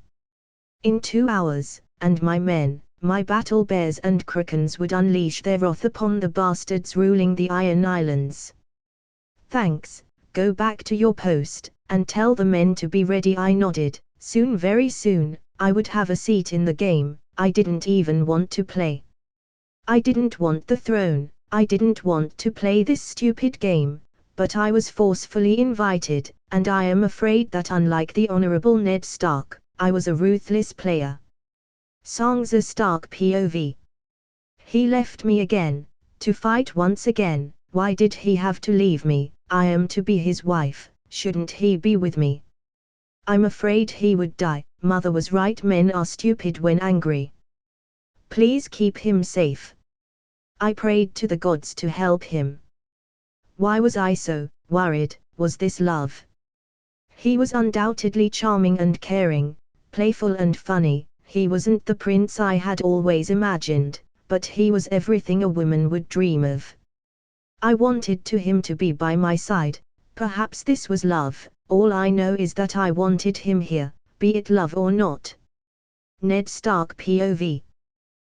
In 2 hours, and my men, my battle bears and Krakens would unleash their wrath upon the bastards ruling the Iron Islands. Thanks, go back to your post, and tell the men to be ready. I nodded. Soon, very soon, I would have a seat in the game. I didn't even want to play. I didn't want the throne. I didn't want to play this stupid game, but I was forcefully invited, and I am afraid that unlike the Honorable Ned Stark, I was a ruthless player. Sansa Stark POV. He left me again, to fight once again. Why did he have to leave me? I am to be his wife, shouldn't he be with me? I'm afraid he would die. Mother was right, men are stupid when angry. Please keep him safe. I prayed to the gods to help him. Why was I so worried? Was this love? He was undoubtedly charming and caring, playful and funny. He wasn't the prince I had always imagined, but he was everything a woman would dream of. I wanted him to be by my side. Perhaps this was love. All I know is that I wanted him here, be it love or not. Ned Stark POV.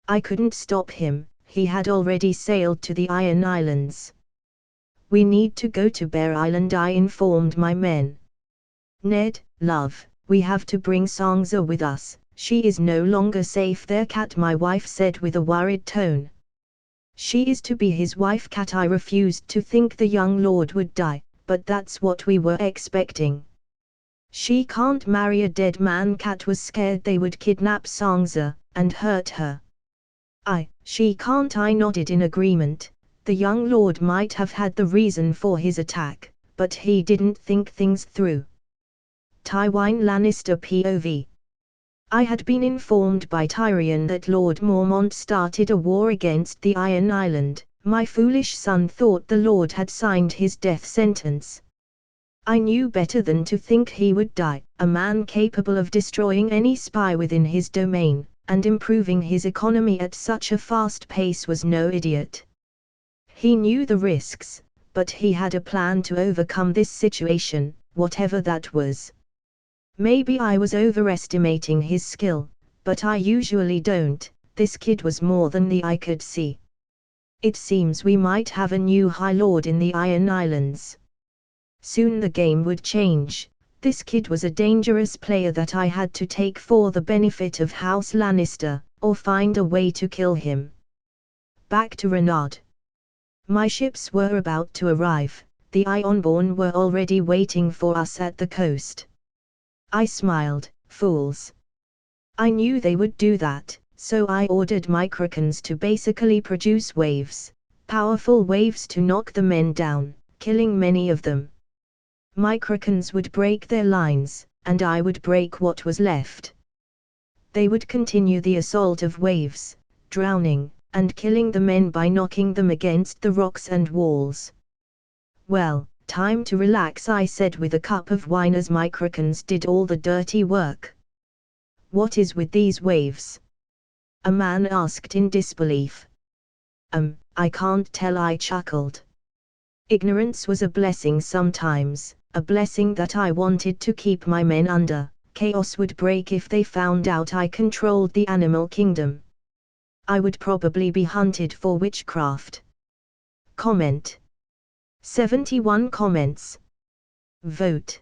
I couldn't stop him. He had already sailed to the Iron Islands. We need to go to Bear Island, I informed my men. Ned, love, we have to bring Sansa with us. She is no longer safe there, Cat, my wife said with a worried tone. She is to be his wife, Cat. I refused to think the young lord would die, but that's what we were expecting. She can't marry a dead man. Cat was scared they would kidnap Sansa and hurt her. She can't. I nodded in agreement. The young lord might have had the reason for his attack, but he didn't think things through. Tywin Lannister POV. I had been informed by Tyrion that Lord Mormont started a war against the Iron Island. My foolish son thought the Lord had signed his death sentence. I knew better than to think he would die. A man capable of destroying any spy within his domain, and improving his economy at such a fast pace was no idiot. He knew the risks, but he had a plan to overcome this situation, whatever that was. Maybe I was overestimating his skill, but I usually don't. This kid was more than the eye could see. It seems we might have a new High Lord in the Iron Islands. Soon the game would change. This kid was a dangerous player that I had to take for the benefit of House Lannister, or find a way to kill him. Back to Renard. My ships were about to arrive. The Ironborn were already waiting for us at the coast. I smiled. Fools. I knew they would do that, so I ordered my Krakens to basically produce waves. Powerful waves to knock the men down, killing many of them. My Krakens would break their lines, and I would break what was left. They would continue the assault of waves, drowning, and killing the men by knocking them against the rocks and walls. Well, time to relax, I said with a cup of wine as my Krakens did all the dirty work. What is with these waves? A man asked in disbelief. I can't tell, I chuckled. Ignorance was a blessing sometimes, a blessing that I wanted to keep my men under. Chaos would break if they found out I controlled the animal kingdom. I would probably be hunted for witchcraft. Comment. 71 comments. Vote.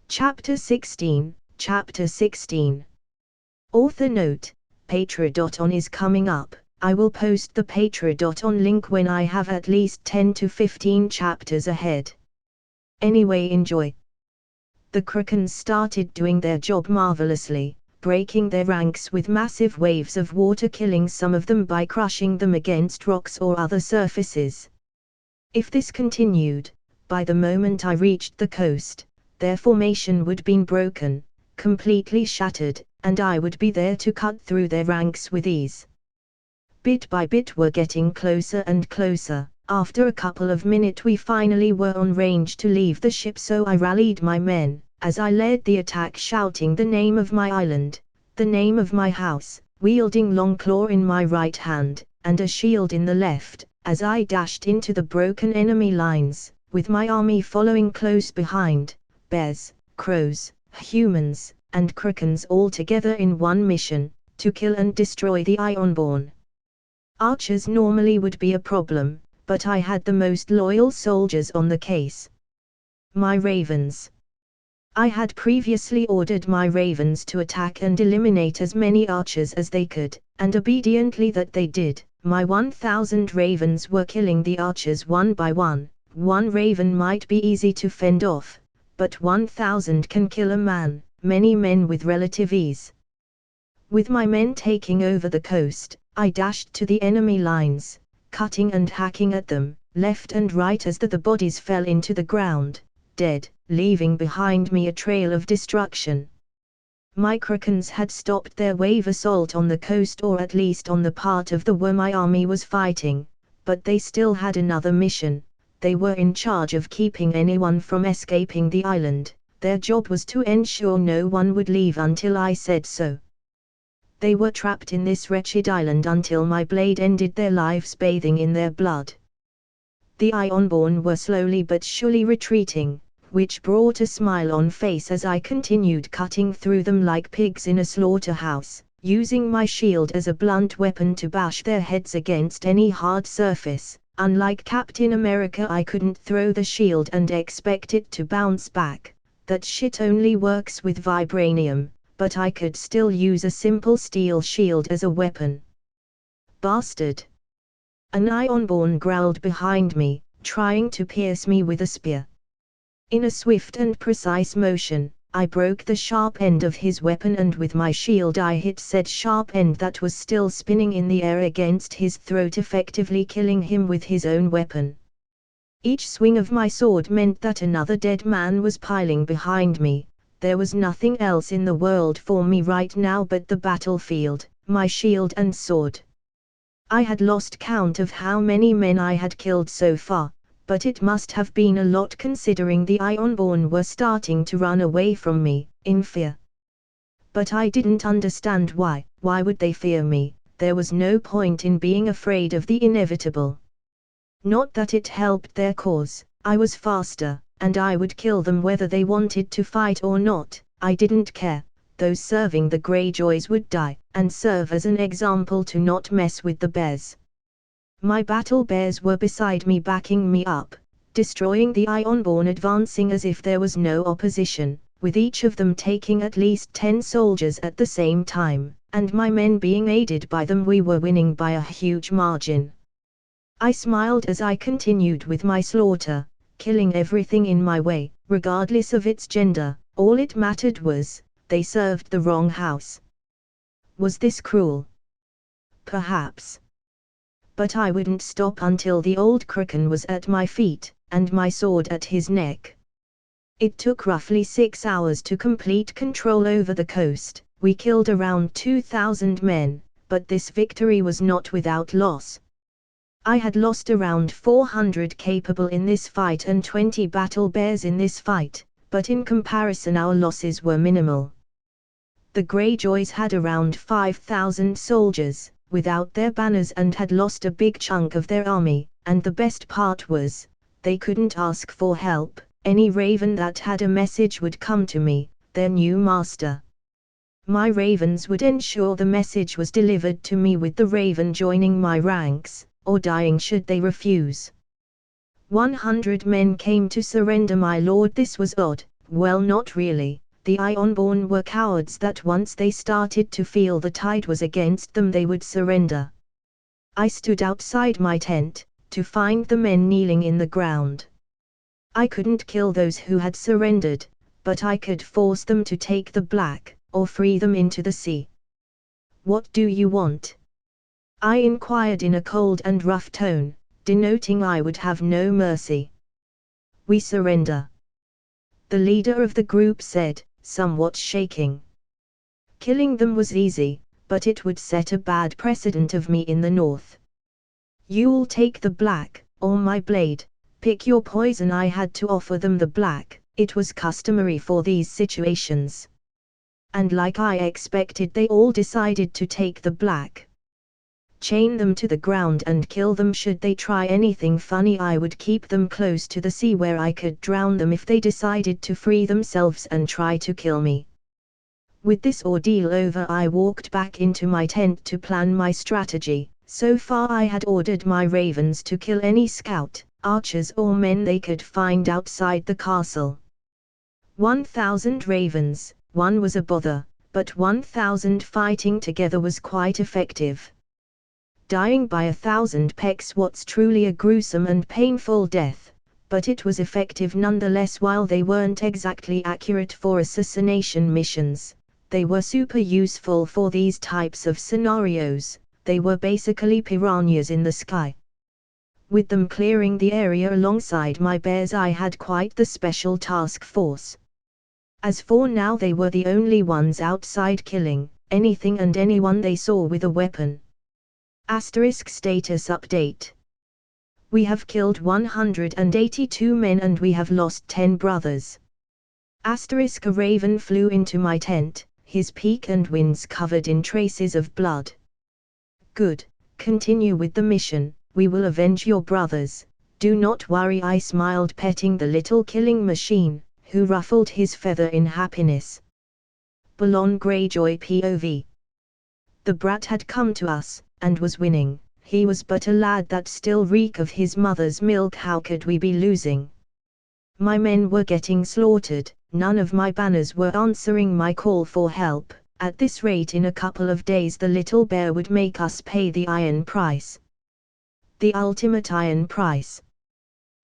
Chapter 16. Chapter 16. Author note, Patreon is coming up. I will post the Patreon link when I have at least 10 to 15 chapters ahead. Anyway, enjoy. The Krakens started doing their job marvelously, breaking their ranks with massive waves of water, killing some of them by crushing them against rocks or other surfaces. If this continued, by the moment I reached the coast, their formation would be broken, completely shattered, and I would be there to cut through their ranks with ease. Bit by bit we're getting closer and closer. After a couple of minutes we finally were on range to leave the ship, so I rallied my men, as I led the attack, shouting the name of my island, the name of my house, wielding Longclaw in my right hand, and a shield in the left, as I dashed into the broken enemy lines, with my army following close behind, bears, crows, humans, and Krakens all together in one mission, to kill and destroy the Ironborn. Archers normally would be a problem, but I had the most loyal soldiers on the case. My ravens. I had previously ordered my ravens to attack and eliminate as many archers as they could, and obediently that they did. My 1,000 ravens were killing the archers one by one. One raven might be easy to fend off, but 1,000 can kill a man, many men with relative ease. With my men taking over the coast, I dashed to the enemy lines, cutting and hacking at them, left and right as the bodies fell into the ground, dead, leaving behind me a trail of destruction. My Krakens had stopped their wave assault on the coast, or at least on the part of the where my army was fighting, but they still had another mission. They were in charge of keeping anyone from escaping the island. Their job was to ensure no one would leave until I said so. They were trapped in this wretched island until my blade ended their lives bathing in their blood. The Ironborn were slowly but surely retreating, which brought a smile on face as I continued cutting through them like pigs in a slaughterhouse, using my shield as a blunt weapon to bash their heads against any hard surface. Unlike Captain America, I couldn't throw the shield and expect it to bounce back. That shit only works with vibranium, but I could still use a simple steel shield as a weapon. Bastard! An Ironborn growled behind me, trying to pierce me with a spear. In a swift and precise motion, I broke the sharp end of his weapon, and with my shield I hit said sharp end that was still spinning in the air against his throat, effectively killing him with his own weapon. Each swing of my sword meant that another dead man was piling behind me. There was nothing else in the world for me right now but the battlefield, my shield and sword. I had lost count of how many men I had killed so far, but it must have been a lot considering the Ironborn were starting to run away from me, in fear. But I didn't understand why. Why would they fear me? There was no point in being afraid of the inevitable. Not that it helped their cause, I was faster, and I would kill them whether they wanted to fight or not, I didn't care. Those serving the Greyjoys would die, and serve as an example to not mess with the bears. My battle bears were beside me, backing me up, destroying the Ironborn, advancing as if there was no opposition, with each of them taking at least 10 soldiers at the same time, and my men being aided by them. We were winning by a huge margin. I smiled as I continued with my slaughter, killing everything in my way, regardless of its gender. All it mattered was, they served the wrong house. Was this cruel? Perhaps. But I wouldn't stop until the old Kraken was at my feet, and my sword at his neck. It took roughly 6 hours to complete control over the coast. We killed around 2,000 men, but this victory was not without loss. I had lost around 400 capable in this fight and 20 battle bears in this fight, but in comparison our losses were minimal. The Greyjoys had around 5,000 soldiers, without their banners, and had lost a big chunk of their army, and the best part was, they couldn't ask for help. Any raven that had a message would come to me, their new master. My ravens would ensure the message was delivered to me, with the raven joining my ranks, or dying should they refuse. 100 men came to surrender, my lord. This was odd. Well, not really. The Ironborn were cowards that once they started to feel the tide was against them, they would surrender. I stood outside my tent, to find the men kneeling in the ground. I couldn't kill those who had surrendered, but I could force them to take the black, or free them into the sea. What do you want? I inquired in a cold and rough tone, denoting I would have no mercy. We surrender. The leader of the group said, somewhat shaking. Killing them was easy, but it would set a bad precedent of me in the north. You'll take the black, or my blade. Pick your poison. I had to offer them the black. It was customary for these situations. And like I expected, they all decided to take the black. Chain them to the ground and kill them should they try anything funny. I would keep them close to the sea where I could drown them if they decided to free themselves and try to kill me. With this ordeal over, I walked back into my tent to plan my strategy. So far I had ordered my ravens to kill any scout, archers or men they could find outside the castle. 1,000 ravens, one was a bother, but 1,000 fighting together was quite effective. Dying by 1,000 pecks was truly a gruesome and painful death, but it was effective nonetheless. While they weren't exactly accurate for assassination missions, they were super useful for these types of scenarios. They were basically piranhas in the sky. With them clearing the area alongside my bears, I had quite the special task force. As for now, they were the only ones outside, killing anything and anyone they saw with a weapon. Asterisk status update. We have killed 182 men and we have lost 10 brothers. Asterisk a raven flew into my tent, his beak and wings covered in traces of blood. Good, continue with the mission, we will avenge your brothers, do not worry, I smiled, petting the little killing machine, who ruffled his feather in happiness. Balon Greyjoy POV. The brat had come to us, and was winning. He was but a lad that still reek of his mother's milk. How could we be losing? My men were getting slaughtered, none of my banners were answering my call for help. At this rate, in a couple of days the little bear would make us pay the iron price. The ultimate iron price.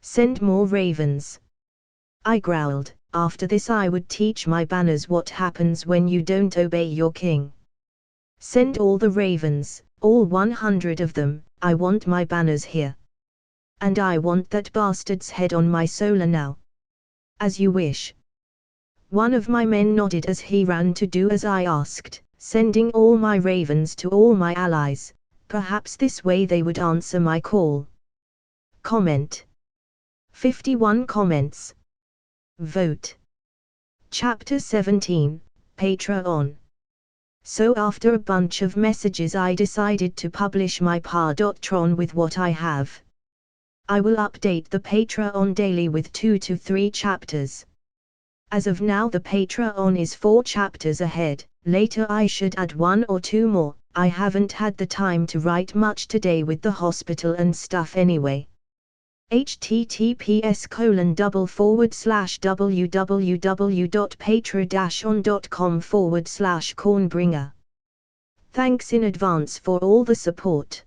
Send more ravens. I growled, after this I would teach my banners what happens when you don't obey your king. Send all the ravens, all 100 of them, I want my banners here. And I want that bastard's head on my solar now. As you wish. One of my men nodded as he ran to do as I asked, sending all my ravens to all my allies. Perhaps this way they would answer my call. Comment. 51 comments. Vote. Chapter 17, Patreon. So after a bunch of messages I decided to publish my par.tron with what I have. I will update the Patreon daily with 2 to 3 chapters. As of now the Patreon is 4 chapters ahead, later I should add 1 or 2 more. I haven't had the time to write much today with the hospital and stuff anyway. https://www.patreon.com/cornbringer. Thanks in advance for all the support.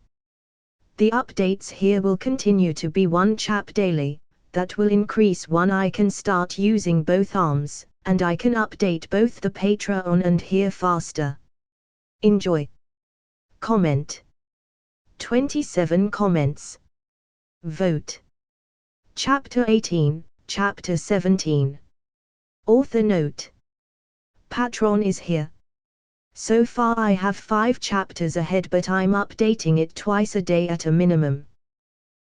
The updates here will continue to be 1 chap daily, that will increase 1. I can start using both arms, and I can update both the Patreon and here faster. Enjoy. Comment. 27 comments. Vote. Chapter 18, Chapter 17. Author note. Patron is here. So far I have 5 chapters ahead, but I'm updating it twice a day at a minimum.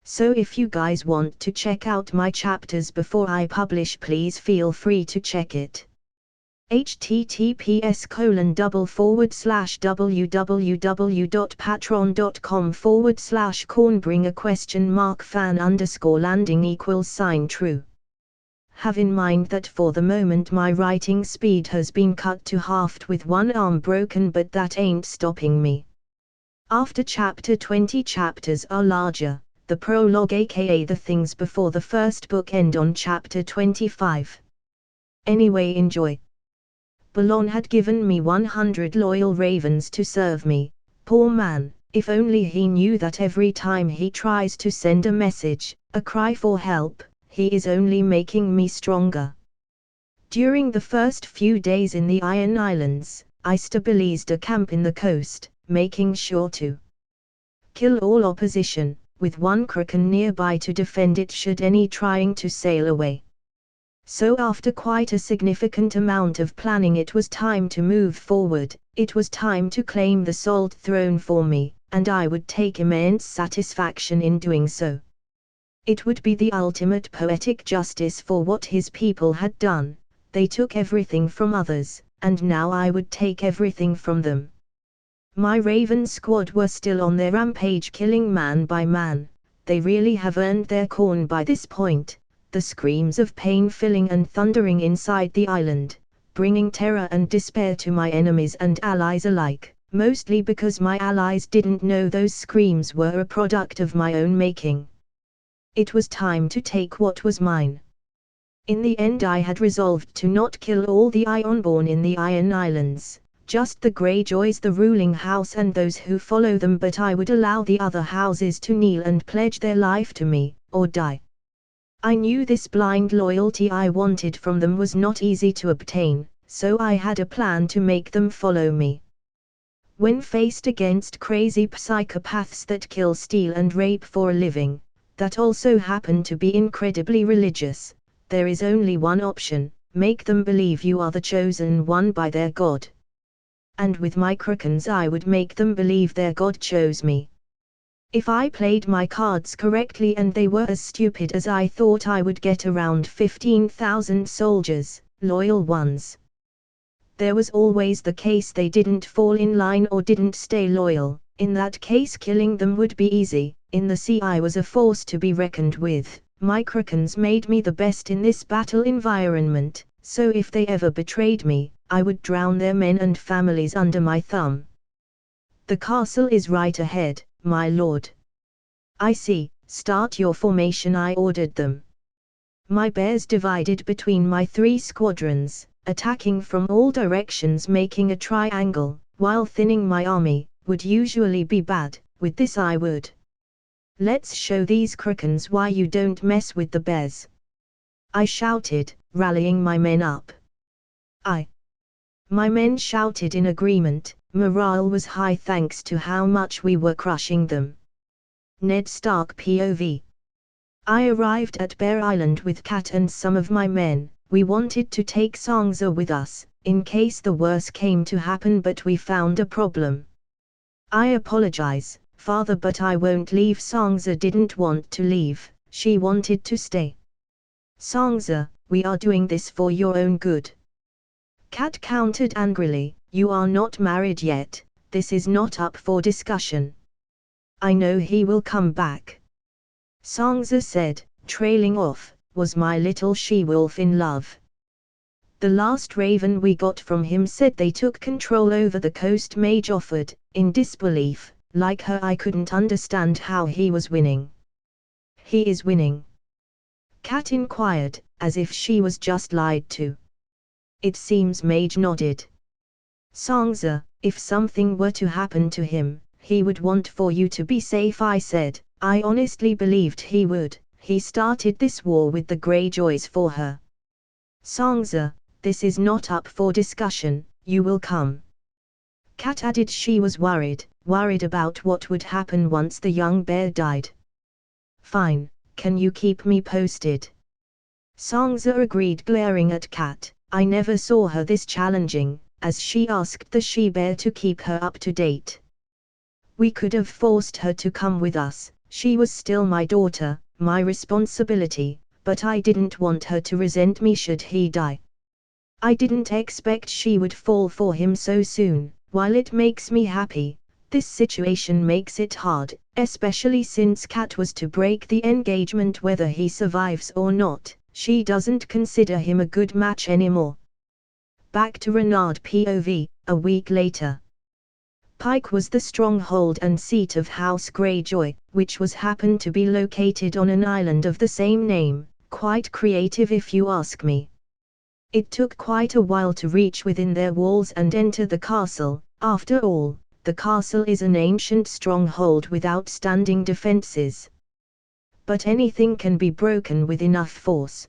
So if you guys want to check out my chapters before I publish, please feel free to check it. https://www.patreon.com/cornbringer?fan_landing=true. Have in mind that for the moment my writing speed has been cut to half with 1 arm broken, but that ain't stopping me. After chapter 20 chapters are larger. The prologue aka the things before the first book end on chapter 25. Anyway, enjoy. Balon had given me 100 loyal ravens to serve me. Poor man, if only he knew that every time he tries to send a message, a cry for help, he is only making me stronger. During the first few days in the Iron Islands, I stabilized a camp in the coast, making sure to kill all opposition, with 1 kraken nearby to defend it should any trying to sail away. So after quite a significant amount of planning, it was time to move forward. It was time to claim the Salt Throne for me, and I would take immense satisfaction in doing so. It would be the ultimate poetic justice for what his people had done. They took everything from others, and now I would take everything from them. My Raven squad were still on their rampage, killing man by man. They really have earned their corn by this point. The screams of pain filling and thundering inside the island, bringing terror and despair to my enemies and allies alike, mostly because my allies didn't know those screams were a product of my own making. It was time to take what was mine. In the end I had resolved to not kill all the Ironborn in the Iron Islands, just the Greyjoys, the ruling house and those who follow them, but I would allow the other houses to kneel and pledge their life to me, or die. I knew this blind loyalty I wanted from them was not easy to obtain, so I had a plan to make them follow me. When faced against crazy psychopaths that kill, steal and rape for a living, that also happen to be incredibly religious, there is only one option: make them believe you are the chosen one by their god. And with my krakens I would make them believe their god chose me. If I played my cards correctly and they were as stupid as I thought, I would get around 15,000 soldiers, loyal ones. There was always the case they didn't fall in line or didn't stay loyal. In that case killing them would be easy. In the sea I was a force to be reckoned with. My krakens made me the best in this battle environment, so if they ever betrayed me, I would drown their men and families under my thumb. The castle is right ahead, my lord. I see. Start your formation, I ordered them. My bears divided between my 3 squadrons, attacking from all directions, making a triangle, while thinning my army would usually be bad. With this I would. Let's show these krakens why you don't mess with the bears, I shouted, rallying my men up. My men shouted in agreement. Morale was high thanks to how much we were crushing them. Ned Stark POV. I arrived at Bear Island with Cat and some of my men. We wanted to take Sansa with us, in case the worst came to happen, but we found a problem. I apologize, Father, but I won't leave. Sansa didn't want to leave, she wanted to stay. Sansa, we are doing this for your own good. Cat countered angrily, you are not married yet, this is not up for discussion. I know he will come back. Songza said, trailing off, was my little she-wolf in love. The last raven we got from him said they took control over the coast. Mage offered, in disbelief, like her I couldn't understand how he was winning. He is winning? Cat inquired, as if she was just lied to. It seems Mage nodded. Songza, if something were to happen to him, he would want for you to be safe. I said, I honestly believed he would. He started this war with the Greyjoys for her. Songza, this is not up for discussion, you will come. Cat added she was worried about what would happen once the young bear died. Fine, can you keep me posted? Songza agreed, glaring at Cat. I never saw her this challenging, as she asked the she-bear to keep her up to date. We could have forced her to come with us, she was still my daughter, my responsibility, but I didn't want her to resent me should he die. I didn't expect she would fall for him so soon. While it makes me happy, this situation makes it hard, especially since Cat was to break the engagement whether he survives or not. She doesn't consider him a good match anymore. Back to Renard POV, a week later. Pike was the stronghold and seat of House Greyjoy, which was happened to be located on an island of the same name, quite creative if you ask me. It took quite a while to reach within their walls and enter the castle. After all, the castle is an ancient stronghold with outstanding defenses. But anything can be broken with enough force.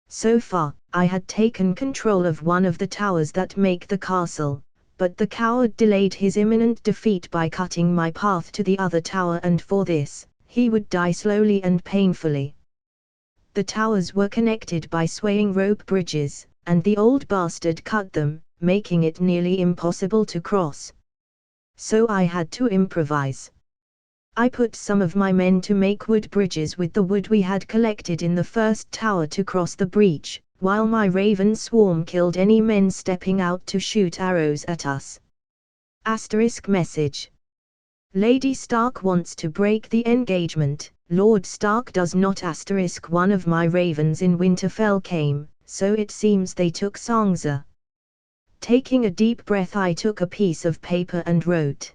So far, I had taken control of one of the towers that make the castle, but the coward delayed his imminent defeat by cutting my path to the other tower, and for this, he would die slowly and painfully. The towers were connected by swaying rope bridges, and the old bastard cut them, making it nearly impossible to cross. So I had to improvise. I put some of my men to make wood bridges with the wood we had collected in the first tower to cross the breach, while my raven swarm killed any men stepping out to shoot arrows at us. Message. Lady Stark wants to break the engagement. Lord Stark does not. One of my ravens in Winterfell came, so it seems they took Songza. Taking a deep breath, I took a piece of paper and wrote.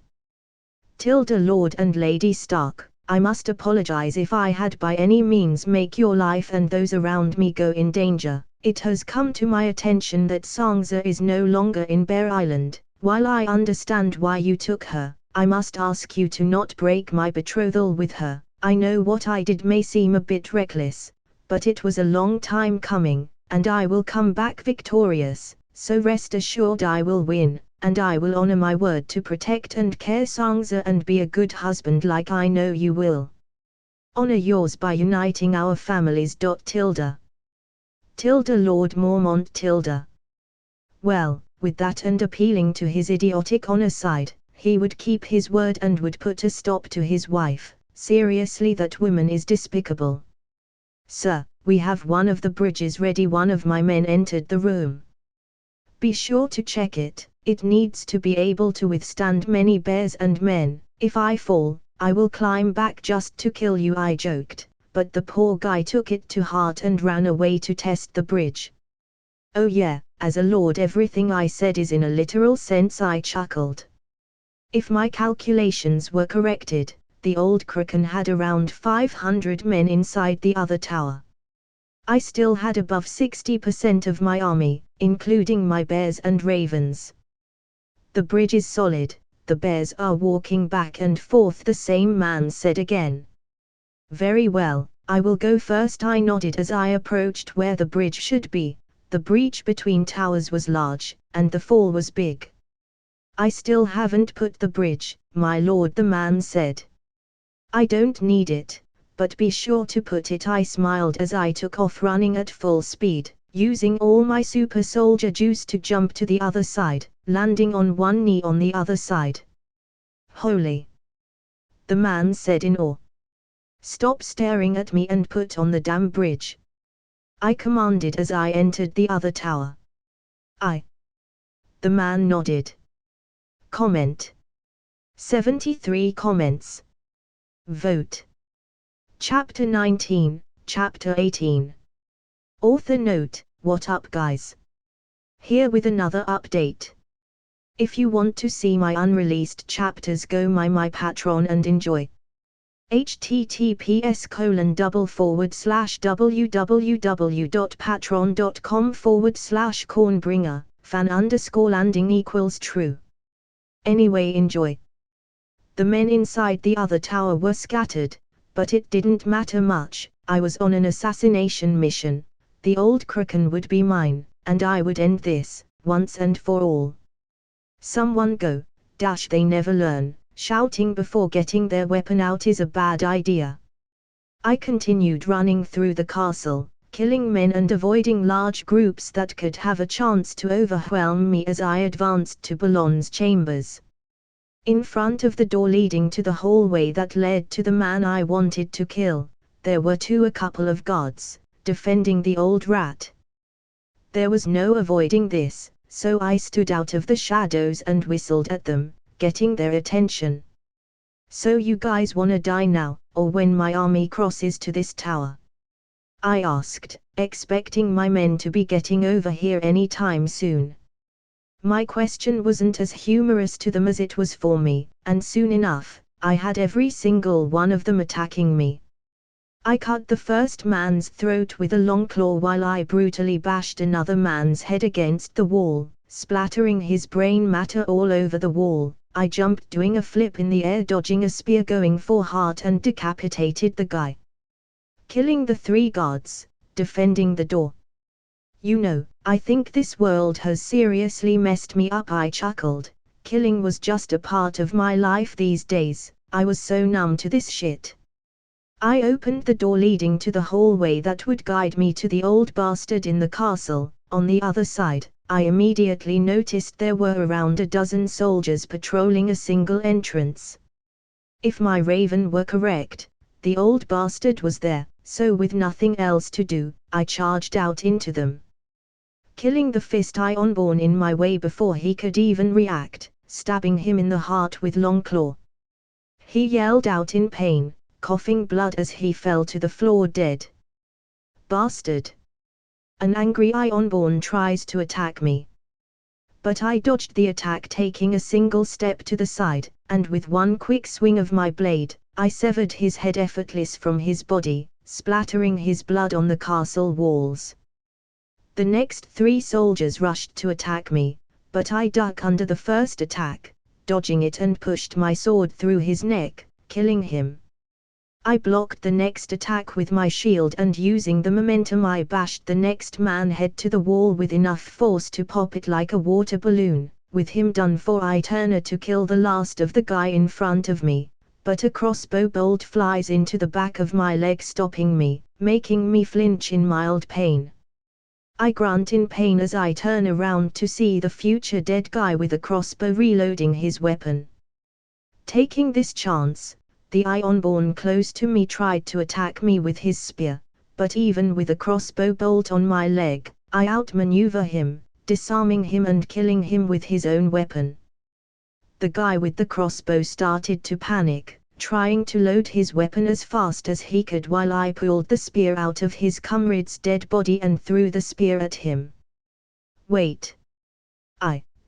Lord and Lady Stark, I must apologize if I had by any means make your life and those around me go in danger. It has come to my attention that Songza is no longer in Bear Island. While I understand why you took her, I must ask you to not break my betrothal with her. I know what I did may seem a bit reckless, but it was a long time coming, and I will come back victorious, so rest assured I will win, and I will honor my word to protect and care Songza and be a good husband like I know you will. Honor yours by uniting our families. Lord Mormont. Well, with that and appealing to his idiotic honor side, he would keep his word and would put a stop to his wife. Seriously, that woman is despicable. Sir, we have one of the bridges ready. One of my men entered the room. Be sure to check it. It needs to be able to withstand many bears and men. If I fall, I will climb back just to kill you, I joked, but the poor guy took it to heart and ran away to test the bridge. Oh yeah, as a lord everything I said is in a literal sense, I chuckled. If my calculations were corrected, the old Kraken had around 500 men inside the other tower. I still had above 60% of my army, including my bears and ravens. The bridge is solid, the bears are walking back and forth, the same man said again. Very well, I will go first, I nodded as I approached where the bridge should be. The breach between towers was large, and the fall was big. I still haven't put the bridge, my lord, the man said. I don't need it, but be sure to put it, I smiled as I took off running at full speed, using all my super soldier juice to jump to the other side, landing on one knee on the other side. Holy! The man said in awe. Stop staring at me and put on the damn bridge. I commanded as I entered the other tower. The man nodded. Comment. 73 comments. Vote. Chapter 19, Chapter 18. Author note: what up guys? Here with another update. If you want to see my unreleased chapters, go my Patreon and enjoy. https://www.patreon.com/cornbringer, fan_landing equals true. Anyway, enjoy. The men inside the other tower were scattered, but it didn't matter much. I was on an assassination mission. The old Kraken would be mine, and I would end this, once and for all. Someone go, dash they never learn. Shouting before getting their weapon out is a bad idea. I continued running through the castle, killing men and avoiding large groups that could have a chance to overwhelm me as I advanced to Ballon's chambers. In front of the door leading to the hallway that led to the man I wanted to kill, there were a couple of guards, defending the old rat. There was no avoiding this, so I stood out of the shadows and whistled at them, getting their attention. "So you guys wanna die now, or when my army crosses to this tower?" I asked, expecting my men to be getting over here any time soon. My question wasn't as humorous to them as it was for me, and soon enough, I had every single one of them attacking me. I cut the first man's throat with a long claw while I brutally bashed another man's head against the wall, splattering his brain matter all over the wall. I jumped doing a flip in the air, dodging a spear going for heart, and decapitated the guy. Killing the 3 guards, defending the door. "You know, I think this world has seriously messed me up," I chuckled. Killing was just a part of my life these days. I was so numb to this shit. I opened the door leading to the hallway that would guide me to the old bastard in the castle. On the other side, I immediately noticed there were around a dozen soldiers patrolling a single entrance. If my raven were correct, the old bastard was there, so with nothing else to do, I charged out into them. Killing the fist Ironborn in my way before he could even react, stabbing him in the heart with long claw. He yelled out in pain, coughing blood as he fell to the floor dead. Bastard! An angry Ironborn tries to attack me. But I dodged the attack, taking a single step to the side, and with one quick swing of my blade, I severed his head effortless from his body, splattering his blood on the castle walls. The next 3 soldiers rushed to attack me, but I ducked under the first attack, dodging it and pushed my sword through his neck, killing him. I blocked the next attack with my shield, and using the momentum I bashed the next man head to the wall with enough force to pop it like a water balloon. With him done for, I turned to kill the last of the guy in front of me, but a crossbow bolt flies into the back of my leg, stopping me, making me flinch in mild pain. I grunt in pain as I turn around to see the future dead guy with a crossbow reloading his weapon. Taking this chance, the Ironborn close to me tried to attack me with his spear, but even with a crossbow bolt on my leg, I outmaneuver him, disarming him and killing him with his own weapon. The guy with the crossbow started to panic, trying to load his weapon as fast as he could while I pulled the spear out of his comrade's dead body and threw the spear at him. Wait.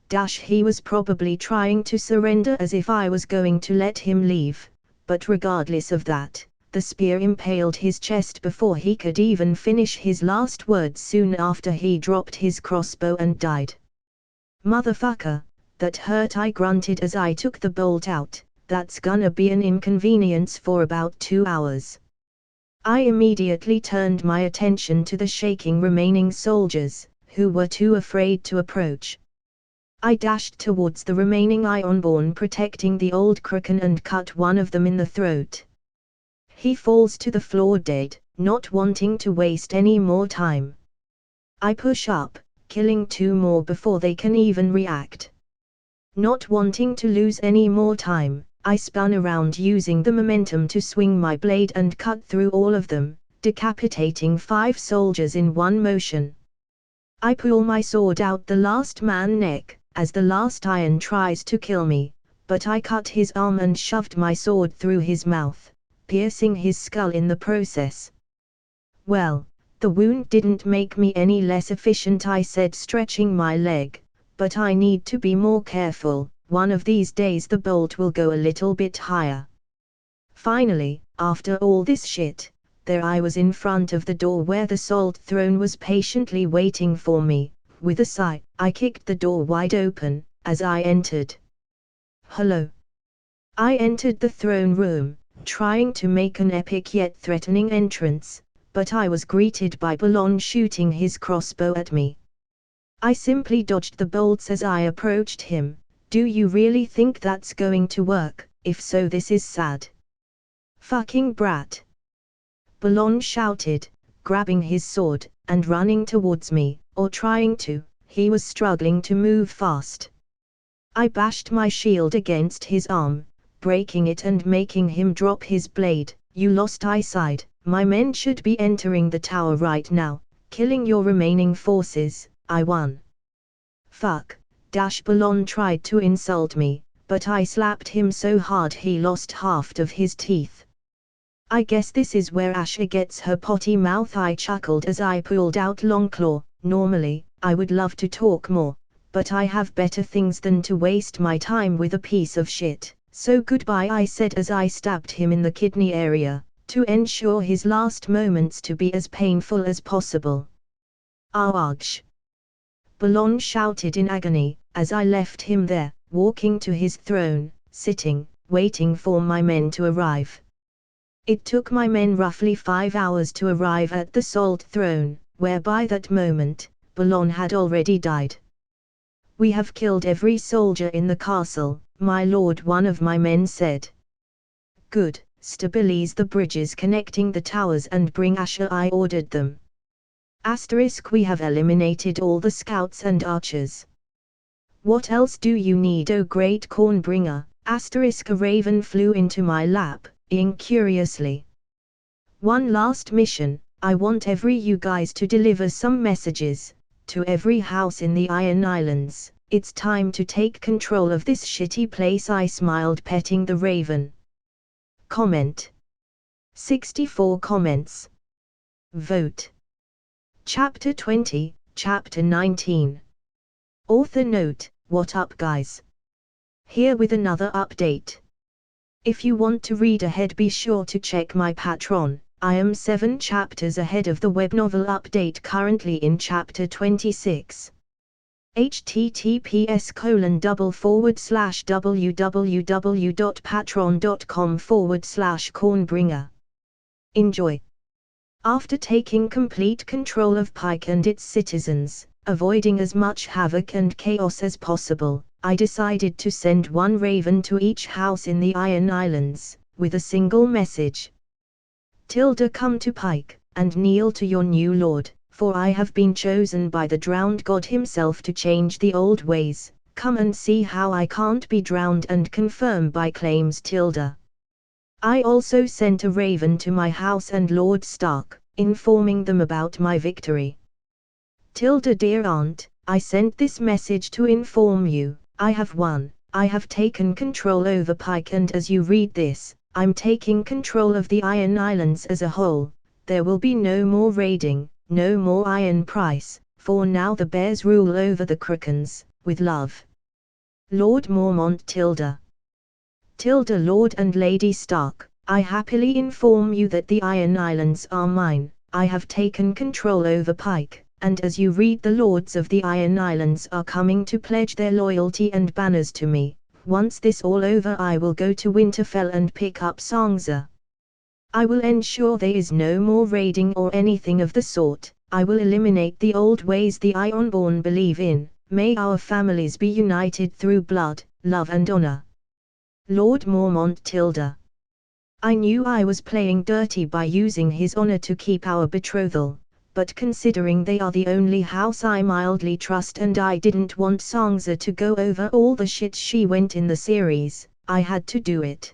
He was probably trying to surrender, as if I was going to let him leave, but regardless of that, the spear impaled his chest before he could even finish his last words. Soon after, he dropped his crossbow and died. "Motherfucker, that hurt," I grunted as I took the bolt out. "That's gonna be an inconvenience for about 2 hours. I immediately turned my attention to the shaking remaining soldiers, who were too afraid to approach. I dashed towards the remaining Ironborn protecting the old Kraken and cut one of them in the throat. He falls to the floor dead, not wanting to waste any more time. I push up, killing 2 more before they can even react. Not wanting to lose any more time, I spun around using the momentum to swing my blade and cut through all of them, decapitating 5 soldiers in one motion. I pull my sword out the last man's neck, as the last Iron tries to kill me, but I cut his arm and shoved my sword through his mouth, piercing his skull in the process. Well, the wound didn't make me any less efficient, I said, stretching my leg, but I need to be more careful. One of these days the bolt will go a little bit higher. Finally, after all this shit, there I was in front of the door where the salt throne was patiently waiting for me. With a sigh, I kicked the door wide open, as I entered. Hello. I entered the throne room, trying to make an epic yet threatening entrance, but I was greeted by Balon shooting his crossbow at me. I simply dodged the bolts as I approached him. Do you really think that's going to work? If so, this is sad. Fucking brat. Balon shouted, grabbing his sword, and running towards me, or trying to. He was struggling to move fast. I bashed my shield against his arm, breaking it and making him drop his blade. You lost, I sighed. My men should be entering the tower right now, killing your remaining forces. I won. Fuck. Balon tried to insult me, but I slapped him so hard he lost half of his teeth. I guess this is where Asha gets her potty mouth, I chuckled as I pulled out Longclaw. Normally, I would love to talk more, but I have better things than to waste my time with a piece of shit. So goodbye, I said as I stabbed him in the kidney area, to ensure his last moments to be as painful as possible. Ouch! Balon shouted in agony, as I left him there, walking to his throne, sitting, waiting for my men to arrive. It took my men roughly 5 hours to arrive at the Salt Throne, where by that moment, Balon had already died. We have killed every soldier in the castle, my lord, one of my men said. Good, stabilize the bridges connecting the towers and bring Asha, I ordered them. Asterisk, we have eliminated all the scouts and archers. What else do you need, O great cornbringer? Asterisk, a raven flew into my lap, eyeing curiously. One last mission, I want you guys to deliver some messages, to every house in the Iron Islands. It's time to take control of this shitty place, I smiled, petting the raven. Comment. 64 comments. Vote. Chapter 20, Chapter 19. Author note, what up guys? Here with another update. If you want to read ahead, be sure to check my Patreon. I am 7 chapters ahead of the web novel update, currently in chapter 26. https://www.patreon.com/cornbringer. Enjoy. After taking complete control of Pike and its citizens, avoiding as much havoc and chaos as possible, I decided to send one raven to each house in the Iron Islands, with a single message. Come to Pike, and kneel to your new lord, for I have been chosen by the drowned god himself to change the old ways. Come and see how I can't be drowned and confirm by claims. I also sent a raven to my house and Lord Stark, informing them about my victory. Dear aunt, I sent this message to inform you, I have won. I have taken control over Pike, and as you read this, I'm taking control of the Iron Islands as a whole. There will be no more raiding, no more iron price, for now the bears rule over the Crookens. With love. Lord Mormont. Lord and Lady Stark, I happily inform you that the Iron Islands are mine. I have taken control over Pike, and as you read, the lords of the Iron Islands are coming to pledge their loyalty and banners to me. Once this all over, I will go to Winterfell and pick up Sansa. I will ensure there is no more raiding or anything of the sort. I will eliminate the old ways the Ironborn believe in. May our families be united through blood, love and honor. Lord Mormont. I knew I was playing dirty by using his honor to keep our betrothal, but considering they are the only house I mildly trust and I didn't want Sansa to go over all the shit she went in the series, I had to do it.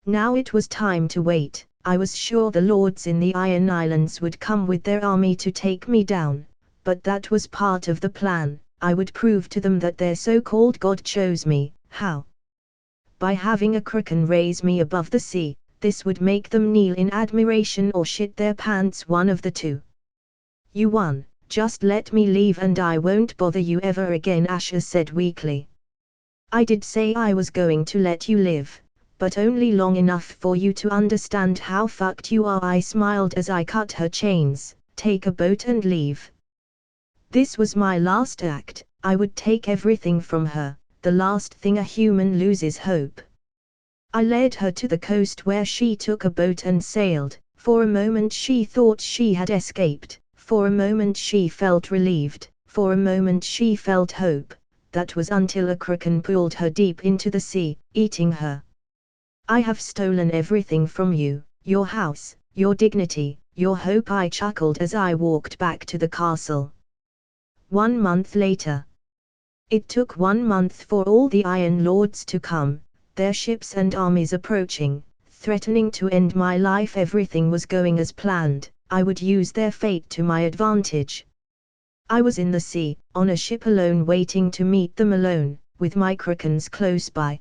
Now it was time to wait. I was sure the lords in the Iron Islands would come with their army to take me down, but that was part of the plan. I would prove to them that their so-called god chose me. How? By having a Kraken raise me above the sea. this would make them kneel in admiration or shit their pants, one of the two. You won, just let me leave and I won't bother you ever again, Asher said weakly. I did say I was going to let you live, but only long enough for you to understand how fucked you are. I smiled as I cut her chains. Take a boat and leave. This was my last act. I would take everything from her, the last thing a human loses, hope. I led her to the coast where she took a boat and sailed. For a moment she thought she had escaped, for a moment she felt relieved, for a moment she felt hope. That was until a kraken pulled her deep into the sea, eating her. I have stolen everything from you, your house, your dignity, your hope, I chuckled as I walked back to the castle. 1 month later. It took 1 month for all the Iron Lords to come, their ships and armies approaching, threatening to end my life. Everything was going as planned. I would use their fate to my advantage. I was in the sea, on a ship alone, waiting to meet them alone, with my krakens close by.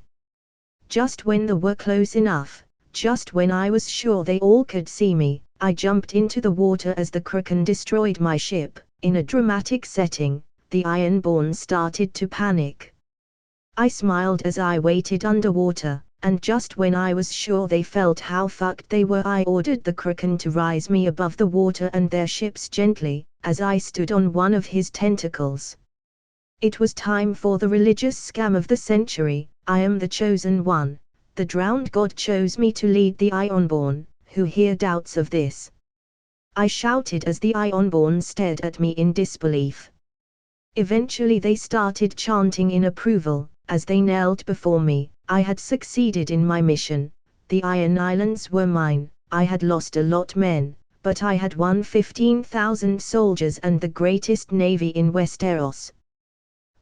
Just when they were close enough, just when I was sure they all could see me, I jumped into the water as the kraken destroyed my ship. In a dramatic setting, the Ironborn started to panic. I smiled as I waited underwater, and just when I was sure they felt how fucked they were, I ordered the kraken to rise me above the water and their ships gently, as I stood on one of his tentacles. It was time for the religious scam of the century. I am the chosen one. The drowned god chose me to lead the Ironborn. Who here doubts of this? I shouted as the Ironborn stared at me in disbelief. Eventually they started chanting in approval, as they knelt before me. I had succeeded in my mission. The Iron Islands were mine. I had lost a lot men, but I had won 15,000 soldiers and the greatest navy in Westeros.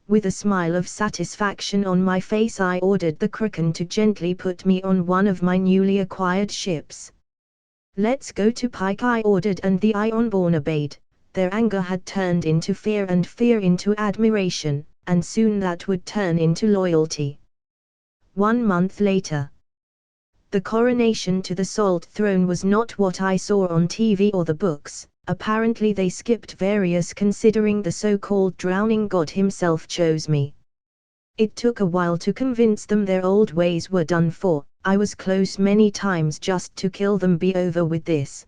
With a smile of satisfaction on my face, I ordered the kraken to gently put me on one of my newly acquired ships. Let's go to Pike, I ordered, and the Ironborn obeyed. Their anger had turned into fear and fear into admiration, and soon that would turn into loyalty. 1 month later. The coronation to the Salt Throne was not what I saw on TV or the books. Apparently they skipped various, considering the so-called drowning god himself chose me. It took a while to convince them their old ways were done for. I was close many times just to kill them, be over with this.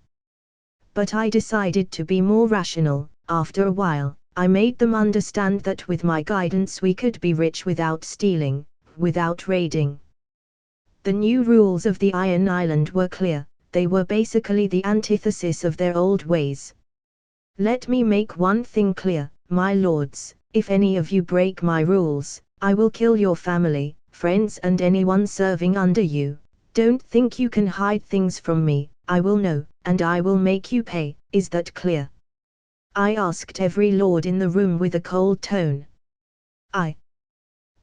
But I decided to be more rational. After a while, I made them understand that with my guidance we could be rich without stealing, without raiding. The new rules of the Iron Island were clear. They were basically the antithesis of their old ways. Let me make one thing clear, my lords, if any of you break my rules, I will kill your family, friends and anyone serving under you. Don't think you can hide things from me. I will know, and I will make you pay. Is that clear? I asked every lord in the room with a cold tone. Aye.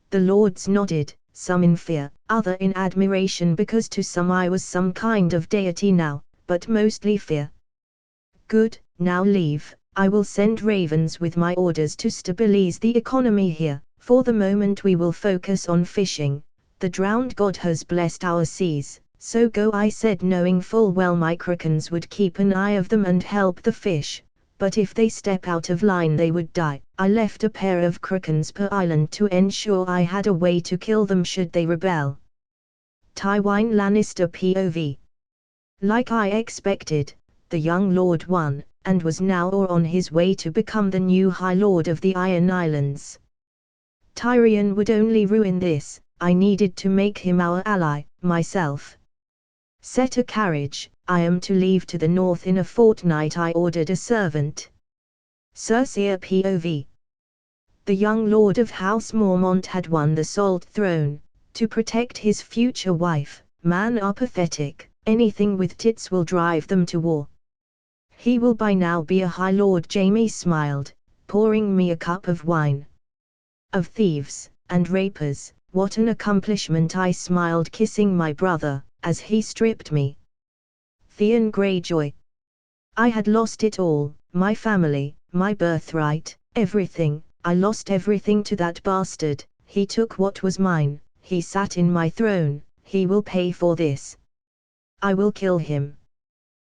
The lords nodded, some in fear, other in admiration, because to some I was some kind of deity now, but mostly fear. Good, now leave. I will send ravens with my orders to stabilize the economy here. For the moment we will focus on fishing. The drowned god has blessed our seas, so go, I said, knowing full well my krakens would keep an eye of them and help the fish. But if they step out of line they would die. I left a pair of krakens per island to ensure I had a way to kill them should they rebel. Tywin Lannister POV. Like I expected, the young lord won, and was now on his way to become the new High Lord of the Iron Islands. Tyrion would only ruin this. I needed to make him our ally, myself. Set a carriage. I am to leave to the north in a fortnight, I ordered a servant. Cersei POV. The young lord of House Mormont had won the Salt Throne. To protect his future wife, men are pathetic. Anything with tits will drive them to war. He will by now be a High Lord, Jaime smiled, pouring me a cup of wine. Of thieves and rapers, what an accomplishment, I smiled, kissing my brother, as he stripped me. Theon Greyjoy. I had lost it all, my family, my birthright, everything. I lost everything to that bastard. He took what was mine, he sat in my throne, he will pay for this. I will kill him.